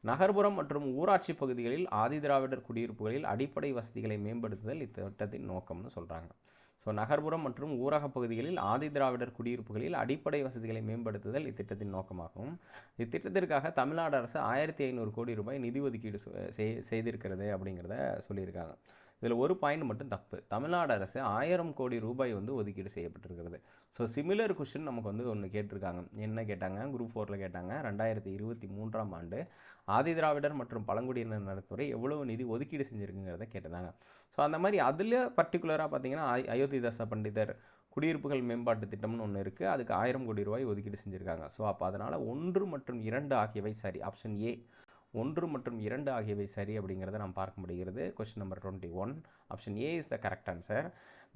நகர்ப்புறம் மற்றும் ஊராட்சி பகுதிகளில் ஆதிதிராவிடர் குடியிருப்புகளில் அடிப்படை வசதிகளை மேம்படுத்துதல் இத்திட்டத்தின் நோக்கம்னு சொல்கிறாங்க. ஸோ நகர்ப்புறம் மற்றும் ஊரக பகுதிகளில் ஆதிதிராவிடர் குடியிருப்புகளில் அடிப்படை வசதிகளை மேம்படுத்துதல் இத்திட்டத்தின் நோக்கமாகும். இத்திட்டத்திற்காக தமிழ்நாடு அரசு 1500 கோடி ரூபாய் நிதி ஒதுக்கீடு செய்திருக்கிறது அப்படிங்கிறத சொல்லியிருக்காங்க. இதில் ஒரு பாயிண்ட் மட்டும் தப்பு. தமிழ்நாடு அரசு 1000 கோடி ரூபாய் வந்து ஒதுக்கீடு செய்யப்பட்டிருக்கிறது. ஸோ சிமிலர் கொஷின் நமக்கு வந்து ஒன்று கேட்டிருக்காங்க. என்ன கேட்டாங்க? குரூப் 4ல் கேட்டாங்க. 2023ஆம் ஆண்டு ஆதிதிராவிடர் மற்றும் பழங்குடியினர் நலத்துறை எவ்வளவு நிதி ஒதுக்கீடு செஞ்சுருக்குங்கிறத கேட்டிருந்தாங்க. ஸோ அந்த மாதிரி அதில் பர்டிகுலராக பார்த்தீங்கன்னா அயோத்திதாச பண்டிதர் குடியிருப்புகள் மேம்பாட்டு திட்டம்னு ஒன்று இருக்குது. அதுக்கு 1000 கோடி ரூபாய் ஒதுக்கீடு செஞ்சுருக்காங்க. ஸோ அப்போ அதனால் 1 மற்றும் 2 ஆகியவை சரி. ஆப்ஷன் ஏ 1 மற்றும் 2 ஆகியவை சரி அப்படிங்கிறத நாம் பார்க்க முடிகிறது. Question number 21. Option A is the correct answer.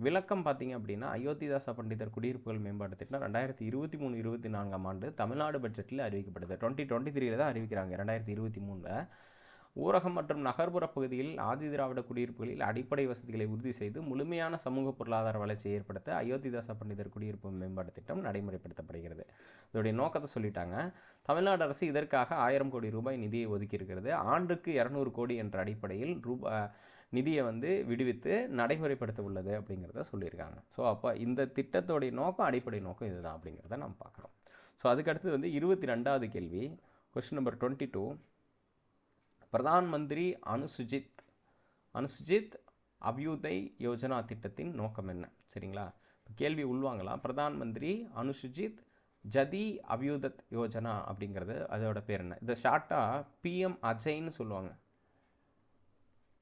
விளக்கம் பார்த்தீங்க அப்படின்னா அயோத்திதாச பண்டிதர் குடியிருப்புகள் மேம்பாட்டு திட்டம் 2023-24ஆம் ஆண்டு தமிழ்நாடு பட்ஜெட்டில் அறிவிக்கப்பட்டது. 2023 தான் அறிவிக்கிறாங்க. 2023 ஊரகம் மற்றும் நகர்ப்புற பகுதியில் ஆதிதிராவிட குடியிருப்புகளில் அடிப்படை வசதிகளை உறுதி செய்து முழுமையான சமூக பொருளாதார வளர்ச்சியை ஏற்படுத்த அயோத்திதாச பண்டிதர் குடியிருப்பு மேம்பாட்டு திட்டம் நடைமுறைப்படுத்தப்படுகிறது. இதோடைய நோக்கத்தை சொல்லிட்டாங்க. தமிழ்நாடு அரசு இதற்காக 1000 கோடி ரூபாய் நிதியை ஒதுக்கியிருக்கிறது. ஆண்டுக்கு 200 கோடி என்ற அடிப்படையில் நிதியை வந்து விடுவித்து நடைமுறைப்படுத்த உள்ளது அப்படிங்கிறத சொல்லியிருக்காங்க. ஸோ அப்போ இந்த திட்டத்தோடைய நோக்கம், அடிப்படை நோக்கம் இதுதான் அப்படிங்கிறத நம்ம பார்க்குறோம். ஸோ அதுக்கடுத்து வந்து 22வது கேள்வி, கொஸ்டின் நம்பர் 22. பிரதான் மந்திரி அனுசுஜித் அபியுதய் யோஜனா திட்டத்தின் நோக்கம் என்ன? சரிங்களா? கேள்வி உள்வாங்கலாம். பிரதான் மந்திரி அனுசுஜித் ஜதி அபியுதத் யோஜனா அப்படிங்கிறது அதோட பேர் என்ன? இதை ஷார்ட்டாக பிஎம் அஜய்ன்னு சொல்லுவாங்க.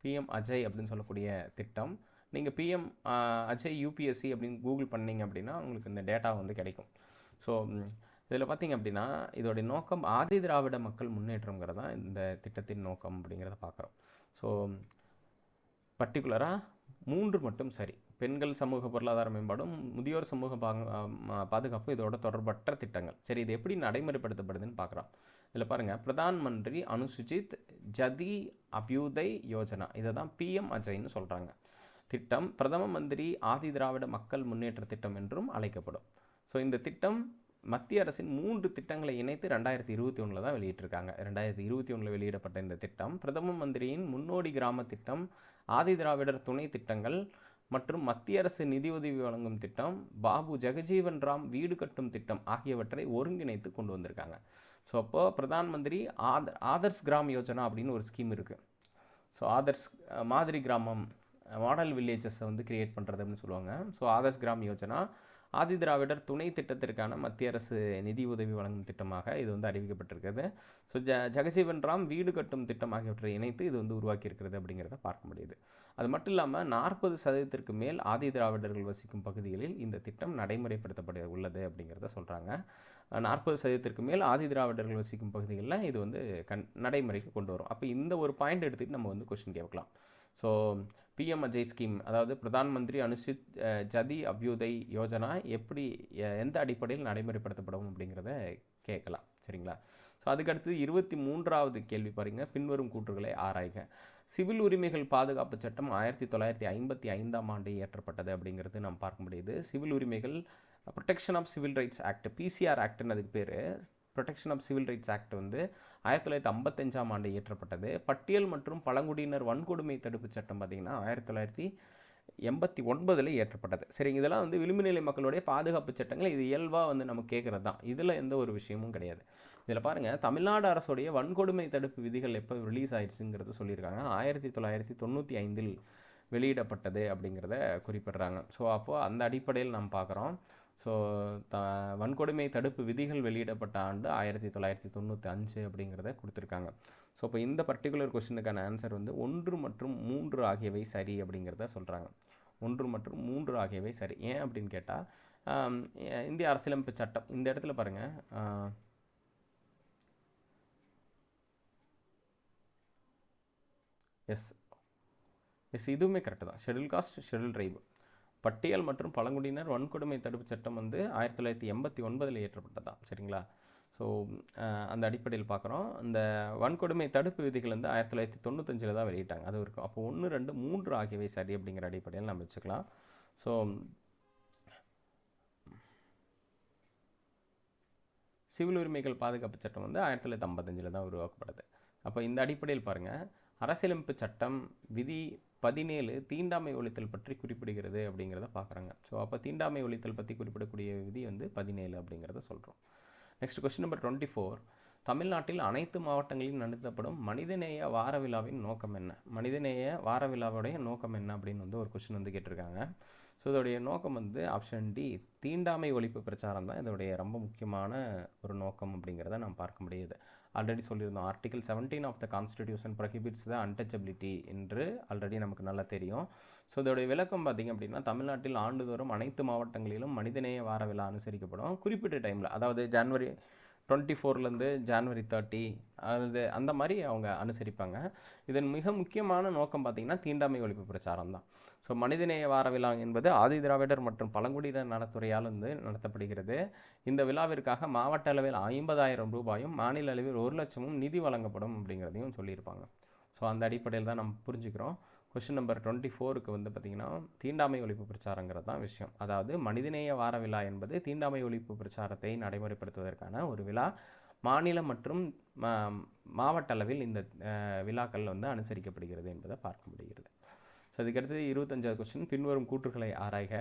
பிஎம் அஜய் அப்படின்னு சொல்லக்கூடிய திட்டம். நீங்கள் பிஎம் அஜய் யூபிஎஸ்சி அப்படின்னு கூகுள் பண்ணிங்க அப்படின்னா உங்களுக்கு இந்த டேட்டா வந்து கிடைக்கும். ஸோ இதில் பார்த்திங்க அப்படின்னா இதோடைய நோக்கம் ஆதி திராவிட மக்கள் முன்னேற்றங்கிறது தான் இந்த திட்டத்தின் நோக்கம் அப்படிங்கிறத பார்க்குறோம். ஸோ பர்டிகுலராக 3 மட்டும் சரி. பெண்கள் சமூக பொருளாதார மேம்பாடும் முதியோர் சமூக பாதுகாப்பு இதோட தொடர்பற்ற திட்டங்கள். சரி, இது எப்படி நடைமுறைப்படுத்தப்படுதுன்னு பார்க்குறோம். இதில் பாருங்கள், பிரதான் மந்திரி அனுசுஜித் ஜதி அபியுதய் யோஜனா, இதை தான் பிஎம் அஜய்ன்னு சொல்கிறாங்க. திட்டம் பிரதம மந்திரி ஆதி திராவிட மக்கள் முன்னேற்ற திட்டம் என்றும் அழைக்கப்படும். ஸோ இந்த திட்டம் மத்திய அரசின் 3 திட்டங்களை இணைத்து 2021 தான் வெளியிட்டிருக்காங்க. 2021 வெளியிடப்பட்ட இந்த திட்டம் பிரதம மந்திரியின் முன்னோடி கிராம திட்டம், ஆதி திராவிடர் துணை திட்டங்கள் மற்றும் மத்திய அரசு நிதியுதவி வழங்கும் திட்டம், பாபு ஜெகஜீவன் ராம் வீடு கட்டும் திட்டம் ஆகியவற்றை ஒருங்கிணைத்து கொண்டு வந்திருக்காங்க. ஸோ அப்போது பிரதான் மந்திரி ஆதர்ஸ் கிராம் யோஜனா அப்படின்னு ஒரு ஸ்கீம் இருக்குது. ஸோ ஆதர்ஸ் மாதிரி கிராமம், மாடல் வில்லேஜஸை வந்து கிரியேட் பண்ணுறது அப்படின்னு சொல்லுவாங்க. So authors gram Yojana Adi Dravidar துணை திட்டத்திற்கான மத்திய அரசு நிதி உதவி வழங்கும் திட்டமாக இது வந்து அறிவிக்கப்பட்டிருக்கிறது. ஸோ ஜெகஜீவன் ராம் வீடு கட்டும் திட்டம் ஆகியவற்றை இணைத்து இது வந்து உருவாக்கியிருக்கிறது அப்படிங்கிறத பார்க்க முடியுது. அது மட்டும் இல்லாமல் 40% மேல் ஆதி திராவிடர்கள் வசிக்கும் பகுதிகளில் இந்த திட்டம் நடைமுறைப்படுத்தப்பட உள்ளது அப்படிங்கிறத சொல்கிறாங்க. 40% மேல் ஆதி திராவிடர்கள் வசிக்கும் பகுதிகளில் இது வந்து நடைமுறைக்கு கொண்டு வரும். அப்போ இந்த ஒரு பாயிண்ட் எடுத்துகிட்டு நம்ம வந்து கொஸ்டின் கேட்கலாம். ஸோ பிஎம் அஜய் ஸ்கீம், அதாவது பிரதான் மந்திரி அனுசுஜித் ஜதி அபியுதய் யோஜனா எப்படி எந்த அடிப்படையில் நடைமுறைப்படுத்தப்படும் அப்படிங்கிறத கேட்கலாம். சரிங்களா? ஸோ அதுக்கடுத்து 23வது கேள்வி பாருங்கள். பின்வரும் கூற்றுகளை ஆராய்க. சிவில் உரிமைகள் பாதுகாப்பு சட்டம் 1955ஆம் ஆண்டு இயற்றப்பட்டது அப்படிங்கிறது நாம் பார்க்க முடியுது. சிவில் உரிமைகள் protection of civil rights act, PCR ஆக்ட்னு அதுக்கு பேர். Protection of civil rights act வந்து 1955ஆம் ஆண்டு இயற்றப்பட்டது. பட்டியல் மற்றும் பழங்குடியினர் வன்கொடுமை தடுப்பு சட்டம் பார்த்திங்கன்னா 1989 இயற்றப்பட்டது. சரிங்க, இதெல்லாம் வந்து விளிம்புநிலை மக்களுடைய பாதுகாப்பு சட்டங்கள். இது இயல்பாக வந்து நம்ம கேட்குறது தான். இதில் எந்த ஒரு விஷயமும் கிடையாது. இதில் பாருங்கள், தமிழ்நாடு அரசுடைய வன்கொடுமை தடுப்பு விதிகள் எப்போ ரிலீஸ் ஆயிடுச்சுங்கிறத சொல்லியிருக்காங்க. 1995 வெளியிடப்பட்டது அப்படிங்கிறத குறிப்பிட்றாங்க. ஸோ அப்போது அந்த அடிப்படையில் நாம் பார்க்குறோம். ஸோ வன்கொடுமை தடுப்பு விதிகள் வெளியிடப்பட்ட ஆண்டு 1995 அப்படிங்கிறத கொடுத்துருக்காங்க. ஸோ இப்போ இந்த பர்டிகுலர் கொஸ்டினுக்கான ஆன்சர் வந்து 1 மற்றும் 3 ஆகியவை சரி அப்படிங்கிறத சொல்கிறாங்க. 1 மற்றும் 3 ஆகியவை சரி. ஏன் அப்படின்னு கேட்டால் இந்திய அரசியலமைப்பு சட்டம் இந்த இடத்துல பாருங்கள், எஸ் இதுவுமே கரெக்டு தான். ஷெட்யூல் காஸ்ட், ஷெட்யூல் ட்ரைபு, பட்டியல் மற்றும் பழங்குடியினர் வன்கொடுமை தடுப்பு சட்டம் வந்து 1989 இயற்றப்பட்டதான். சரிங்களா? ஸோ அந்த அடிப்படையில் பார்க்குறோம். இந்த வன்கொடுமை தடுப்பு விதிகள் வந்து 1995 தான் வெளியிட்டாங்க. அது இருக்கும். அப்போ 1, 2, 3 ஆகியவை சரி அப்படிங்கிற அடிப்படையில் நம்ம வச்சுக்கலாம். ஸோ சிவில் உரிமைகள் பாதுகாப்பு சட்டம் வந்து 1955 தான் உருவாக்கப்படுது. அப்போ இந்த அடிப்படையில் பாருங்கள், அரசியலமைப்பு சட்டம் விதி 17 தீண்டாமை ஒழித்தல் பற்றி குறிப்பிடுகிறது அப்படிங்கிறத பார்க்குறாங்க. ஸோ அப்போ தீண்டாமை ஒழித்தல் பற்றி குறிப்பிடக்கூடிய விதி வந்து 17 அப்படிங்கிறத சொல்கிறோம். Next question number 24. தமிழ்நாட்டில் அனைத்து மாவட்டங்களிலும் நடத்தப்படும் மனிதநேய வார விழாவின் நோக்கம் என்ன? மனிதநேய வார விழாவுடைய நோக்கம் என்ன அப்படின்னு வந்து ஒரு கொஸ்டின் வந்து கேட்டிருக்காங்க. ஸோ இதோடைய நோக்கம் வந்து ஆப்ஷன் டி, தீண்டாமை ஒழிப்பு பிரச்சாரம் தான் இதோடைய ரொம்ப முக்கியமான ஒரு நோக்கம் அப்படிங்கிறத நாம் பார்க்க முடியுது. ஆல்ரெடி சொல்லியிருந்தோம், article 17 of the constitution prohibits the untouchability என்று ஆல்ரெடி நமக்கு நல்லா தெரியும். ஸோ இதோடைய விளக்கம் பார்த்திங்க அப்படின்னா, தமிழ்நாட்டில் ஆண்டுதோறும் அனைத்து மாவட்டங்களிலும் மனிதநேய வார விழா அனுசரிக்கப்படும். குறிப்பிட்ட டைமில், அதாவது ஜனவரி 24லேருந்து ஜனவரி 30 அந்த மாதிரி அவங்க அனுசரிப்பாங்க. இதன் மிக முக்கியமான நோக்கம் பார்த்திங்கன்னா தீண்டாமை ஒழிப்பு பிரச்சாரம் தான். ஸோ மனிதநேய வார விழா என்பது ஆதி திராவிடர் மற்றும் பழங்குடியினர் நலத்துறையால் வந்து நடத்தப்படுகிறது. இந்த விழாவிற்காக மாவட்ட அளவில் 50,000 ரூபாயும் மாநில அளவில் 1 லட்சமும் நிதி வழங்கப்படும் அப்படிங்கிறதையும் சொல்லியிருப்பாங்க. ஸோ அந்த அடிப்படையில் தான் நம்ம புரிஞ்சுக்கிறோம். கொஸ்டின் நம்பர் 24க்கு வந்து பார்த்திங்கன்னா தீண்டாமை ஒழிப்பு பிரச்சாரங்கிறது தான் விஷயம். அதாவது மனிதநேய வார விழா என்பது தீண்டாமை ஒழிப்பு பிரச்சாரத்தை நடைமுறைப்படுத்துவதற்கான ஒரு விழா. மாநிலம் மற்றும் மாவட்ட அளவில் இந்த விழாக்கள் வந்து அனுசரிக்கப்படுகிறது என்பதை பார்க்க முடிகிறது. ஸோ அதுக்கடுத்தது 25வது கொஸ்டின், பின்வரும் கூற்றுகளை ஆராய்க.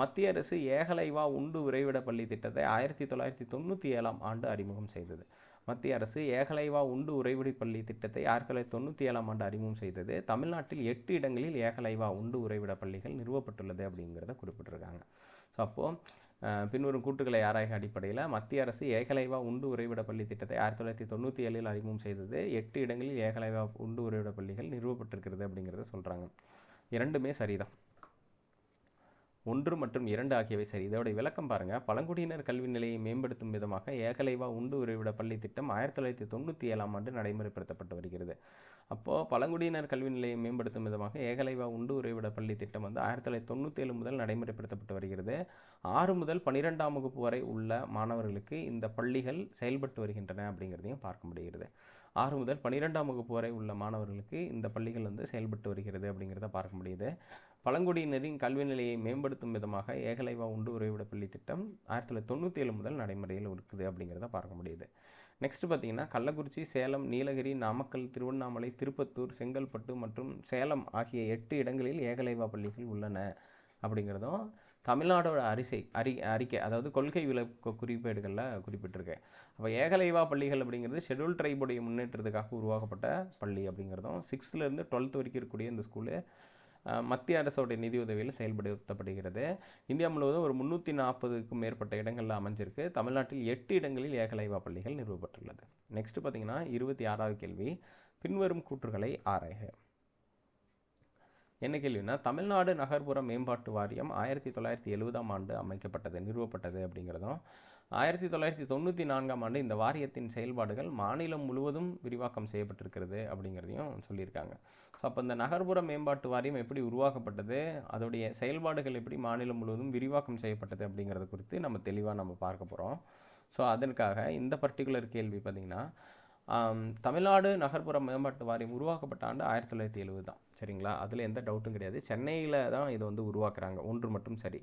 மத்திய அரசு ஏகலைவா உண்டு உறைவிட பள்ளி திட்டத்தை 1997ஆம் ஆண்டு அறிமுகம் செய்தது. மத்திய அரசு ஏகலைவா உண்டு உறைவிட பள்ளி திட்டத்தை 1997ஆம் ஆண்டு அறிமுகம் செய்தது. தமிழ்நாட்டில் 8 இடங்களில் ஏகலைவா உண்டு உறைவிட பள்ளிகள் நிறுவப்பட்டுள்ளது அப்படிங்கிறத குறிப்பிட்டிருக்காங்க. ஸோ அப்போது பின்வரும் கூற்றுகளை ஆராய்க அடிப்படையில் மத்திய அரசு ஏகலைவா உண்டு உறைவிட பள்ளி திட்டத்தை 1997 அறிமுகம் செய்தது. 8 இடங்களில் ஏகலைவா உண்டு உறைவிட பள்ளிகள் நிறுவப்பட்டிருக்கிறது அப்படிங்கிறத சொல்கிறாங்க. இரண்டுமே சரிதான். 1 மற்றும் 2 ஆகியவை சரி. இதோடைய விளக்கம் பாருங்கள். பழங்குடியினர் கல்வி நிலையை மேம்படுத்தும் விதமாக ஏகலைவா உண்டு உறைவிட பள்ளி திட்டம் 1997ஆம் ஆண்டு நடைமுறைப்படுத்தப்பட்டு வருகிறது. அப்போது பழங்குடியினர் கல்வி நிலையை மேம்படுத்தும் விதமாக ஏகலைவா உண்டு உறைவிட பள்ளி திட்டம் வந்து 1997 முதல் நடைமுறைப்படுத்தப்பட்டு வருகிறது. 6 முதல் 12ஆம் வகுப்பு வரை உள்ள மாணவர்களுக்கு இந்த பள்ளிகள் செயல்பட்டு வருகின்றன அப்படிங்கிறதையும் பார்க்க முடிகிறது. 6 முதல் 12ஆம் வகுப்பு வரை உள்ள மாணவர்களுக்கு இந்த பள்ளிகள் வந்து செயல்பட்டு வருகிறது அப்படிங்கிறத பார்க்க முடியுது. பழங்குடியினரின் கல்வி நிலையை மேம்படுத்தும் விதமாக ஏகலைவா உண்டு உறைவிட பள்ளி திட்டம் 1997 முதல் நடைமுறையில் இருக்குது அப்படிங்கிறத பார்க்க முடியுது. நெக்ஸ்ட் பார்த்தீங்கன்னா, கள்ளக்குறிச்சி, சேலம், நீலகிரி, நாமக்கல், திருவண்ணாமலை, திருப்பத்தூர், செங்கல்பட்டு மற்றும் சேலம் ஆகிய 8 இடங்களில் ஏகலைவா பள்ளிகள் உள்ளன அப்படிங்கிறதும் தமிழ்நாடோட அறிக்கை, அதாவது கொள்கை விளக்க குறிப்பேடுகளில் குறிப்பிட்டிருக்கேன். அப்போ ஏகலைவா பள்ளிகள் அப்படிங்கிறது ஷெட்யூல் ட்ரைபுடைய முன்னேற்றத்துக்காக உருவாக்கப்பட்ட பள்ளி அப்படிங்கிறதும் 6லேருந்து 12th வரைக்கும் இருக்கக்கூடிய இந்த ஸ்கூலு மத்திய அரசோடைய நிதியுதவியில் செயல்படுத்தப்படுகிறது. இந்தியா முழுவதும் ஒரு 340க்கும் மேற்பட்ட இடங்களில் அமைஞ்சிருக்கு. தமிழ்நாட்டில் 8 இடங்களில் ஏகலைவா பள்ளிகள் நிறுவப்பட்டுள்ளது. நெக்ஸ்ட் பார்த்தீங்கன்னா 26வது கேள்வி, பின்வரும் கூற்றுகளை ஆராய்க. என்ன கேள்வினா, தமிழ்நாடு நகர்ப்புற மேம்பாட்டு வாரியம் 1970ஆம் ஆண்டு நிறுவப்பட்டது அப்படிங்கிறதும் 1994ஆம் ஆண்டு இந்த வாரியத்தின் செயல்பாடுகள் மாநிலம் முழுவதும் விரிவாக்கம் செய்யப்பட்டிருக்கிறது அப்படிங்கிறதையும் சொல்லியிருக்காங்க. ஸோ அப்போ இந்த நகர்ப்புற மேம்பாட்டு வாரியம் எப்படி உருவாக்கப்பட்டது, அதோடைய செயல்பாடுகள் எப்படி மாநிலம் முழுவதும் விரிவாக்கம் செய்யப்பட்டது அப்படிங்கிறத குறித்து நம்ம தெளிவாக பார்க்க போகிறோம். ஸோ அதற்காக இந்த பர்டிகுலர் கேள்வி பார்த்திங்கன்னா, தமிழ்நாடு நகர்ப்புற மேம்பாட்டு வாரியம் உருவாக்கப்பட்ட ஆண்டு 1970 தான். சரிங்களா, அதில் எந்த டவுட்டும் கிடையாது. சென்னையில் தான் இது வந்து உருவாக்குறாங்க. 1 மட்டும் சரி.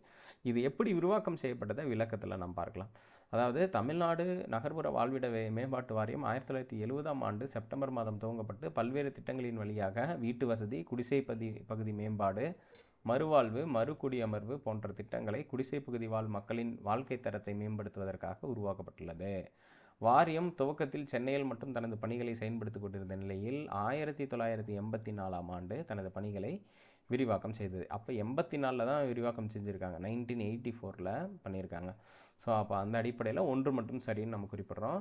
இது எப்படி விரிவாக்கம் செய்யப்பட்டதை விளக்கத்தில் நாம் பார்க்கலாம். அதாவது தமிழ்நாடு நகர்ப்புற வாழ்விட மேம்பாட்டு வாரியம் 1970ஆம் ஆண்டு செப்டம்பர் மாதம் துவங்கப்பட்டு பல்வேறு திட்டங்களின் வழியாக வீட்டு வசதி, குடிசை பகுதி மேம்பாடு, மறுவாழ்வு, மறுகுடியமர்வு போன்ற திட்டங்களை குடிசை பகுதி வாழ் மக்களின் வாழ்க்கை தரத்தை மேம்படுத்துவதற்காக உருவாக்கப்பட்டுள்ளது. வாரியம் துவக்கத்தில் சென்னையில் மட்டும் தனது பணிகளை செயல்படுத்திக் கொண்டிருந்த நிலையில் 1984ஆம் ஆண்டு தனது பணிகளை விரிவாக்கம் செய்தது. அப்போ 84ல் தான் விரிவாக்கம் செஞ்சுருக்காங்க. 1984ல் பண்ணியிருக்காங்க. ஸோ அப்போ அந்த அடிப்படையில் 1 மட்டும் சரின்னு நம்ம குறிப்பிட்றோம்.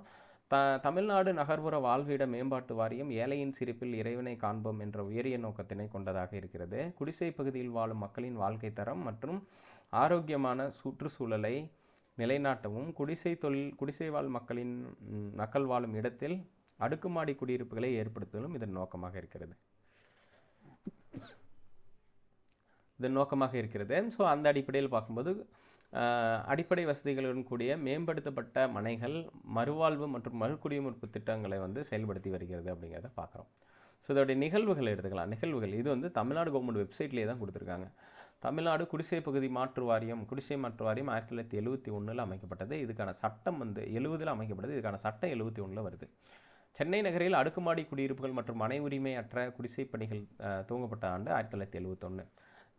தமிழ்நாடு நகர்ப்புற வாழ்விட மேம்பாட்டு வாரியம் ஏழையின் சிரிப்பில் இறைவனை காண்போம் என்ற உயரிய நோக்கத்தினை கொண்டதாக இருக்கிறது. குடிசை பகுதியில் வாழும் மக்களின் வாழ்க்கை தரம் மற்றும் ஆரோக்கியமான சுற்றுச்சூழலை நிலைநாட்டவும், குடிசை வாழ் மக்கள் வாழும் இடத்தில் அடுக்குமாடி குடியிருப்புகளை ஏற்படுத்துவதும் இதன் நோக்கமாக இருக்கிறது. ஸோ அந்த அடிப்படையில் பார்க்கும்போது அடிப்படை வசதிகளுடன் கூடிய மேம்படுத்தப்பட்ட மனைகள், மறுவாழ்வு மற்றும் மறுகுடியிருப்பு திட்டங்களை வந்து செயல்படுத்தி வருகிறது அப்படிங்கிறத பார்க்குறோம். ஸோ இதோடைய நிகழ்வுகள் எடுத்துக்கலாம். இது வந்து தமிழ்நாடு கவர்மெண்ட் வெப்சைட்லேயே தான் கொடுத்துருக்காங்க. தமிழ்நாடு குடிசை மாற்று வாரியம் 1971 அமைக்கப்பட்டது. இதுக்கான சட்டம் வந்து 70ல் அமைக்கப்பட்டது. இதுக்கான சட்டம் 71ல் வருது. சென்னை நகரில் அடுக்குமாடி குடியிருப்புகள் மற்றும் மனை உரிமை அற்ற குடிசை பணிகள் துவங்கப்பட்ட ஆண்டு 1971.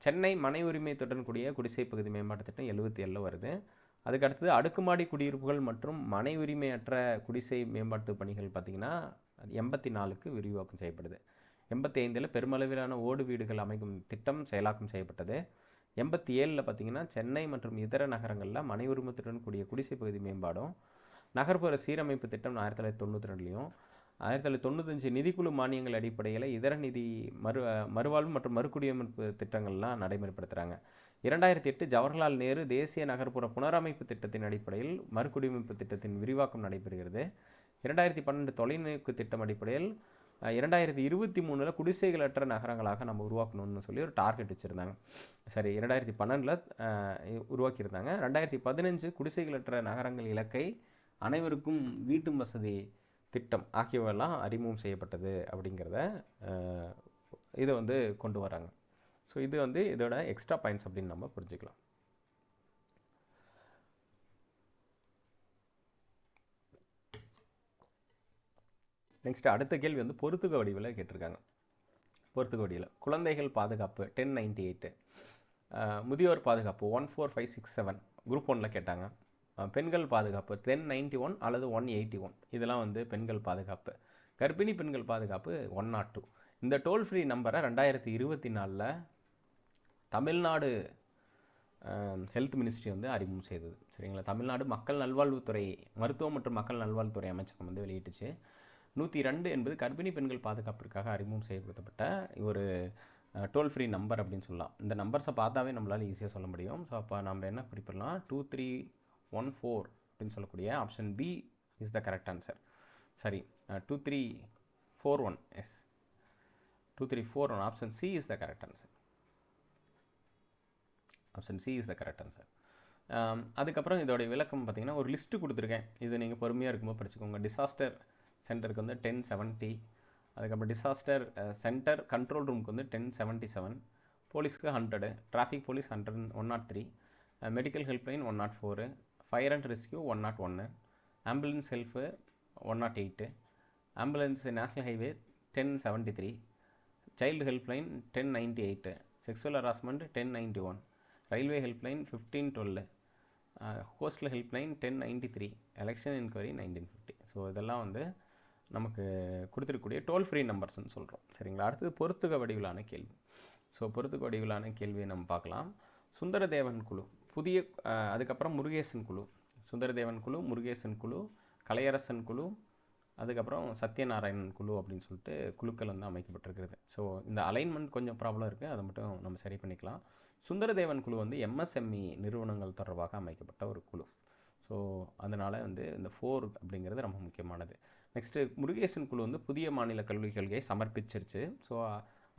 சென்னை மனை உரிமைத்துடன் கூடிய குடிசை பகுதி மேம்பாட்டு திட்டம் 77ல் வருது. அதுக்கு அடுத்தது அடுக்குமாடி குடியிருப்புகள் மற்றும் மனை உரிமையற்ற குடிசை மேம்பாட்டு பணிகள் பார்த்திங்கன்னா 84க்கு விரிவாக்கம் செய்யப்படுது. 85ல் பெருமளவிலான ஓடு வீடுகள் அமைக்கும் திட்டம் செயலாக்கம் செய்யப்பட்டது. 87ல் பார்த்திங்கன்னா சென்னை மற்றும் இதர நகரங்களில் மனை உரிமத்துடன் கூடிய குடிசை பகுதி மேம்பாடும் நகர்ப்புற சீரமைப்பு திட்டம் 1992லையும் 1995 நிதிக்குழு மானியங்கள் அடிப்படையில் இதர நிதி மறுவாழ்வு மற்றும் மறுகுடியமைப்பு திட்டங்கள்லாம் நடைமுறைப்படுத்துகிறாங்க. 2008 ஜவஹர்லால் நேரு தேசிய நகர்ப்புற புனரமைப்பு திட்டத்தின் அடிப்படையில் மறுகுடியமைப்பு திட்டத்தின் விரிவாக்கம் நடைபெறுகிறது. 2012 தொலைநோக்கு திட்டம் அடிப்படையில் 2023 குடிசைகளற்ற நகரங்களாக நம்ம உருவாக்கணும்னு சொல்லி ஒரு டார்கெட் வச்சுருந்தாங்க. சரி, 2012 உருவாக்கியிருந்தாங்க. 2015 குடிசைகளற்ற நகரங்கள் இலக்கை அனைவருக்கும் வீட்டு வசதி திட்டம் ஆகியவெல்லாம் அறிமுகம் செய்யப்பட்டது அப்படிங்கிறத இதை வந்து கொண்டு வராங்க. ஸோ இது வந்து இதோட எக்ஸ்ட்ரா பாயிண்ட்ஸ் அப்படின்னு நம்ம புரிஞ்சுக்கலாம். நெக்ஸ்ட் அடுத்த கேள்வி வந்து பொறுத்துக வடிவில் கேட்டிருக்காங்க. பொறுத்துக வடிவில் குழந்தைகள் பாதுகாப்பு 1098, முதியோர் பாதுகாப்பு 14567 குரூப் 1ல் கேட்டாங்க. பெண்கள் பாதுகாப்பு 1091 அல்லது 181, இதெல்லாம் வந்து பெண்கள் பாதுகாப்பு. கர்ப்பிணி பெண்கள் பாதுகாப்பு 102. இந்த டோல் ஃப்ரீ நம்பரை 2024 தமிழ்நாடு ஹெல்த் மினிஸ்ட்ரி வந்து அறிமுகம் செய்தது. சரிங்களா, தமிழ்நாடு மக்கள் நல்வாழ்வுத்துறை மருத்துவம் மற்றும் மக்கள் நல்வாழ்வுத்துறை அமைச்சகம் வந்து வெளியிட்டுச்சு. 102 என்பது கர்ப்பிணி பெண்கள் பாதுகாப்பிற்காக அறிமுகம் செய்யப்பட்ட ஒரு டோல் ஃப்ரீ நம்பர் அப்படின்னு சொல்லலாம். இந்த நம்பர்ஸை பார்த்தாவே நம்மளால் ஈஸியாக சொல்ல முடியும். ஸோ அப்போ நம்ம என்ன குறிப்பிடலாம், 2314 அப்படின்னு சொல்லக்கூடிய option B is the correct answer. சரி, 2341, yes 2341, option C is the correct answer. Option C is the correct answer. அதுக்கப்புறம் இதோடைய விளக்கம் பார்த்தீங்கன்னா ஒரு லிஸ்ட்டு கொடுத்துருக்கேன். இது நீங்கள் பொறுமையாக இருக்கும்போது படிச்சுக்கோங்க. டிசாஸ்டர் சென்டருக்கு வந்து 1070, அதுக்கப்புறம் டிசாஸ்டர் சென்டர் கண்ட்ரோல் ரூமுக்கு வந்து 1077, போலீஸ்க்கு 100, traffic police 103, medical helpline 104, fire and rescue 101, ambulance help 108, ambulance national highway 1073, child helpline 1098, sexual harassment 1091, railway helpline 1512, hostel helpline 1093, election enquiry 1950. So இதெல்லாம் வந்து நமக்கு கொடுத்துருக்கக்கூடிய டோல் ஃப்ரீ நம்பர்ஸ்ன்னு சொல்கிறோம். சரிங்களா, அடுத்தது பொறுத்துக வடிவிலான கேள்வி. ஸோ பொறுத்துக வடிவிலான கேள்வியை நம்ம பார்க்கலாம். சுந்தரதேவன் குழு, புதிய அதுக்கப்புறம் முருகேசன் குழு, சுந்தரதேவன் குழு, முருகேசன் குழு, கலையரசன் குழு, அதுக்கப்புறம் சத்யநாராயணன் குழு அப்படின்னு சொல்லிட்டு குழுக்கள் வந்து அமைக்கப்பட்டிருக்கிறது. ஸோ இந்த அலைன்மெண்ட் கொஞ்சம் ப்ராப்ளம் இருக்குது, அதை மட்டும் நம்ம சரி பண்ணிக்கலாம். சுந்தரதேவன் குழு வந்து எம்எஸ்எம்இ நிறுவனங்கள் தொடர்பாக அமைக்கப்பட்ட ஒரு குழு. ஸோ அதனால் வந்து இந்த 4 அப்படிங்கிறது ரொம்ப முக்கியமானது. நெக்ஸ்ட்டு முருகேசன் குழு வந்து புதிய மாநில கல்விக் கொள்கையை சமர்ப்பிச்சிருச்சு. ஸோ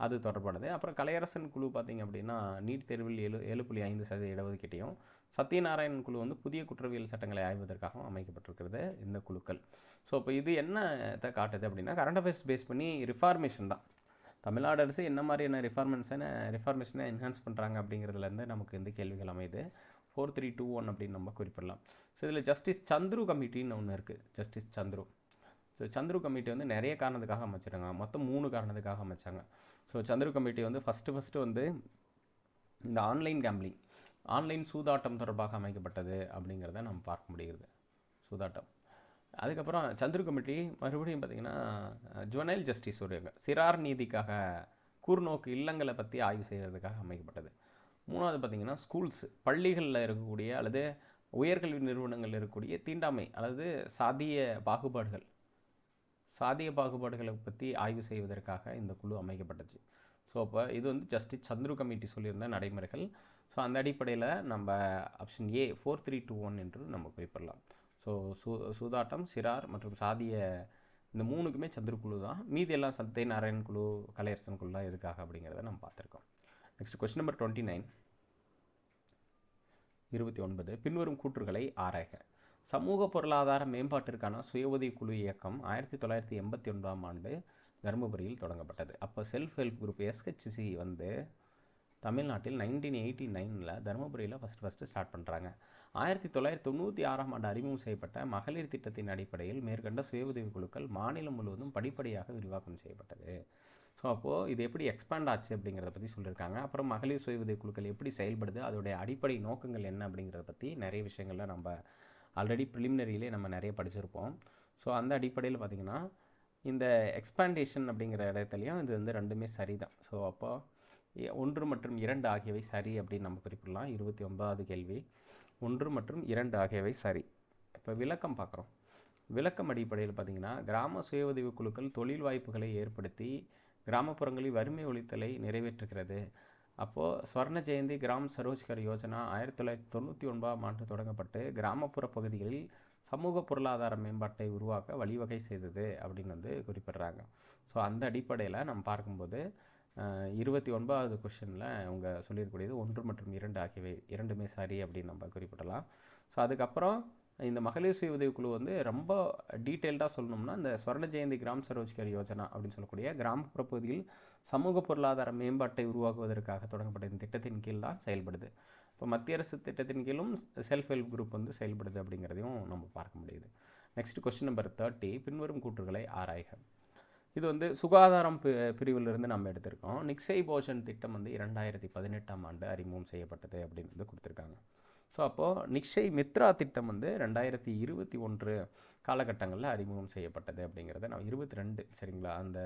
அது தொடர்பானது. அப்புறம் கலையரசன் குழு பார்த்திங்க அப்படின்னா நீட் தேர்வில் 7.5% இடஒதுக்கீட்டையும், சத்யநாராயணன் குழு வந்து புதிய குற்றவியல் சட்டங்களை ஆய்வதற்காகவும் அமைக்கப்பட்டிருக்கிறது இந்த குழுக்கள். ஸோ இப்போ இது என்னத்தை காட்டுது அப்படின்னா கரண்ட் அஃபேர்ஸ் பேஸ் பண்ணி ரிஃபார்மேஷன் தான். தமிழ்நாடு அரசு என்ன மாதிரியான ரிஃபார்மேஷனை என்ஹான்ஸ் பண்ணுறாங்க அப்படிங்கிறதுலேருந்து நமக்கு இந்த கேள்விகள் அமையுது. 4321 அப்படின்னு நம்ம குறிப்பிடலாம். ஸோ இதில் ஜஸ்டிஸ் சந்துரு கமிட்டின்னு ஒன்று இருக்குது. Justice Chandru. So Chandru committee வந்து நிறைய காரணத்துக்காக அமைச்சிருக்காங்க. மொத்தம் 3 காரணத்துக்காக அமைச்சாங்க. ஸோ சந்துரு கமிட்டி வந்து ஃபஸ்ட்டு வந்து இந்த ஆன்லைன் கேம்லிங், ஆன்லைன் சூதாட்டம் தொடர்பாக அமைக்கப்பட்டது அப்படிங்கிறத நம்ம பார்க்க முடிகிறது. சூதாட்டம். அதுக்கப்புறம் சந்துரு கமிட்டி மறுபடியும் பார்த்திங்கன்னா ஜுவனைல் ஜஸ்டிஸ் ஒரு சிறார் நீதிக்காக கூர்நோக்கு இல்லங்களை பற்றி ஆய்வு செய்கிறதுக்காக அமைக்கப்பட்டது. 3வது பார்த்திங்கன்னா ஸ்கூல்ஸ், பள்ளிகளில் இருக்கக்கூடிய அல்லது உயர்கல்வி நிறுவனங்களில் இருக்கக்கூடிய தீண்டாமை அல்லது சாதிய பாகுபாடுகளை பற்றி ஆய்வு செய்வதற்காக இந்த குழு அமைக்கப்பட்டுச்சு. ஸோ அப்போ இது வந்து ஜஸ்டிஸ் சந்துரு கமிட்டி சொல்லியிருந்த நடைமுறைகள். ஸோ அந்த அடிப்படையில் நம்ம ஆப்ஷன் ஏ 4321 என்று நம்ம குறிப்பிடலாம். ஸோ சூதாட்டம், சிறார் மற்றும் சாதிய இந்த 3க்குமே சந்துரு குழு தான். மீதி எல்லாம் சத்யநாராயணன் குழு, கலையரசன் குழு தான் எதுக்காக அப்படிங்கிறத நம்ம பார்த்துருக்கோம். நெக்ஸ்ட் கொஸ்டின் நம்பர் 29 பின்வரும் கூற்றுகளை ஆராய்க. சமூக பொருளாதார மேம்பாட்டிற்கான சுய உதவி குழு இயக்கம் 1989ஆம் ஆண்டு தருமபுரியில் தொடங்கப்பட்டது. அப்போ செல்ஃப் ஹெல்ப் குரூப் எஸ்ஹெச்சி வந்து தமிழ்நாட்டில் 1989 தருமபுரியில் ஃபஸ்ட்டு ஸ்டார்ட் பண்ணுறாங்க. 1996ஆம் ஆண்டு அறிமுகம் செய்யப்பட்ட மகளிர் திட்டத்தின் அடிப்படையில் மேற்கண்ட சுய உதவி குழுக்கள் மாநிலம் முழுவதும் படிப்படியாக விரிவாக்கம் செய்யப்பட்டது. ஸோ அப்போது இது எப்படி எக்ஸ்பேண்ட் ஆச்சு அப்படிங்கிறத பற்றி சொல்லியிருக்காங்க. அப்புறம் மகளிர் சுய உதவி குழுக்கள் எப்படி செயல்படுது, அதோடைய அடிப்படை நோக்கங்கள் என்ன அப்படிங்கிறத பற்றி நிறைய விஷயங்களில் நம்ம ஆல்ரெடி ப்ரிலிமினரியிலே நம்ம நிறைய படிச்சிருப்போம். ஸோ அந்த அடிப்படையில் பார்த்திங்கன்னா இந்த எக்ஸ்பேண்டேஷன் அப்படிங்கிற இடத்துலையும் இது வந்து ரெண்டுமே சரி தான். ஸோ அப்போ 1 மற்றும் 2 ஆகியவை சரி அப்படின்னு நம்ம குறிப்பிடலாம். 29வது கேள்வி 1 மற்றும் 2 ஆகியவை சரி. இப்போ விளக்கம் பார்க்குறோம். விளக்கம் அடிப்படையில் பார்த்திங்கன்னா கிராம சுய உதவி குழுக்கள் தொழில் வாய்ப்புகளை ஏற்படுத்தி கிராமப்புறங்களில் வறுமை ஒழித்தலை நிறைவேற்றுகிறது. அப்போது ஸ்வர்ண ஜெயந்தி கிராம் சரோஜ்கர் யோஜனா 1999ஆம் ஆண்டு தொடங்கப்பட்டு கிராமப்புற பகுதிகளில் சமூக பொருளாதார மேம்பாட்டை உருவாக்க வழிவகை செய்தது அப்படின்னு வந்து குறிப்பிட்றாங்க. ஸோ அந்த அடிப்படையில் நம்ம பார்க்கும்போது 29வது கொஷனில் அவங்க சொல்லியிருக்கக்கூடியது 1 மற்றும் 2 ஆகியவை இரண்டுமே சரி அப்படின்னு நம்ம குறிப்பிடலாம். ஸோ அதுக்கப்புறம் இந்த மகளிர் சுய உதவி குழு வந்து ரொம்ப டீட்டெயில்டாக சொல்லணும்னா இந்த ஸ்வர்ண ஜெயந்தி கிராம் சரோஜ்கர் யோஜனா அப்படின்னு சொல்லக்கூடிய கிராமப்புற பகுதியில் சமூக பொருளாதார மேம்பாட்டை உருவாக்குவதற்காக தொடங்கப்பட்ட இந்த திட்டத்தின் கீழ் தான் செயல்படுது. இப்போ மத்திய அரசு திட்டத்தின் கீழும் செல்ஃப் ஹெல்ப் குரூப் வந்து செயல்படுது அப்படிங்கிறதையும் நம்ம பார்க்க முடியுது. நெக்ஸ்ட் கொஸ்டின் நம்பர் 30 பின்வரும் கூற்றுகளை ஆராய்க. இது வந்து சுகாதாரம் பிரிவிலிருந்து நம்ம எடுத்திருக்கோம். நிக்ஷய் போஜன் திட்டம் வந்து 2018ஆம் ஆண்டு அறிமுகம் செய்யப்பட்டது அப்படின்னு வந்து கொடுத்துருக்காங்க. ஸோ அப்போது நிக்ஷய் மித்ரா திட்டம் வந்து 2021 காலகட்டங்களில் அறிமுகம் செய்யப்பட்டது அப்படிங்கிறத நான் 22 சரிங்களா அந்த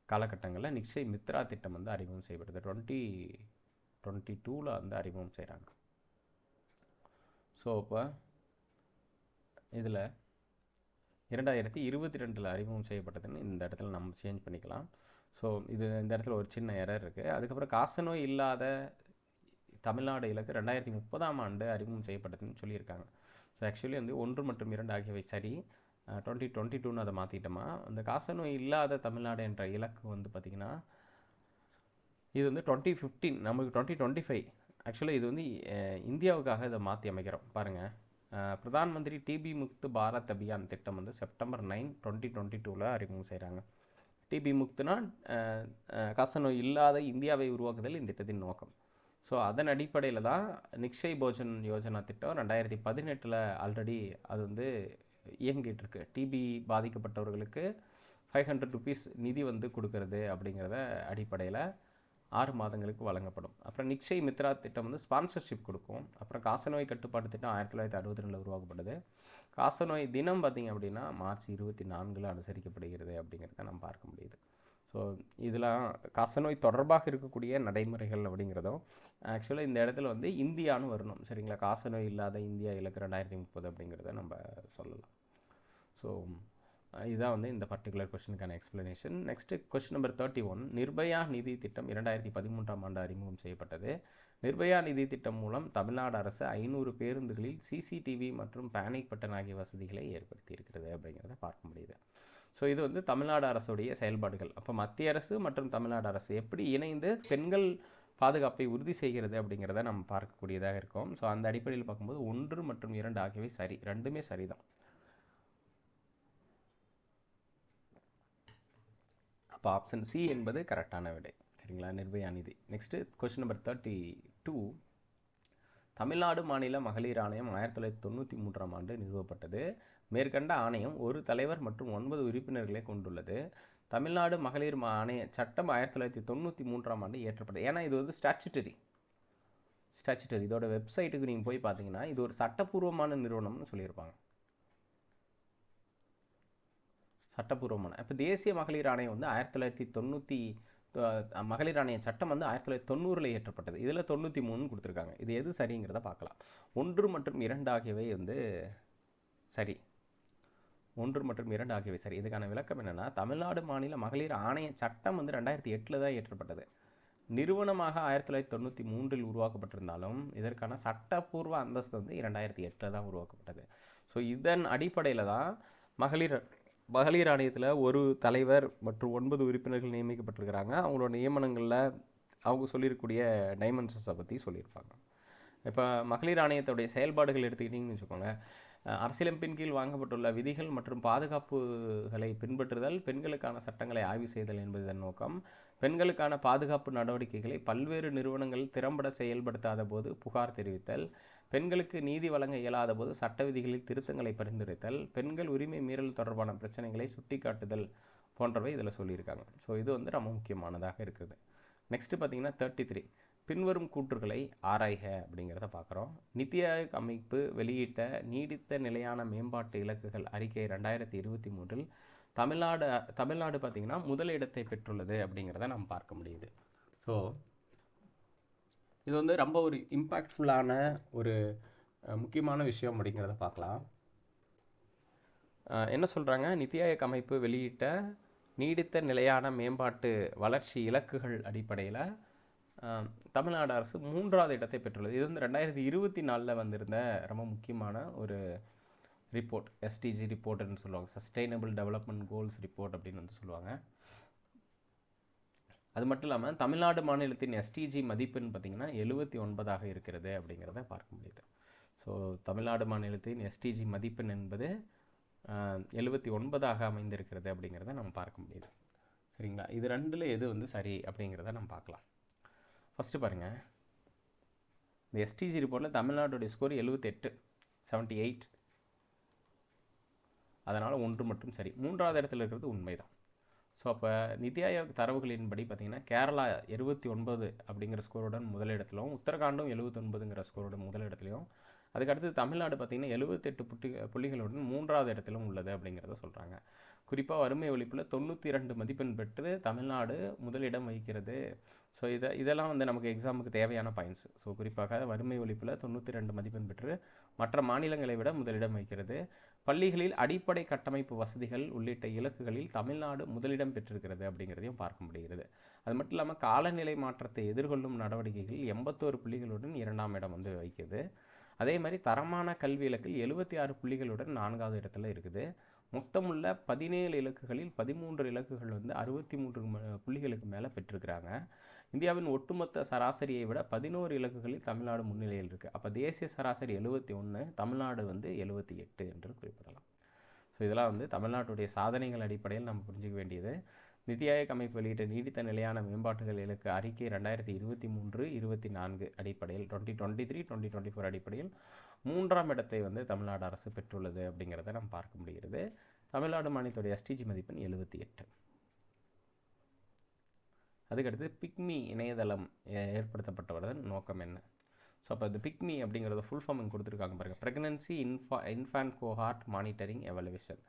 காலகட்டங்களில் நிக்ஷய் மித்ரா திட்டம் வந்து அறிமுகம் செய்யப்பட்டது. 2022 வந்து அறிமுகம் செய்கிறாங்க. ஸோ இப்போ இதில் 2022 அறிமுகம் செய்யப்பட்டதுன்னு இந்த இடத்துல நம்ம சேஞ்ச் பண்ணிக்கலாம். ஸோ இது இந்த இடத்துல ஒரு சின்ன எரர் இருக்குது. அதுக்கப்புறம் காசநோய் இல்லாத தமிழ்நாடு இலக்கு 2030ஆம் ஆண்டு அறிமுகம் செய்யப்பட்டதுன்னு சொல்லியிருக்காங்க. ஸோ ஆக்சுவலி வந்து 1 மற்றும் 2 ஆகியவை சரி. 2022 அதை மாற்றிட்டோமா அந்த காசநோய் இல்லாத தமிழ்நாடு என்ற இலக்கு வந்து பார்த்திங்கன்னா இது வந்து 2015 நமக்கு 2025 ஆக்சுவலி இது வந்து இந்தியாவுக்காக இதை மாற்றி அமைக்கிறோம் பாருங்கள். பிரதான் மந்திரி டிபி முக்த் பாரத் அபியான் திட்டம் வந்து செப்டம்பர் 9, 2022 அறிமுகம் செய்கிறாங்க. டிபி முக்துனா காசநோய் இல்லாத இந்தியாவை உருவாக்குதல் இந்த திட்டத்தின் நோக்கம். ஸோ அதன் அடிப்படையில் தான் நிக்ஷய் போஜன் யோஜனா திட்டம் 2018 ஆல்ரெடி அது வந்து இயங்கிட்டு இருக்கு. டிபி பாதிக்கப்பட்டவர்களுக்கு 500 rupees நிதி வந்து கொடுக்கறது அப்படிங்கிறத அடிப்படையில் 6 மாதங்களுக்கு வழங்கப்படும். அப்புறம் நிக்ஷய் மித்ரா திட்டம் வந்து ஸ்பான்சர்ஷிப் கொடுக்கும். அப்புறம் காசநோய் கட்டுப்பாட்டு திட்டம் 1962 உருவாக்கப்பட்டது. காசநோய் தினம் பார்த்திங்க அப்படின்னா மார்ச் 24 அனுசரிக்கப்படுகிறது அப்படிங்கிறத நம்ம பார்க்க முடியுது. ஸோ இதெல்லாம் காசநோய் தொடர்பாக இருக்கக்கூடிய நடைமுறைகள் அப்படிங்கிறதும் ஆக்சுவலாக இந்த இடத்துல வந்து இந்தியான்னு வரணும் சரிங்களா. காசநோய் இல்லாத இந்தியா இலக்கு 2030 அப்படிங்கிறத நம்ம சொல்லலாம். ஸோ இதுதான் வந்து இந்த பர்டிகுலர் கொஸ்டினுக்கான explanation. Next question number 31 Nirbhaya நிதி திட்டம் 2013ஆம் ஆண்டு அறிமுகம் செய்யப்பட்டது. நிர்பயா நிதி திட்டம் மூலம் தமிழ்நாடு அரசு 500 பேருந்துகளில் சிசிடிவி மற்றும் பேனிக் பட்டன் ஆகிய வசதிகளை ஏற்படுத்தி இருக்கிறது அப்படிங்கிறத பார்க்க முடியுது. ஸோ இது வந்து தமிழ்நாடு அரசுடைய செயல்பாடுகள். அப்போ மத்திய அரசு மற்றும் தமிழ்நாடு அரசு எப்படி இணைந்து பெண்கள் பாதுகாப்பை உறுதி செய்கிறது அப்படிங்கிறத நம்ம பார்க்கக்கூடியதாக இருக்கும். ஸோ அந்த அடிப்படையில் பார்க்கும்போது 1 மற்றும் 2 ஆகியவை சரி, ரெண்டுமே சரிதான். அப்போ ஆப்ஷன் சி என்பது கரெக்டான விடை சரிங்களா, நிர்பயா நிதி. நெக்ஸ்ட்டு கொஸ்டின் நம்பர் 32 தமிழ்நாடு மாநில மகளிர் ஆணையம் 1993ஆம் ஆண்டு நிறுவப்பட்டது. மேற்கண்ட ஆணையம் ஒரு தலைவர் மற்றும் 9 உறுப்பினர்களை கொண்டுள்ளது. தமிழ்நாடு மகளிர் ஆணைய சட்டம் 1993ஆம் ஆண்டு இயற்றப்பட்டது. ஏன்னா இது வந்து ஸ்டாச்சுட்டரி இதோட வெப்சைட்டுக்கு நீங்கள் போய் பார்த்தீங்கன்னா இது ஒரு சட்டப்பூர்வமான நிறுவனம்னு சொல்லியிருப்பாங்க. சட்டப்பூர்வமான இப்போ தேசிய மகளிர் ஆணையம் வந்து 1990 மகளிர் ஆணைய சட்டம் வந்து 1990 இயற்றப்பட்டது. இதில் 93 கொடுத்துருக்காங்க. இது எது சரிங்கிறத பார்க்கலாம். 1 மற்றும் 2 ஆகியவை வந்து சரி. 1 மற்றும் 2 ஆகியவை சரி. இதுக்கான விளக்கம் என்னென்னா தமிழ்நாடு மாநில மகளிர் ஆணைய சட்டம் வந்து 2008 தான் இயற்றப்பட்டது. நிறுவனமாக 1993 உருவாக்கப்பட்டிருந்தாலும் இதற்கான சட்டப்பூர்வ அந்தஸ்து வந்து 2008 தான் உருவாக்கப்பட்டது. ஸோ இதன் அடிப்படையில் தான் மகளிர் ஆணையத்தில் ஒரு தலைவர் மற்றும் 9 உறுப்பினர்கள் நியமிக்கப்பட்டிருக்கிறாங்க. அவங்களோட நியமனங்களில் அவங்க சொல்லியிருக்கக்கூடிய டைமென்ஷன்ஸை பற்றி சொல்லியிருப்பாங்க. இப்போ மகளிர் ஆணையத்துடைய செயல்பாடுகள் எடுத்துக்கிட்டிங்கன்னு வச்சுக்கோங்க. அரசியலமைப்பின் கீழ் வாங்கப்பட்டுள்ள விதிகள் மற்றும் பாதுகாப்புகளை பின்பற்றுதல், பெண்களுக்கான சட்டங்களை ஆய்வு செய்தல் என்பது இதன் நோக்கம். பெண்களுக்கான பாதுகாப்பு நடவடிக்கைகளை பல்வேறு நிறுவனங்கள் திறம்பட செயல்படுத்தாத போது புகார் தெரிவித்தல், பெண்களுக்கு நீதி வழங்க இயலாத போது சட்ட விதிகளில் திருத்தங்களை பரிந்துரைத்தல், பெண்கள் உரிமை மீறல் தொடர்பான பிரச்சனைகளை சுட்டிக்காட்டுதல் போன்றவை இதில் சொல்லியிருக்காங்க. ஸோ இது வந்து ரொம்ப முக்கியமானதாக இருக்குது. நெக்ஸ்ட்டு பார்த்தீங்கன்னா 33 பின்வரும் கூற்றுகளை ஆராய்க அப்படிங்கிறத பார்க்குறோம். நித்தி ஆயோக் அமைப்பு வெளியிட்ட நீடித்த நிலையான மேம்பாட்டு இலக்குகள் அறிக்கை 2023 தமிழ்நாடு பார்த்திங்கன்னா முதலிடத்தை பெற்றுள்ளது அப்படிங்கிறத நம்ம பார்க்க முடியுது. ஸோ இது வந்து ரொம்ப ஒரு இம்பேக்ட்ஃபுல்லான ஒரு முக்கியமான விஷயம் அப்படிங்கிறத பார்க்கலாம். என்ன சொல்கிறாங்க, நித்தி ஆயோக் அமைப்பு வெளியிட்ட நீடித்த நிலையான மேம்பாட்டு வளர்ச்சி இலக்குகள் அடிப்படையில் தமிழ்நாடு அரசு 3வது இடத்தை பெற்றுள்ளது. இது வந்து 2024 வந்திருந்த ரொம்ப முக்கியமான ஒரு ரிப்போர்ட், எஸ்டிஜி ரிப்போர்ட்னு சொல்லுவாங்க, சஸ்டைனபிள் டெவலப்மெண்ட் கோல்ஸ் ரிப்போர்ட் அப்படின்னு வந்து சொல்லுவாங்க. அது மட்டும் இல்லாமல் தமிழ்நாடு மாநிலத்தின் எஸ்டிஜி மதிப்பெண் பார்த்திங்கன்னா 79ஆக இருக்கிறது அப்படிங்கிறத பார்க்க முடியுது. ஸோ தமிழ்நாடு மாநிலத்தின் எஸ்டிஜி மதிப்பெண் என்பது 79ஆக அமைந்திருக்கிறது அப்படிங்கிறத நம்ம பார்க்க முடியுது. சரிங்களா, இது ரெண்டில் எது வந்து சரி அப்படிங்கிறத நம்ம பார்க்கலாம். ஃபஸ்ட்டு பாருங்கள், இந்த எஸ்டிஜி ரிப்போர்ட்டில் தமிழ்நாட்டுடைய ஸ்கோர் 78, அதனால் 1 மட்டும் சரி. 3வது இடத்துல இருக்கிறது உண்மைதான். ஸோ அப்போ நித்தி ஆயோக் தரவுகளின்படி பார்த்திங்கன்னா கேரளா 79 அப்படிங்கிற ஸ்கோருடன் முதலிடத்திலும், உத்தரகாண்டும் 79ங்கிற ஸ்கோருடன் முதலிடத்துலையும், அதுக்கடுத்து தமிழ்நாடு பார்த்திங்கன்னா 78 புள்ளிகளுடன் 3வது இடத்திலும் உள்ளது அப்படிங்கிறத சொல்கிறாங்க. குறிப்பாக வறுமை ஒழிப்பில் 92 மதிப்பெண் பெற்று தமிழ்நாடு முதலிடம் வகிக்கிறது. ஸோ இதெல்லாம் வந்து நமக்கு எக்ஸாமுக்கு தேவையான பாயிண்ட்ஸ். ஸோ குறிப்பாக வறுமை ஒழிப்பில் 92 மதிப்பெண் பெற்று மற்ற மாநிலங்களை விட முதலிடம் வகிக்கிறது. பள்ளிகளில் அடிப்படை கட்டமைப்பு வசதிகள் உள்ளிட்ட இலக்குகளில் தமிழ்நாடு முதலிடம் பெற்றிருக்கிறது அப்படிங்கிறதையும் பார்க்க முடிகிறது. அது மட்டும் இல்லாமல் காலநிலை மாற்றத்தை எதிர்கொள்ளும் நடவடிக்கைகளில் 81 புள்ளிகளுடன் 2ஆம் இடம் வந்து வகிக்குது. அதே மாதிரி தரமான கல்வி இலக்கில் 76 புள்ளிகளுடன் 4வது இடத்துல இருக்குது. மொத்தமுள்ள 17 இலக்குகளில் 13 இலக்குகள் வந்து 63 புள்ளிகளுக்கு மேலே பெற்றிருக்கிறாங்க. இந்தியாவின் ஒட்டுமொத்த சராசரியை விட 11 இலக்குகளில் தமிழ்நாடு முன்னிலையில் இருக்குது. அப்போ தேசிய சராசரி 71, தமிழ்நாடு வந்து 78 என்று குறிப்பிடலாம். ஸோ இதெல்லாம் வந்து தமிழ்நாட்டுடைய சாதனைகள் அடிப்படையில் நம்ம புரிஞ்சுக்க வேண்டியது. நித்தி ஆயோக் அமைப்பு வெளியிட்ட நீடித்த நிலையான மேம்பாட்டுகள் இலக்கு அறிக்கை 2023-24 அடிப்படையில் 2023-2024 அடிப்படையில் 3ஆம் இடத்தை வந்து தமிழ்நாடு அரசு பெற்றுள்ளது அப்படிங்கிறத நம்ம பார்க்க முடிகிறது. தமிழ்நாடு மாநிலத்துடைய எஸ்டிஜி மதிப்பெண் 78. அதுக்கடுத்து பிக்மி இணையதளம் ஏற்படுத்தப்பட்டவரதன் நோக்கம் என்ன? ஸோ அப்போ இந்த பிக்மி அப்படிங்கிறத ஃபுல் ஃபார்ம் கொடுத்துருக்காங்க பாருங்கள், pregnancy infant cohort monitoring evaluation.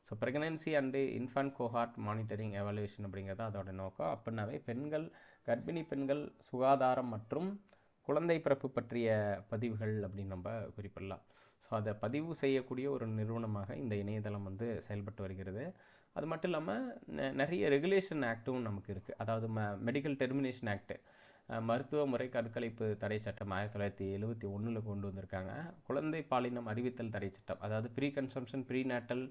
So pregnancy and infant cohort monitoring evaluation அப்படிங்கிறது அதோட நோக்கம். அப்படின்னாவே கர்ப்பிணி பெண்கள் சுகாதாரம் மற்றும் குழந்தை பிறப்பு பற்றிய பதிவுகள் அப்படின்னு நம்ம குறிப்பிடலாம். ஸோ அதை பதிவு செய்யக்கூடிய ஒரு நிறுவனமாக இந்த இணையதளம் வந்து செயல்பட்டு வருகிறது. அது மட்டும் இல்லாமல் நிறைய ரெகுலேஷன் ஆக்டும் நமக்கு இருக்குது. அதாவது மெடிக்கல் டெர்மினேஷன் ஆக்ட், மருத்துவ முறை கருக்கலைப்பு தடை சட்டம் 1971 கொண்டு வந்திருக்காங்க. குழந்தை பாலினம் அறிவித்தல் தடை சட்டம், அதாவது pre conception pre natal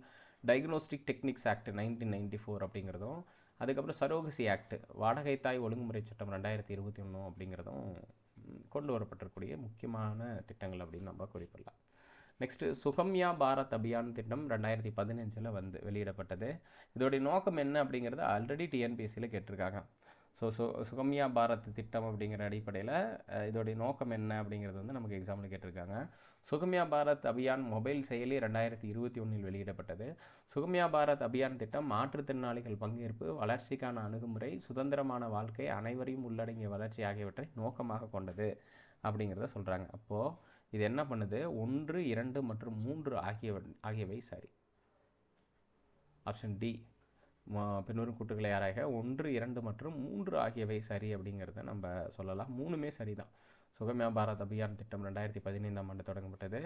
diagnostic techniques act 1994 அப்படிங்கிறதும், அதுக்கப்புறம் சரோகசி ஆக்ட் வாடகை தாய் ஒழுங்குமுறை சட்டம் 2021 அப்படிங்கிறதும் கொண்டு வரப்பட்டிருக்கக்கூடிய முக்கியமான திட்டங்கள் அப்படின்னு நம்ம குறிப்பிடலாம். நெக்ஸ்ட்டு சுகம்யா பாரத் அபியான் திட்டம் 2015 வந்து வெளியிடப்பட்டது. இதோடைய நோக்கம் என்ன அப்படிங்கிறது ஆல்ரெடி டிஎன்பிஎஸ்சியில் கேட்டிருக்காங்க. ஸோ சுகம்யா பாரத் திட்டம் அப்படிங்கிற அடிப்படையில் இதோடைய நோக்கம் என்ன அப்படிங்கிறது வந்து நமக்கு எக்ஸாம்பிள் கேட்டிருக்காங்க. சுகம்யா பாரத் அபியான் மொபைல் செயலி 2021 வெளியிடப்பட்டது. சுகம்யா பாரத் அபியான் திட்டம் மாற்றுத்திறனாளிகள் பங்கேற்பு, வளர்ச்சிக்கான அணுகுமுறை, சுதந்திரமான வாழ்க்கை, அனைவரையும் உள்ளடங்கிய வளர்ச்சி ஆகியவற்றை நோக்கமாக கொண்டது அப்படிங்கிறத சொல்கிறாங்க. அப்போது இது என்ன பண்ணுது, 1, 2 மற்றும் 3 ஆகியவை சரி. ஆப்ஷன் டி, பின்வரும் கூற்றுகளை ஆராய்க. 1, 2 மற்றும் 3 ஆகியவை சரி அப்படிங்கிறத நம்ம சொல்லலாம். 3மே சரிதான். சுகம்யா பாரத் அபியான் திட்டம் 2015 தொடங்கப்பட்டது.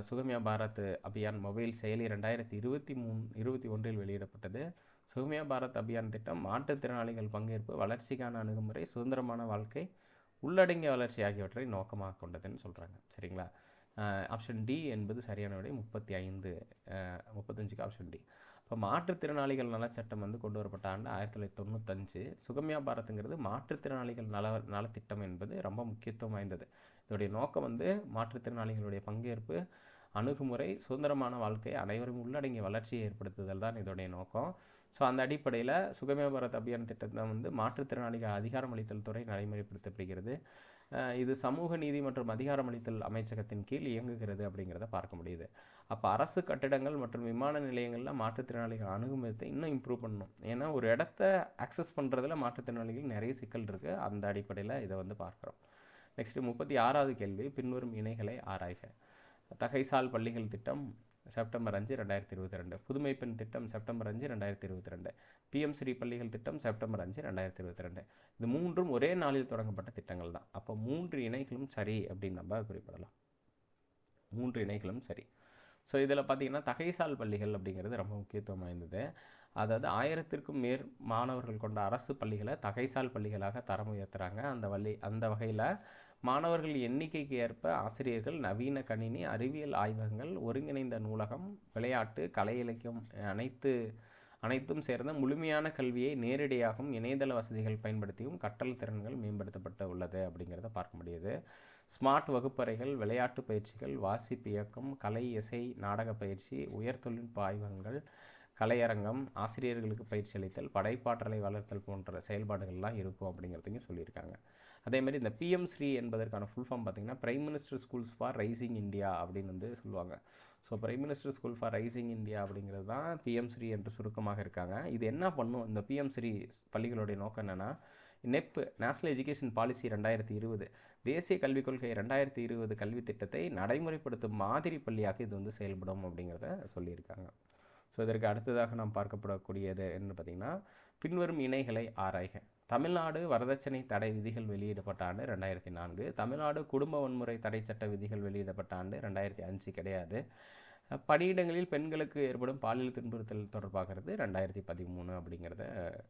சுகம்யா பாரத் அபியான் மொபைல் செயலி 2021 வெளியிடப்பட்டது. சுகம்யா பாரத் அபியான் திட்டம் மாற்றுத்திறனாளிகள் பங்கேற்பு, வளர்ச்சிக்கான அணுகுமுறை, சுதந்திரமான வாழ்க்கை, உள்ளடங்கிய வளர்ச்சி ஆகியவற்றை நோக்கமாக கொண்டதுன்னு சொல்கிறாங்க. சரிங்களா, ஆப்ஷன் டி என்பது சரியான விடை. 35க்கு ஆப்ஷன் டி. இப்போ மாற்றுத்திறனாளிகள் நலச்சட்டம் வந்து கொண்டு வரப்பட்ட ஆண்டு 1995. சுகம்யா பாரத்துங்கிறது மாற்றுத்திறனாளிகள் நலத்திட்டம் என்பது ரொம்ப முக்கியத்துவம் வாய்ந்தது. இதோடைய நோக்கம் வந்து மாற்றுத்திறனாளிகளுடைய பங்கேற்பு, அணுகுமுறை, சுதந்திரமான வாழ்க்கை, அனைவரும் உள்ளடங்கிய வளர்ச்சியை ஏற்படுத்துதல் தான் இதோடைய நோக்கம். ஸோ அந்த அடிப்படையில் சுகம்யா பாரத் அபியான் திட்டத்தை வந்து மாற்றுத்திறனாளிகள் அதிகாரம் அளித்தல் துறை நடைமுறைப்படுத்தப்படுகிறது. இது சமூக நீதி மற்றும் அதிகாரமளித்தல் அமைச்சகத்தின் கீழ் இயங்குகிறது அப்படிங்கிறத பார்க்க முடியுது. அப்போ அரசு கட்டிடங்கள் மற்றும் விமான நிலையங்களில் மாற்றுத்திறனாளிகள் அணுகுமுறை இன்னும் இம்ப்ரூவ் பண்ணணும். ஏன்னா ஒரு இடத்த அக்சஸ் பண்ணுறதுல மாற்றுத்திறனாளிகள் நிறைய சிக்கல் இருக்குது. அந்த அடிப்படையில் இதை வந்து பார்க்குறோம். நெக்ஸ்ட்டு 36வது கேள்வி, பின்வரும் இணைகளை ஆராய்க. தகைசால் பள்ளிகள் திட்டம் செப்டம்பர் 5, 2022. புதுமை பெண் திட்டம் செப்டம்பர் 5, 2022. PM ஸ்ரீ பள்ளிகள் திட்டம் செப்டம்பர் 5, 2022. இது மூன்றும் ஒரே நாளில் தொடங்கப்பட்ட திட்டங்கள் தான். அப்போ 3 இணைகளும் சரி அப்படின்னு நம்ம குறிப்பிடலாம். 3 இணைகளும் சரி. ஸோ இதில் பார்த்தீங்கன்னா தகைசால் பள்ளிகள் அப்படிங்கிறது ரொம்ப முக்கியத்துவம் வாய்ந்தது. அதாவது 1000க்கும் மேற் மாணவர்கள் கொண்ட அரசு பள்ளிகளை தகைசால் பள்ளிகளாக தரம் உயர்த்துறாங்க. அந்த வகையில் மாணவர்கள் எண்ணிக்கைக்கு ஏற்ப ஆசிரியர்கள், நவீன கணினி, அறிவியல் ஆய்வகங்கள், ஒருங்கிணைந்த நூலகம், விளையாட்டு, கலை இலக்கியம் அனைத்தும் சேர்ந்த முழுமையான கல்வியை நேரடியாகவும் இணையதள வசதிகள் பயன்படுத்தியும் கற்றல் திறன்கள் மேம்படுத்தப்பட்டு உள்ளது அப்படிங்கிறத பார்க்க முடியுது. ஸ்மார்ட் வகுப்பறைகள், விளையாட்டு பயிற்சிகள், வாசிப்பு இயக்கம், கலை, இசை, நாடக பயிற்சி, உயர் தொழில்நுட்ப ஆய்வகங்கள், கலையரங்கம், ஆசிரியர்களுக்கு பயிற்சி அளித்தல், படைப்பாற்றலை வளர்த்தல் போன்ற செயல்பாடுகள்லாம் இருக்கும் அப்படிங்கிறதையும் சொல்லியிருக்காங்க. அதேமாதிரி இந்த PM ஸ்ரீ என்பதற்கான ஃபுல் ஃபார்ம் பார்த்திங்கன்னா prime minister schools for rising India அப்படின்னு வந்து சொல்லுவாங்க. ஸோ prime minister school for rising India அப்படிங்கிறது தான் PM ஸ்ரீ என்று சுருக்கமாக இருக்காங்க. இது என்ன பண்ணும், இந்த PM ஸ்ரீ பள்ளிகளுடைய நோக்கம் என்னென்னா, நெப் நேஷனல் எஜுகேஷன் பாலிசி 2020, தேசிய கல்விக் கொள்கை 2020 கல்வி திட்டத்தை நடைமுறைப்படுத்தும் மாதிரி பள்ளியாக இது வந்து செயல்படும் அப்படிங்கிறத சொல்லியிருக்காங்க. ஸோ இதற்கு அடுத்ததாக நாம் பார்க்கப்படக்கூடியது என்ன பார்த்திங்கன்னா, பின்வரும் இணைகளை ஆராய்க. தமிழ்நாடு வரதட்சணை தடை விதிகள் வெளியிடப்பட்ட ஆண்டு 2004. தமிழ்நாடு குடும்ப வன்முறை தடை சட்ட விதிகள் வெளியிடப்பட்ட ஆண்டு 2005 கிடையாது. பணியிடங்களில் பெண்களுக்கு ஏற்படும் பாலியல் துன்புறுத்தல் தொடர்பாகிறது 2013 அப்படிங்கிறத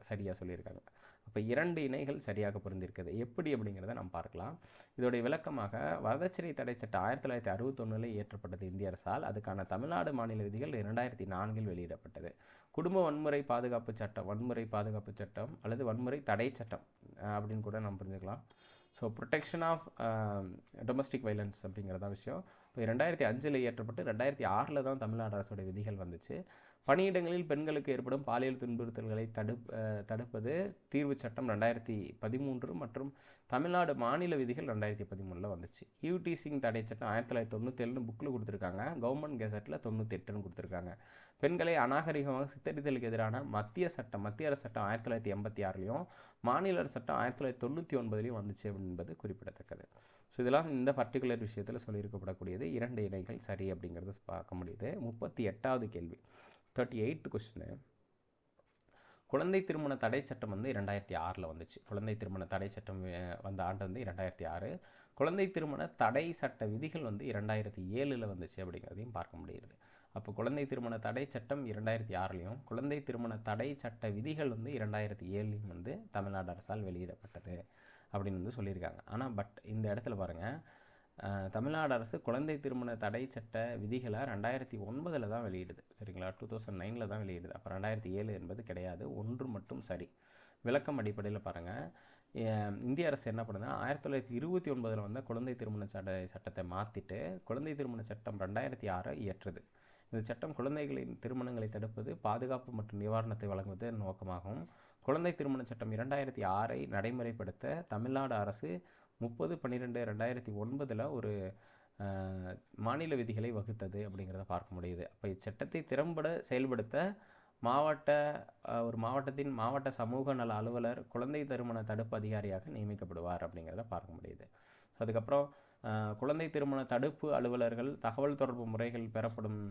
சரியாக சொல்லியிருக்காங்க. அப்போ 2 இணைகள் சரியாக பொருந்திருக்குது. எப்படி அப்படிங்கிறத நாம் பார்க்கலாம். இதோடைய விளக்கமாக, வரதட்சணை தடை சட்டம் 1961 இயற்றப்பட்டது இந்திய அரசால். அதுக்கான தமிழ்நாடு மாநில விதிகள் 2004 வெளியிடப்பட்டது. குடும்ப வன்முறை பாதுகாப்பு சட்டம் அல்லது வன்முறை தடை சட்டம் அப்படின்னு கூட நம்ம புரிஞ்சுக்கலாம். So protection of domestic violence அப்படிங்கிறதான் விஷயம். இப்போ 2005 இயற்றப்பட்டு 2006 தான் தமிழ்நாடு அரசோட விதிகள் வந்துச்சு. பணியிடங்களில் பெண்களுக்கு ஏற்படும் பாலியல் துன்புறுத்தல்களை தடுப்பது தீர்வு சட்டம் 2013 மற்றும் தமிழ்நாடு மாநில விதிகள் 2013 வந்துச்சு. ஈவ்டீசிங் தடை சட்டம் 1997 புக்கில் கொடுத்துருக்காங்க. கவர்மெண்ட் கெசட்டில் 98 கொடுத்துருக்காங்க. பெண்களை அநாகரிகமாக சித்தரித்தலுக்கு எதிரான மத்திய அரசு சட்டம் 1986 மாநில அரசு சட்டம் 1999 வந்துச்சு என்பது குறிப்பிடத்தக்கது. ஸோ இதெல்லாம் இந்த பர்டிகுலர் விஷயத்தில் சொல்லியிருக்கப்படக்கூடியது. 2 இணைகள் சரி அப்படிங்கிறது பார்க்க முடியுது. 38வது கேள்வி, 38th கொஸ்டின். குழந்தை திருமண தடை சட்டம் வந்து 2006 வந்துச்சு. குழந்தை திருமண தடை சட்டம் வந்த ஆண்டு வந்து 2006. குழந்தை திருமண தடை சட்ட விதிகள் வந்து 2007 வந்துச்சு அப்படிங்கிறதையும் பார்க்க முடியுது. அப்போ குழந்தை திருமண தடை சட்டம் 2006 குழந்தை திருமண தடை சட்ட விதிகள் வந்து 2007 வந்து தமிழ்நாடு அரசால் வெளியிடப்பட்டது அப்படின்னு வந்து சொல்லியிருக்காங்க. ஆனால் இந்த இடத்துல பாருங்கள், தமிழ்நாடு அரசு குழந்தை திருமண தடை சட்ட விதிகளை 2009 தான் வெளியிடுது. சரிங்களா, 2009 தான் வெளியிடுது. அப்போ 2007 என்பது கிடையாது. 1 மட்டும் சரி. விளக்கம் அடிப்படையில் பாருங்கள், இந்திய அரசு என்ன பண்ணுதுன்னா, 1929 வந்த குழந்தை திருமண சட்டத்தை மாற்றிட்டு குழந்தை திருமண சட்டம் 2006 இயற்றுது. இந்த சட்டம் குழந்தைகளின் திருமணங்களை தடுப்பது, பாதுகாப்பு மற்றும் நிவாரணத்தை வழங்குவது நோக்கமாகவும், குழந்தை திருமண சட்டம் 2006 நடைமுறைப்படுத்த தமிழ்நாடு அரசு 30/12/2009 ஒரு மாநில விதிகளை வகுத்தது அப்படிங்கிறத பார்க்க முடியுது. அப்போ இச்சட்டத்தை திறம்பட செயல்படுத்த ஒரு மாவட்டத்தின் மாவட்ட சமூக நல அலுவலர் குழந்தை திருமண தடுப்பு அதிகாரியாக நியமிக்கப்படுவார் அப்படிங்கிறத பார்க்க முடியுது. அதுக்கப்புறம் குழந்தை திருமண தடுப்பு அலுவலர்கள் தகவல் தொடர்பு முறைகள் பெறப்படும்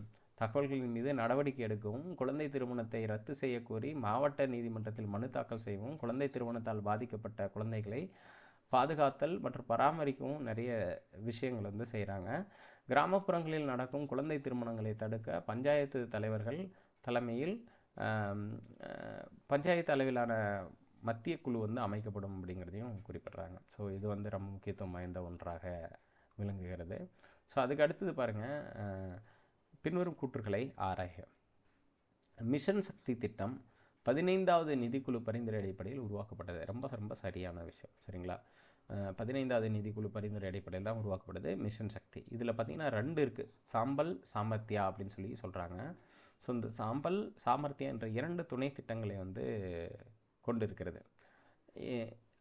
தகவல்களின் மீது நடவடிக்கை எடுக்கவும், குழந்தை திருமணத்தை ரத்து செய்யக்கோரி மாவட்ட நீதிமன்றத்தில் மனு தாக்கல் செய்யவும், குழந்தை திருமணத்தால் பாதிக்கப்பட்ட குழந்தைகளை பாதுகாத்தல் மற்றும் பராமரிக்கவும் நிறைய விஷயங்கள் வந்து செய்கிறாங்க. கிராமப்புறங்களில் நடக்கும் குழந்தை திருமணங்களை தடுக்க பஞ்சாயத்து தலைவர்கள் தலைமையில் பஞ்சாயத்து அளவிலான மத்திய குழு வந்து அமைக்கப்படும் அப்படிங்கிறதையும் குறிப்பிட்றாங்க. ஸோ இது வந்து ரொம்ப முக்கியத்துவம் வாய்ந்த ஒன்றாக விளங்குகிறது. ஸோ அதுக்கு அடுத்தது பாருங்கள், பின்வரும் கூற்றுகளை ஆராய்க. மிஷன் சக்தி திட்டம் 15வது நிதிக்குழு பரிந்துரை அடிப்படையில் உருவாக்கப்பட்டது. ரொம்ப சரியான விஷயம். சரிங்களா, 15வது நிதிக்குழு பரிந்துரை அடிப்படையில் தான் உருவாக்கப்படுது மிஷன் சக்தி. இதில் பார்த்திங்கன்னா 2 இருக்குது, சாம்பல் சாமர்த்தியா அப்படின்னு சொல்லி சொல்கிறாங்க. ஸோ இந்த சாம்பல் சாமர்த்தியா என்ற 2 துணை திட்டங்களை வந்து கொண்டு இருக்கிறது.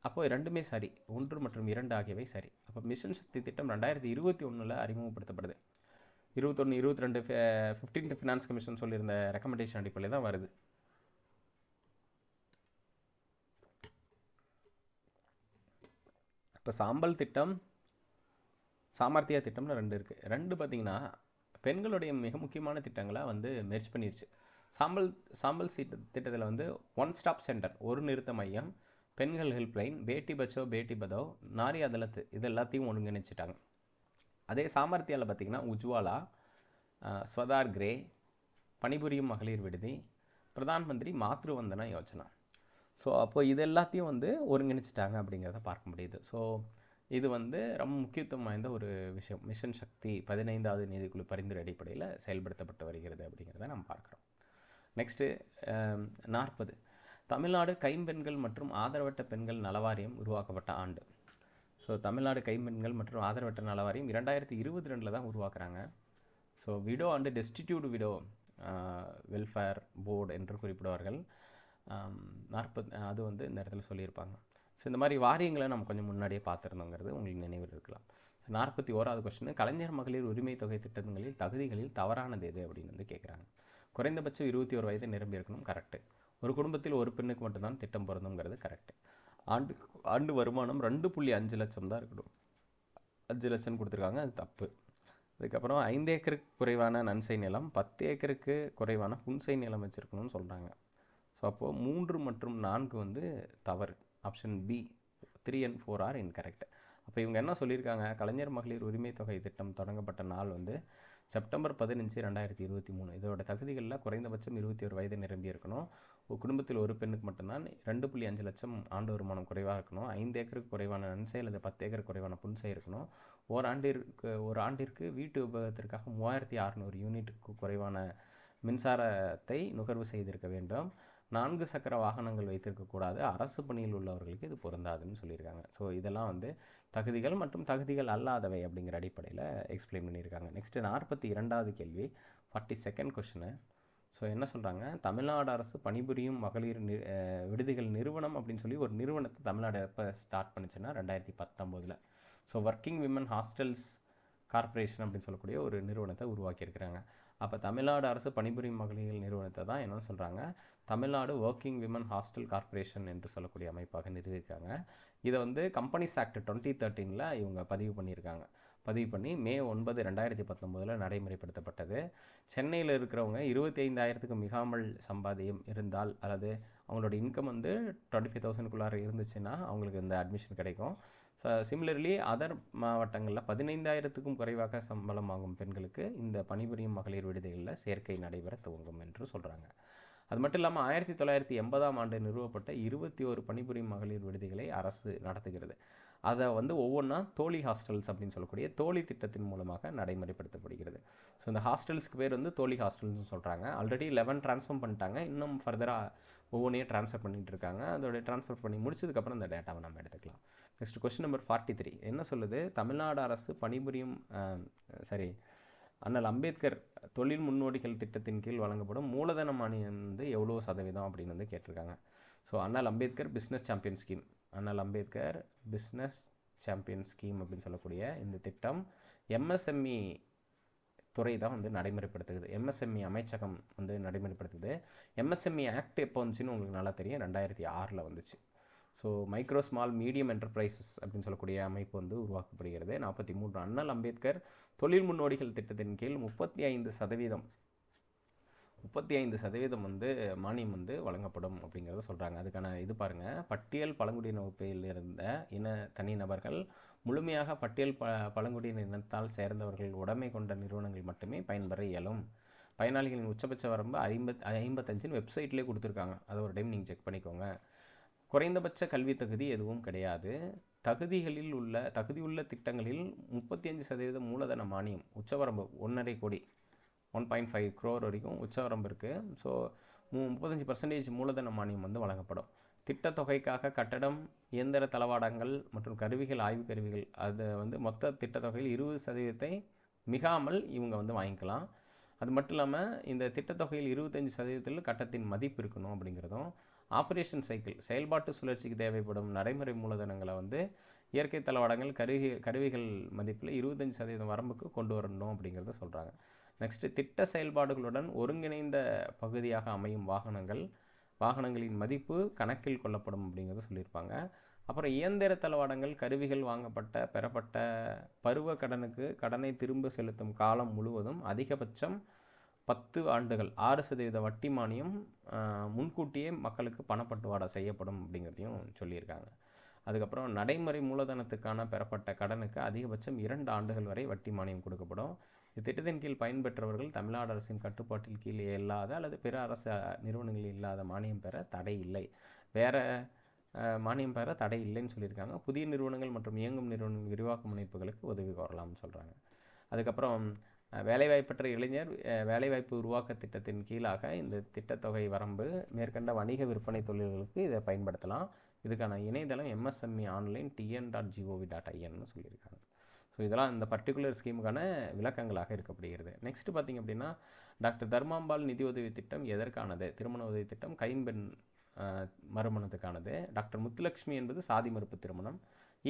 அப்போ ரெண்டுமே சரி, 1 மற்றும் 2 ஆகியவை சரி. அப்போ மிஷன் சக்தி திட்டம் 2021 அறிமுகப்படுத்தப்படுது. 21, 22 15th ஃபினான்ஸ் கமிஷன் சொல்லியிருந்த ரெக்கமெண்டேஷன் அடிப்படையில் தான் வருது. இப்போ சாம்பல் திட்டம், சாமர்த்தியா திட்டம்னு 2 இருக்குது. 2 பார்த்திங்கன்னா பெண்களுடைய மிக முக்கியமான திட்டங்களை வந்து மெர்ஜ் பண்ணிடுச்சு. சாம்பல் திட்டத்தில் வந்து ஒன் ஸ்டாப் சென்டர், ஒரு நிறுத்த மையம், பெண்கள் ஹெல்ப்லைன், பேட்டி பச்சோ பேட்டி பதோ, நாரி அதாலத், இது எல்லாத்தையும் ஒருங்கிணைச்சிட்டாங்க. அதே சாமர்த்தியாவில் பார்த்திங்கன்னா உஜ்வாலா, ஸ்வதார் கிரே, பணிபுரியும் மகளிர் விடுதி, பிரதான் மந்திரி மாத்ரு வந்தனா யோஜனா. ஸோ அப்போ இது எல்லாத்தையும் வந்து ஒருங்கிணைச்சிட்டாங்க அப்படிங்கிறத பார்க்க முடியுது. ஸோ இது வந்து ரொம்ப முக்கியத்துவம் வாய்ந்த ஒரு விஷயம். மிஷன் சக்தி 15வது நிதிக்குழு பரிந்துரை அடிப்படையில் செயல்படுத்தப்பட்டு வருகிறது அப்படிங்கிறத நம்ம பார்க்குறோம். நெக்ஸ்ட்டு 40, தமிழ்நாடு கைம்பெண்கள் மற்றும் ஆதரவற்ற பெண்கள் நலவாரியம் உருவாக்கப்பட்ட ஆண்டு. ஸோ தமிழ்நாடு கைம்பெண்கள் மற்றும் ஆதரவற்ற நலவாரியம் 2022 தான் உருவாக்குறாங்க. So widow and destitute widow welfare board என்று குறிப்பிடுவார்கள். 40 அது வந்து இந்த இடத்துல சொல்லியிருப்பாங்க. ஸோ இந்த மாதிரி வாரியங்களை நம்ம கொஞ்சம் முன்னாடியே பார்த்துருந்தோங்கிறது உங்களுக்கு நினைவில் இருக்கலாம். 41வது கொஸ்டின், கலைஞர் மகளிர் உரிமை தொகை திட்டங்களில் தகுதிகளில் தவறானது எது அப்படின்னு வந்து கேட்குறாங்க. குறைந்தபட்சம் 21 வயது நிரம்பி இருக்கணும், கரெக்டு. ஒரு குடும்பத்தில் ஒரு பெண்ணுக்கு மட்டும்தான் திட்டம் பொருந்துங்கிறது கரெக்டு. ஆண்டு வருமானம் 2.5 லட்சம் தான் இருக்கணும். 5 லட்சம் கொடுத்துருக்காங்க, அது தப்பு. அதுக்கப்புறம் 5 ஏக்கருக்கு குறைவான நன்சை நிலம், 10 ஏக்கருக்கு குறைவான புன்சை நிலம் வச்சுருக்கணும்னு சொல்கிறாங்க. ஸோ அப்போது 3 மற்றும் 4 வந்து தவறு. Option B 3 and 4 are incorrect. அப்போ இவங்க என்ன சொல்லியிருக்காங்க, கலைஞர் மகளிர் உரிமை தொகை திட்டம் தொடங்கப்பட்ட நாள் வந்து செப்டம்பர் 15, 2023. இதோட தகுதிகளில் குறைந்தபட்சம் 21 வயது நிரம்பி இருக்கணும். ஒரு குடும்பத்தில் ஒரு பெண்ணுக்கு மட்டும்தான் 2.5 லட்சம் ஆண்டு வருமானம் குறைவாக இருக்கணும். 5 ஏக்கருக்கு குறைவான நன்சை அல்லது 10 ஏக்கருக்கு குறைவான புன்சை இருக்கணும். ஒரு ஆண்டிற்கு வீட்டு உபயோகத்திற்காக 3600 யூனிட்டுக்கு குறைவான மின்சாரத்தை நுகர்வு செய்திருக்க வேண்டும். 4 சக்கர வாகனங்கள் வைத்திருக்கக்கூடாது. அரசு பணியில் உள்ளவர்களுக்கு இது பொருந்தாதுன்னு சொல்லியிருக்காங்க. ஸோ இதெல்லாம் வந்து தகுதிகள் மற்றும் தகுதிகள் அல்லாதவை அப்படிங்கிற அடிப்படையில் எக்ஸ்பிளைன் பண்ணியிருக்காங்க. நெக்ஸ்ட்டு 42வது கேள்வி, 42nd கொஷினு. ஸோ என்ன சொல்கிறாங்க, தமிழ்நாடு அரசு பணிபுரியும் மகளிர் விடுதிகள் நிறுவனம் அப்படின்னு சொல்லி ஒரு நிறுவனத்தை தமிழ்நாடு எப்போ ஸ்டார்ட் பண்ணுச்சுன்னா 2019. So working women hostels corporation அப்படின்னு சொல்லக்கூடிய ஒரு நிறுவனத்தை உருவாக்கியிருக்கிறாங்க. அப்போ தமிழ்நாடு அரசு பணிபுரியும் மகளிர் நிறுவனத்தை தான் என்ன சொல்கிறாங்க, Tamil Nadu working women hostel corporation என்று சொல்லக்கூடிய அமைப்பாக நிறுவியிருக்காங்க. இதை வந்து கம்பெனிஸ் ஆக்ட் 2013 இவங்க பதிவு பண்ணியிருக்காங்க. பதிவு பண்ணி May 9, 2019 நடைமுறைப்படுத்தப்பட்டது. சென்னையில் இருக்கிறவங்க 25,000க்கு மிகாமல் சம்பாதியம் இருந்தால் அல்லது அவங்களோட இன்கம் வந்து 25,000க்குள்ளார இருந்துச்சுன்னா அவங்களுக்கு இந்த அட்மிஷன் கிடைக்கும். சிமிலர்லி அதர் மாவட்டங்களில் 15,000க்கும் குறைவாக சம்பளம் வாங்கும் பெண்களுக்கு இந்த பணிபுரியும் மகளிர் விடுதிகளில் சேர்க்கை நடைபெற துவங்கும் என்று சொல்கிறாங்க. அது மட்டும் இல்லாமல் 1980ஆம் ஆண்டு நிறுவப்பட்ட 21 பணிபுரியும் மகளிர் விடுதிகளை அரசு நடத்துகிறது. அதை வந்து ஒவ்வொன்றா தோழி ஹாஸ்டல்ஸ் அப்படின்னு சொல்லக்கூடிய தோழி திட்டத்தின் மூலமாக நடைமுறைப்படுத்தப்படுகிறது. ஸோ இந்த ஹாஸ்டல்ஸ்க்கு பேர் வந்து தோழி ஹாஸ்டல்ஸ்னு சொல்கிறாங்க. ஆல்ரெடி 11 ட்ரான்ஸ்ஃபார்ம் பண்ணிட்டாங்க, இன்னும் ஃபர்தராக ஒவ்வொன்றையும் ட்ரான்ஸ்ஃபர் பண்ணிகிட்டு இருக்காங்க. அதோடைய ட்ரான்ஸ்ஃபர் பண்ணி முடிச்சதுக்கப்புறம் இந்த டேட்டாவை நம்ம எடுத்துக்கலாம். நெக்ஸ்ட் கொஸ்டின் நம்பர் 43 என்ன சொல்லுது, தமிழ்நாடு அரசு பணிபுரியும் அண்ணல் அம்பேத்கர் தொழில் முன்னோடிகள் திட்டத்தின் கீழ் வழங்கப்படும் மூலதன மானியம் வந்து எவ்வளோ சதவீதம் அப்படின்னு வந்து கேட்டிருக்காங்க. ஸோ அண்ணல் அம்பேத்கர் பிஸ்னஸ் சாம்பியன் ஸ்கீம், அண்ணல் அம்பேத்கர் பிஸ்னஸ் சாம்பியன் ஸ்கீம் அப்படின்னு சொல்லக்கூடிய இந்த திட்டம் எம்எஸ்எம்இ துறை தான் வந்து நடைமுறைப்படுத்துது. எம்எஸ்எம்இ அமைச்சகம் வந்து நடைமுறைப்படுத்துது. எம்எஸ்எம்இ ஆக்ட் எப்போ வந்துச்சுன்னு உங்களுக்கு நல்லா தெரியும், 2006 வந்துச்சு. So micro small medium enterprises அப்படின்னு சொல்லக்கூடிய அமைப்பு வந்து உருவாக்கப்படுகிறது. 43 அண்ணல் அம்பேத்கர் தொழில் முன்னோடிகள் திட்டத்தின் கீழ் 35% வந்து மானியம் வந்து வழங்கப்படும் அப்படிங்கிறத சொல்கிறாங்க. அதுக்கான இது பாருங்கள், பட்டியல் பழங்குடியின வகுப்பில் இருந்த தனிநபர்கள் முழுமையாக பட்டியல் பழங்குடியின இனத்தால் சேர்ந்தவர்கள் உடைமை கொண்ட நிறுவனங்கள் மட்டுமே பயன்பெற இயலும். பயனாளிகளின் உச்சபட்ச வரம்பு 55 வெப்சைட்லேயே கொடுத்துருக்காங்க. அதை ஒரு டைம் நீங்கள் செக் பண்ணிக்கோங்க. குறைந்தபட்ச கல்வி தகுதி எதுவும் கிடையாது. தகுதியுள்ள திட்டங்களில் 35% மூலதன மானியம், உச்சவரம்பு 1.5 கோடி 1.5 crore வரைக்கும் உச்சவரம்பு இருக்குது. ஸோ 35% மூலதன மானியம் வந்து வழங்கப்படும். திட்டத்தொகைக்காக கட்டடம், இயந்திர தளவாடங்கள் மற்றும் கருவிகள், ஆய்வு கருவிகள், அது வந்து மொத்த திட்டத்தொகையில் 20% மிகாமல் இவங்க வந்து வாங்கிக்கலாம். அது மட்டும் இல்லாமல் இந்த திட்டத்தொகையில் 25% கட்டத்தின் மதிப்பு இருக்கணும் அப்படிங்கிறதும், ஆப்ரேஷன் சைக்கிள் செயல்பாட்டு சுழற்சிக்கு தேவைப்படும் நடைமுறை மூலதனங்களை வந்து இயற்கை தளவாடங்கள் கருவிகள் மதிப்பில் 25% வரம்புக்கு கொண்டு வரணும் அப்படிங்கிறத சொல்கிறாங்க. நெக்ஸ்ட்டு திட்ட செயல்பாடுகளுடன் ஒருங்கிணைந்த பகுதியாக அமையும் வாகனங்களின் மதிப்பு கணக்கில் கொள்ளப்படும் அப்படிங்கிறத சொல்லியிருப்பாங்க. அப்புறம் இயந்திர தளவாடங்கள் கருவிகள் பெறப்பட்ட பருவ கடனை திரும்ப செலுத்தும் காலம் முழுவதும் அதிகபட்சம் 10 ஆண்டுகள் 6% வட்டி மானியம் முன்கூட்டியே மக்களுக்கு பணப்பட்டுவாடா செய்யப்படும் அப்படிங்கிறதையும் சொல்லியிருக்காங்க. அதுக்கப்புறம் நடைமுறை மூலதனத்துக்கான பெறப்பட்ட கடனுக்கு அதிகபட்சம் 2 ஆண்டுகள் வரை வட்டி மானியம் கொடுக்கப்படும். இத்திட்டத்தின் கீழ் பயன்பெற்றவர்கள் தமிழ்நாடு அரசின் கட்டுப்பாட்டில் கீழ் இல்லாத அல்லது பிற அரசு நிறுவனங்களில் இல்லாத மானியம் பெற தடை இல்லை. வேறு மானியம் பெற தடை இல்லைன்னு சொல்லியிருக்காங்க. புதிய நிறுவனங்கள் மற்றும் இயங்கும் நிறுவனங்கள் விரிவாக்க முனைப்புகளுக்கு உதவி கோரலாம்னு சொல்கிறாங்க. அதுக்கப்புறம் வேலைவாய்ப்பற்ற இளைஞர் வேலைவாய்ப்பு உருவாக்க திட்டத்தின் கீழாக இந்த திட்டத்தொகை வரம்பு மேற்கண்ட வணிக விற்பனை தொழில்களுக்கு இதை பயன்படுத்தலாம். இதுக்கான இணையதளம் MSME ஆன்லைன் tn.gov.in சொல்லியிருக்காங்க. ஸோ இதெல்லாம் இந்த பர்டிகுலர் ஸ்கீமுக்கான விளக்கங்களாக இருக்கப்படுகிறது. நெக்ஸ்ட் பார்த்திங்க அப்படின்னா டாக்டர் தர்மாம்பாள் நிதி உதவி திட்டம் எதற்கானது? திருமண உதவி திட்டம் கைம்பெண் மறுமணத்துக்கானது. டாக்டர் முத்துலட்சுமி என்பது சாதி மறுப்பு திருமணம்.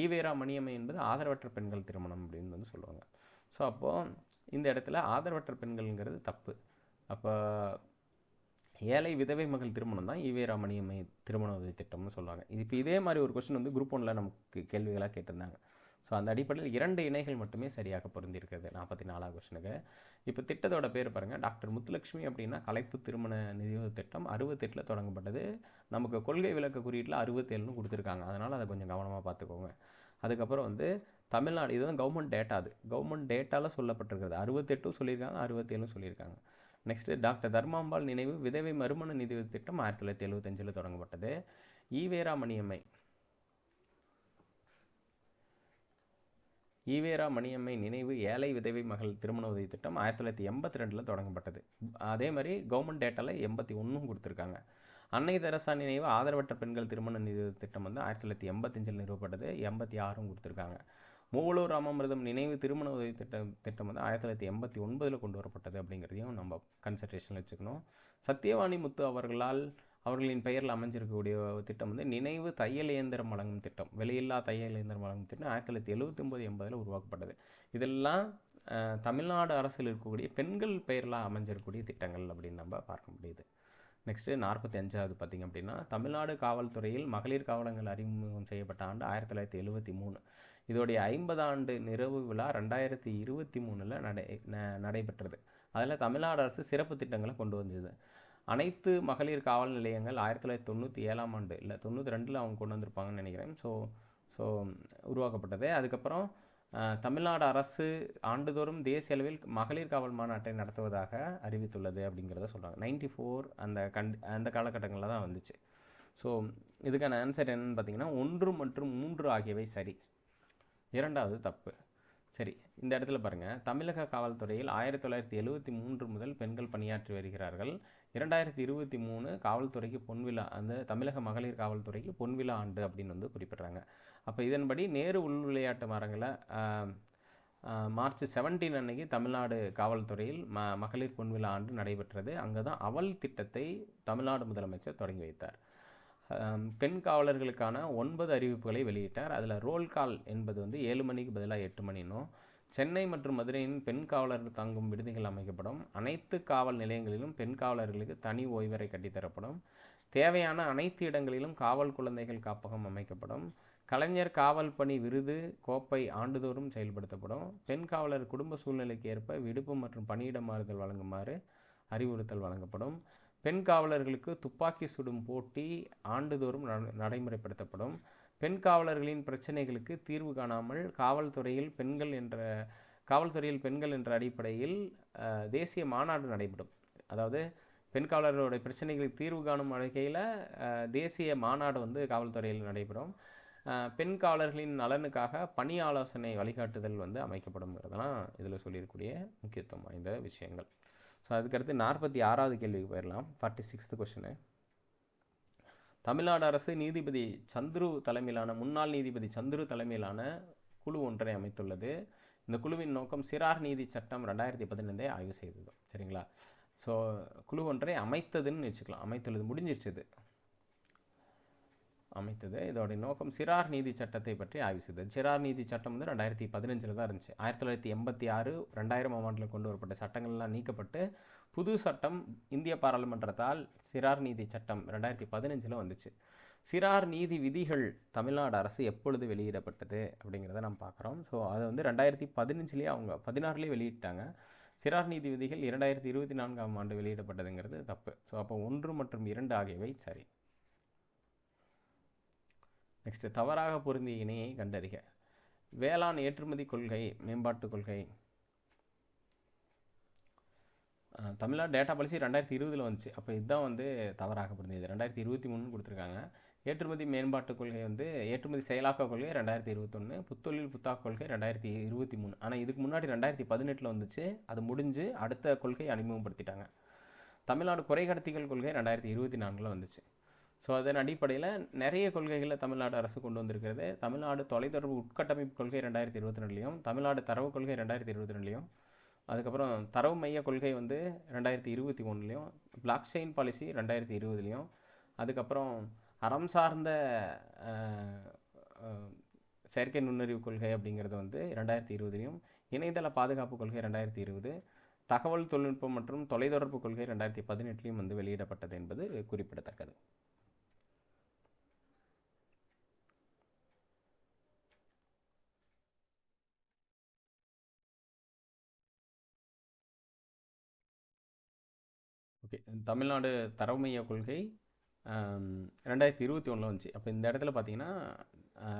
ஈவேரா மணியம்மை என்பது ஆதரவற்ற பெண்கள் திருமணம் அப்படின்னு வந்து சொல்லுவாங்க. ஸோ அப்போது இந்த இடத்துல ஆதரவற்ற பெண்கள்ங்கிறது தப்பு. அப்போ ஏழை விதவை மகள் திருமணம் தான் ஈவேரா மணியம்மை திருமண உதவி திட்டம்னு சொல்லுவாங்க. இப்போ இதே மாதிரி ஒரு கொஸ்டின் வந்து குரூப் 1ல் நமக்கு கேள்விகளாக கேட்டிருந்தாங்க. ஸோ அந்த அடிப்படையில் 2 இணைகள் மட்டுமே சரியாக பொருந்திருக்கிறது 44வது கொஸ்டினுக்கு. இப்போ திட்டத்தோட பேர் பாருங்கள், டாக்டர் முத்துலட்சுமி அப்படின்னா கலைப்பு திருமண நிதியுதவி திட்டம் 68 தொடங்கப்பட்டது. நமக்கு கொள்கை விளக்க குறியீட்டில் 67ன்னு கொடுத்துருக்காங்க. அதனால் அதை கொஞ்சம் கவனமாக பார்த்துக்கோங்க. அதுக்கப்புறம் வந்து தமிழ்நாடு, இதுதான் கவர்மெண்ட் டேட்டா, அது கவர்மெண்ட் டேட்டாவில் சொல்லப்பட்டிருக்கிறது. 68 சொல்லியிருக்காங்க, 67 சொல்லியிருக்காங்க. நெக்ஸ்ட்டு டாக்டர் தர்மாம்பாள் நினைவு விதவை மறுமண நிதியுதவி திட்டம் 1975 தொடங்கப்பட்டது. ஈவேரா மணியம்மை நினைவு ஏழை விதவை மகள் திருமண உதவி திட்டம் 1982 தொடங்கப்பட்டது. அதே மாதிரி கவர்மெண்ட் டேட்டாவில் 81 கொடுத்துருக்காங்க. அன்னை தெரசா நினைவு ஆதரவற்ற பெண்கள் திருமண நிதி திட்டம் வந்து 1985 நிறுவப்பட்டது. 86 கொடுத்துருக்காங்க. மூவலூர் ராமாமிர்தம் நினைவு திருமண உதவி திட்டம் வந்து 1989 கொண்டு வரப்பட்டது அப்படிங்கிறதையும் நம்ம கன்சிடரேஷனில் வச்சுக்கணும். சத்யவாணி முத்து அவர்களின் பெயரில் அமைஞ்சிருக்கக்கூடிய திட்டம் வந்து நினைவு தையல் இயந்திரம் வழங்கும் திட்டம், விலையில்லா தையல் இயந்திரம் வழங்கும் திட்டம் 1979-80 உருவாக்கப்பட்டது. இதெல்லாம் தமிழ்நாடு அரசில் இருக்கக்கூடிய பெண்கள் பெயரில் அமைஞ்சிருக்கக்கூடிய திட்டங்கள் அப்படின்னு நம்ம பார்க்க முடியுது. நெக்ஸ்ட்டு 45வது பார்த்திங்க அப்படின்னா தமிழ்நாடு காவல்துறையில் மகளிர் காவலங்கள் அறிமுகம் செய்யப்பட்ட ஆண்டு 1973. இதோடைய 50 ஆண்டு நிறைவு விழா 2023 நடைபெற்றது. அதில் தமிழ்நாடு அரசு சிறப்பு திட்டங்களை கொண்டு வந்தது. அனைத்து மகளிர் காவல் நிலையங்கள் 1997 ஆண்டு இல்லை 92 அவங்க கொண்டு வந்திருப்பாங்கன்னு நினைக்கிறேன். ஸோ உருவாக்கப்பட்டது. அதுக்கப்புறம் தமிழ்நாடு அரசு ஆண்டுதோறும் தேசிய அளவில் மகளிர் காவல் மாநாட்டை நடத்துவதாக அறிவித்துள்ளது அப்படிங்கிறத சொல்கிறாங்க. 94 அந்த காலகட்டங்களில் தான் வந்துச்சு. ஸோ இதுக்கான ஆன்சர் என்னன்னு பார்த்தீங்கன்னா 1 மற்றும் 3 ஆகியவை சரி, 2வது தப்பு. சரி, இந்த இடத்துல பாருங்கள், தமிழக காவல்துறையில் 1973 முதல் பெண்கள் பணியாற்றி வருகிறார்கள். 2023 காவல்துறைக்கு பொன்விழா, அந்த தமிழக மகளிர் காவல்துறைக்கு பொன்விழா ஆண்டு அப்படின்னு வந்து குறிப்பிட்றாங்க. அப்போ இதன்படி நேரு உள் விளையாட்டு மரங்களை மார்ச் 17 அன்னைக்கு தமிழ்நாடு காவல்துறையில் மகளிர் பொன்விழா ஆண்டு நடைபெற்றது. அங்கே தான் அவள் திட்டத்தை தமிழ்நாடு முதலமைச்சர் தொடங்கி வைத்தார். பெண் காவலர்களுக்கான 9 அறிவிப்புகளை வெளியிட்டார். அதில் ரோல் கால் என்பது வந்து 7 மணிக்கு பதிலாக 8 மணினும், சென்னை மற்றும் மதுரையின் பெண் காவலர்கள் தங்கும் விடுதிகள் அமைக்கப்படும், அனைத்து காவல் நிலையங்களிலும் பெண் காவலர்களுக்கு தனி ஓய்வறை கட்டித்தரப்படும், தேவையான அனைத்து இடங்களிலும் காவல் குழந்தைகள் காப்பகம் அமைக்கப்படும், கலைஞர் காவல் பணி விருது கோப்பை ஆண்டுதோறும் செயல்படுத்தப்படும், பெண் காவலர் குடும்ப சூழ்நிலைக்கு ஏற்ப விடுப்பு மற்றும் பணியிட மாறுதல் வழங்குமாறு அறிவுறுத்தல் வழங்கப்படும், பெண் காவலர்களுக்கு துப்பாக்கி சுடும் போட்டி ஆண்டுதோறும் நடைமுறைப்படுத்தப்படும், பெண் காவலர்களின் பிரச்சனைகளுக்கு தீர்வு காணாமல் காவல்துறையில் பெண்கள் என்ற அடிப்படையில் தேசிய மாநாடு நடைபெறும். அதாவது பெண் காவலர்களுடைய பிரச்சனைகளுக்கு தீர்வு காணும் வகையில் தேசிய மாநாடு வந்து காவல்துறையில் நடைபெறும். பெண் காவலர்களின் நலனுக்காக பணி ஆலோசனை வழிகாட்டுதல் வந்து அமைக்கப்படும்ங்கிறதெல்லாம் இதில் சொல்லியிருக்கக்கூடிய முக்கியத்துவம் வாய்ந்த விஷயங்கள். ஸோ அதுக்கடுத்து 46வது கேள்விக்கு போயிடலாம். 46th question. தமிழ்நாடு அரசு நீதிபதி முன்னாள் நீதிபதி சந்துரு தலைமையிலான குழு ஒன்றை அமைத்துள்ளது. இந்த குழுவின் நோக்கம் சிறார் நீதி சட்டம் 2015 ஆய்வு செய்தது. சரிங்களா? ஸோ குழு ஒன்றை அமைத்ததுன்னு வச்சுக்கலாம், அமைத்துள்ளது முடிஞ்சிருச்சுது. அமைத்தது. இதோடைய நோக்கம் சிறார் நீதி சட்டத்தை பற்றி ஆய்வு செய்தது. சிறார் நீதி சட்டம் வந்து 2015 தான் இருந்துச்சு. 1986 2000ஆம் ஆண்டில் கொண்டு வரப்பட்ட சட்டங்கள்லாம் நீக்கப்பட்டு புது சட்டம் இந்திய பாராளுமன்றத்தால் சிறார் நீதி சட்டம் 2015 வந்துச்சு. சிறார் நீதி விதிகள் தமிழ்நாடு அரசு எப்பொழுது வெளியிடப்பட்டது அப்படிங்கிறத நம்ம பார்க்குறோம். ஸோ அது வந்து 2015 அவங்க 16 வெளியிட்டாங்க. சிறார் நீதி விதிகள் 2024ஆம் ஆண்டு வெளியிடப்பட்டதுங்கிறது தப்பு. ஸோ அப்போ 1 மற்றும் 2 ஆகியவை சரி. நெக்ஸ்ட், தவறாக பொருந்திய இணையை கண்டறிக. வேளாண் ஏற்றுமதி கொள்கை மேம்பாட்டு கொள்கை தமிழ்நாடு டேட்டா பாலிசி 2020 வந்துச்சு. அப்போ இதுதான் வந்து தவறாக பொருந்தியது. 2023 கொடுத்துருக்காங்க. ஏற்றுமதி மேம்பாட்டு கொள்கை வந்து ஏற்றுமதி செயலாக்க கொள்கை 2021, புத்தொழில் புத்தாக்க கொள்கை 2023. ஆனால் இதுக்கு முன்னாடி 2018 வந்துச்சு. அது முடிஞ்சு அடுத்த கொள்கை அறிமுகப்படுத்திட்டாங்க. தமிழ்நாடு குறைகடத்திகள் கொள்கை 2024 வந்துச்சு. ஸோ அதன் அடிப்படையில் நிறைய கொள்கைகளை தமிழ்நாடு அரசு கொண்டு வந்திருக்கிறது. தமிழ்நாடு தொலைத்தொடர்பு உட்கட்டமைப்பு கொள்கை 2022, தமிழ்நாடு தரவு கொள்கை 2022, அதுக்கப்புறம் தரவு மைய கொள்கை வந்து 2021, பிளாக் செயின் பாலிசி 2020, அதுக்கப்புறம் அறம் சார்ந்த செயற்கை நுண்ணறிவு கொள்கை அப்படிங்கிறது வந்து 2020, இணையதள பாதுகாப்பு கொள்கை 2020, தகவல் தொழில்நுட்பம் மற்றும் தொலைத்தொடர்பு கொள்கை 2018 வந்து வெளியிடப்பட்டது என்பது குறிப்பிடத்தக்கது. ஓகே, தமிழ்நாடு தரவு மைய கொள்கை 2021 வந்துச்சு. அப்போ இந்த இடத்துல பார்த்தீங்கன்னா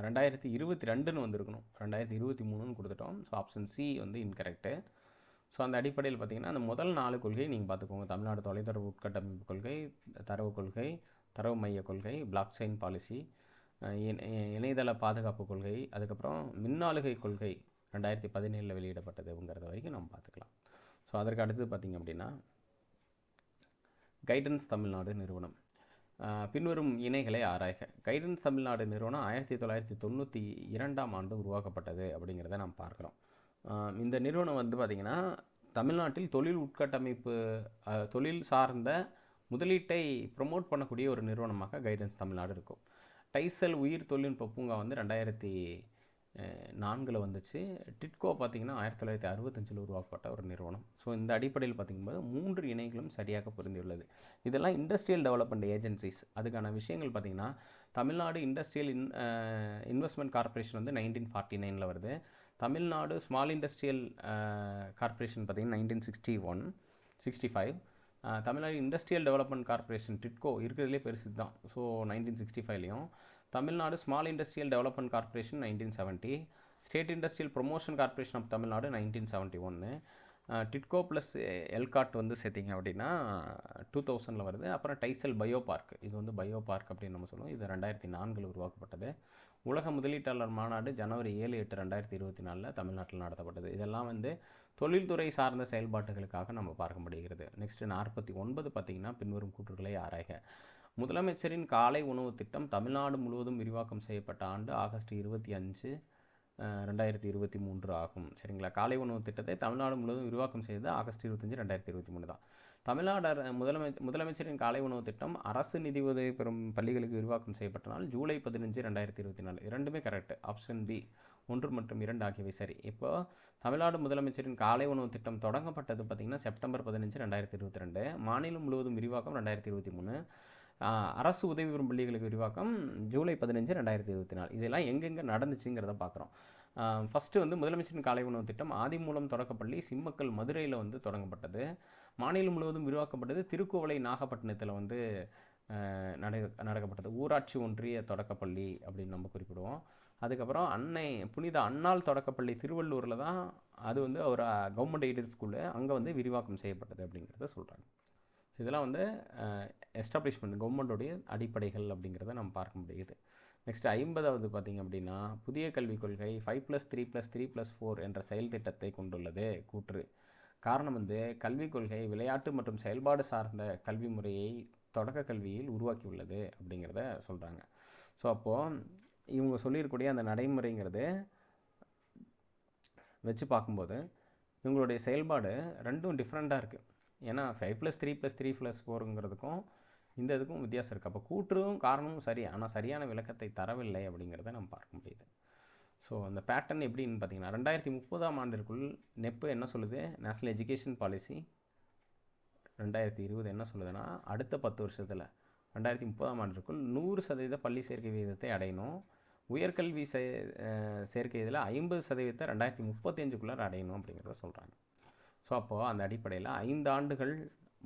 2022 வந்திருக்கணும். 2023 கொடுத்துட்டோம். ஸோ ஆப்ஷன் சி வந்து இன்கரெக்டு. ஸோ அந்த அடிப்படையில் பார்த்தீங்கன்னா அந்த முதல் 4 கொள்கை நீங்கள் பார்த்துக்கோங்க. தமிழ்நாடு தொலைத்தொடர்பு உட்கட்டமைப்பு கொள்கை, தரவு கொள்கை, தரவு மைய கொள்கை, பிளாக் செயின் பாலிசி, இணையதள பாதுகாப்பு கொள்கை, அதுக்கப்புறம் மின்னாளுகை கொள்கை 2017 வெளியிடப்பட்டதுங்கிறத வரைக்கும் நம்ம பார்த்துக்கலாம். ஸோ அதற்கு அடுத்தது பார்த்திங்க அப்படின்னா கைடன்ஸ் தமிழ்நாடு நிறுவனம். பின்வரும் இணைகளை ஆராய்க. கைடன்ஸ் தமிழ்நாடு நிறுவனம் 1992ஆம் ஆண்டு உருவாக்கப்பட்டது அப்படிங்கிறத நாம் பார்க்குறோம். இந்த நிறுவனம் வந்து பார்த்திங்கன்னா தமிழ்நாட்டில் தொழில் உட்கட்டமைப்பு தொழில் சார்ந்த முதலீட்டை ப்ரொமோட் பண்ணக்கூடிய ஒரு நிறுவனமாக கைடன்ஸ் தமிழ்நாடு இருக்கும். டைசல் உயிர் தொழில்நுட்ப பூங்கா வந்து 2004 வந்துச்சு. டிட்கோ பார்த்திங்கன்னா 1965 உருவாக்கப்பட்ட ஒரு நிறுவனம். ஸோ இந்த அடிப்படையில் பார்த்திங்கும்போது 3 இணைகளும் சரியாக பொருந்தியுள்ளது. இதெல்லாம் இண்டஸ்ட்ரியல் டெவலப்மெண்ட் ஏஜென்சிஸ். அதுக்கான விஷயங்கள் பார்த்திங்கன்னா தமிழ்நாடு இண்டஸ்ட்ரியல் இன்வெஸ்ட்மெண்ட் கார்பரேஷன் வந்து 1949 வருது. தமிழ்நாடு ஸ்மால் இண்டஸ்ட்ரியல் கார்பரேஷன் பார்த்திங்கன்னா 1965. Tamil Nadu industrial development corporation TIDCO இருக்கிறதுலே பெருசு தான். So 1965. Tamil Nadu small industrial development corporation 1970, state industrial promotion corporation of Tamil Nadu 1971, TIDCO plus ELCOT வந்து சேர்த்திங்க அப்படின்னா 2000 வருது. அப்புறம் டைசல் பயோ பார்க், இது வந்து பயோ பார்க் அப்படின்னு நம்ம சொல்லுவோம். இது 2004 உருவாக்கப்பட்டது. உலக முதலீட்டாளர் மாநாடு ஜனவரி 7-8 2024 தமிழ்நாட்டில் நடத்தப்பட்டது. இதெல்லாம் வந்து தொழில்துறை சார்ந்த செயல்பாட்டுகளுக்காக நம்ம பார்க்க முடிகிறது. நெக்ஸ்ட் 49 பார்த்திங்கன்னா பின்வரும் கூற்றுகளை ஆராய்க. முதலமைச்சரின் காலை உணவு திட்டம் தமிழ்நாடு முழுவதும் விரிவாக்கம் செய்யப்பட்ட ஆண்டு ஆகஸ்ட் 25, 2023 ஆகும். சரிங்களா? காலை உணவு திட்டத்தை தமிழ்நாடு முழுவதும் விரிவாக்கம் செய்தது ஆகஸ்ட் 25, 2023 தான். தமிழ்நாடு முதலமைச்சரின் காலை உணவு திட்டம் அரசு நிதி உதவி பெறும் பள்ளிகளுக்கு விரிவாக்கம் செய்யப்பட்ட நாள் ஜூலை 15, 2024. இரண்டுமே கரெக்ட். ஆப்ஷன் பி 1 மற்றும் 2 ஆகியவை சரி. இப்போ தமிழ்நாடு முதலமைச்சரின் காலை உணவு திட்டம் தொடங்கப்பட்டது பார்த்திங்கன்னா செப்டம்பர் 15, 2022. மாநிலம் முழுவதும் விரிவாக்கம் 2023. அரசு உதவி பெறும் பள்ளிகளுக்கு விரிவாக்கம் ஜூலை 15, 2024. இதெல்லாம் எங்கெங்கே நடந்துச்சுங்கிறத பார்க்குறோம். ஃபஸ்ட்டு வந்து முதலமைச்சரின் காலை உணவு திட்டம் ஆதிமூலம் தொடக்கப்பள்ளி சிம்மக்கல் மதுரையில் வந்து தொடங்கப்பட்டது. மாநிலம் முழுவதும் விரிவாக்கப்பட்டது திருக்குவளை நாகப்பட்டினத்தில் வந்து நடக்கப்பட்டது. ஊராட்சி ஒன்றிய தொடக்கப்பள்ளி அப்படின்னு நம்ம குறிப்பிடுவோம். அதுக்கப்புறம் புனித அன்னாள் தொடக்கப்பள்ளி திருவள்ளூரில் தான் அது வந்து ஒரு கவர்மெண்ட் எய்டட் ஸ்கூலு, அங்கே வந்து விரிவாக்கம் செய்யப்பட்டது அப்படிங்கிறத சொல்கிறாங்க. இதெல்லாம் வந்து எஸ்டாப்ளிஷ்மெண்ட் கவர்மெண்ட்டோடைய அடிப்படைகள் அப்படிங்கிறத நம்ம பார்க்க முடியுது. நெக்ஸ்ட் 50வது பார்த்திங்க அப்படின்னா புதிய கல்விக் கொள்கை 5+3+3+4 என்ற செயல் திட்டத்தை கொண்டுள்ளது கூற்று. காரணம் வந்து கல்விக் கொள்கை விளையாட்டு மற்றும் செயல்பாடு சார்ந்த கல்வி முறையை தொடக்க கல்வியில் உருவாக்கியுள்ளது அப்படிங்கிறத சொல்கிறாங்க. ஸோ அப்போது இவங்க சொல்லியிருக்கக்கூடிய அந்த நடைமுறைங்கிறது வச்சு பார்க்கும்போது இவங்களுடைய செயல்பாடு ரெண்டும் டிஃப்ரெண்ட்டாக இருக்குது. ஏன்னா 5+3+3+4ங்கிறதுக்கும் இந்த இதுக்கும் வித்தியாசம் இருக்குது. அப்போ கூற்றும் காரணமும் சரி, ஆனால் சரியான விளக்கத்தை தரவில்லை அப்படிங்கிறத நம்ம பார்க்க முடியுது. ஸோ அந்த பேட்டர்ன் எப்படின்னு பார்த்தீங்கன்னா 2030ஆம் ஆண்டிற்குள் நெப்பு என்ன சொல்லுது, நேஷ்னல் எஜுகேஷன் பாலிசி 2020 என்ன சொல்லுதுன்னா அடுத்த 10 வருஷத்தில் 2030ஆம் ஆண்டிற்குள் 100% பள்ளி சேர்க்கை விகிதத்தை அடையணும். உயர்கல்வி சேர்க்கை இதில் 50% 2035க்குள்ளே அடையணும் அப்படிங்கிறத சொல்கிறாங்க. ஸோ அப்போது அந்த அடிப்படையில் 5 ஆண்டுகள்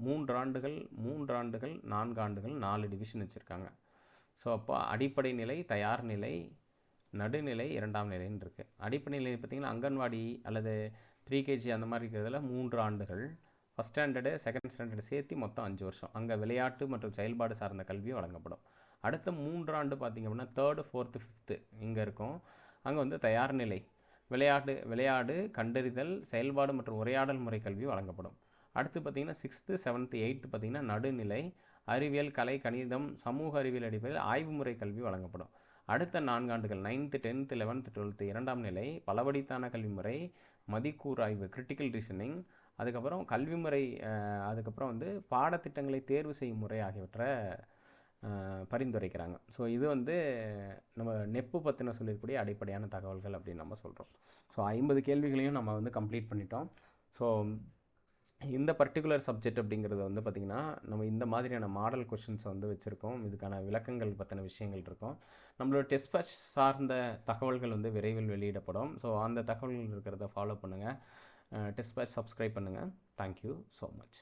3 ஆண்டுகள் 3 ஆண்டுகள் 4 ஆண்டுகள் 4 டிவிஷன் வச்சுருக்காங்க. ஸோ அப்போ அடிப்படை நிலை, தயார் நிலை, நடுநிலை, 2ஆம் நிலைன்னு இருக்குது. அடிப்படை நிலை பார்த்திங்கன்னா அங்கன்வாடி அல்லது ப்ரீகேஜி அந்த மாதிரி இருக்கிறதுல 3 ஆண்டுகள், ஃபஸ்ட் ஸ்டாண்டர்டு செகண்ட் ஸ்டாண்டர்டு சேர்த்து மொத்தம் 5 வருஷம் அங்கே விளையாட்டு மற்றும் செயல்பாடு சார்ந்த கல்வி வழங்கப்படும். அடுத்த 3 ஆண்டு பார்த்திங்க அப்படின்னா 3rd 4th 5th இங்கே இருக்கும். அங்கே வந்து தயார் நிலை, விளையாடு கண்டறிதல் செயல்பாடு மற்றும் உரையாடல் முறை கல்வி வழங்கப்படும். அடுத்து பார்த்திங்கன்னா 6th 7th 8th பார்த்திங்கன்னா நடுநிலை, அறிவியல் கலை கணிதம் சமூக அறிவியல் அடிப்படையில் ஆய்வு முறை கல்வி வழங்கப்படும். அடுத்த 4 ஆண்டுகள் 9th 10th 11th 12th 2ஆம் நிலை, பலவடித்தான கல்வி முறை, மதிக்கூர் ஆய்வு கிரிட்டிக்கல் ரீசனிங், அதுக்கப்புறம் கல்வி முறை, அதுக்கப்புறம் வந்து பாடத்திட்டங்களை தேர்வு செய்யும் முறை ஆகியவற்றை பரிந்துரைக்கிறாங்க. ஸோ இது வந்து நம்ம நெப்பு பற்றின சொல்லியிருக்கக்கூடிய அடிப்படையான தகவல்கள் அப்படின்னு நம்ம சொல்கிறோம். ஸோ 50 கேள்விகளையும் நம்ம வந்து கம்ப்ளீட் பண்ணிட்டோம். ஸோ இந்த பர்டிகுலர் சப்ஜெக்ட் அப்படிங்கிறது வந்து பார்த்திங்கன்னா நம்ம இந்த மாதிரியான மாடல் கொஷின்ஸை வந்து வச்சுருக்கோம். இதுக்கான விளக்கங்கள் பற்றின விஷயங்கள் இருக்கும். நம்மளோட டெஸ்ட் பேட்ச் சார்ந்த தகவல்கள் வந்து விரைவில் வெளியிடப்படும். ஸோ அந்த தகவல்கள் இருக்கிறத ஃபாலோ பண்ணுங்கள். டெஸ்ட் பேட்ச் சப்ஸ்கிரைப் பண்ணுங்கள். Thank you so much.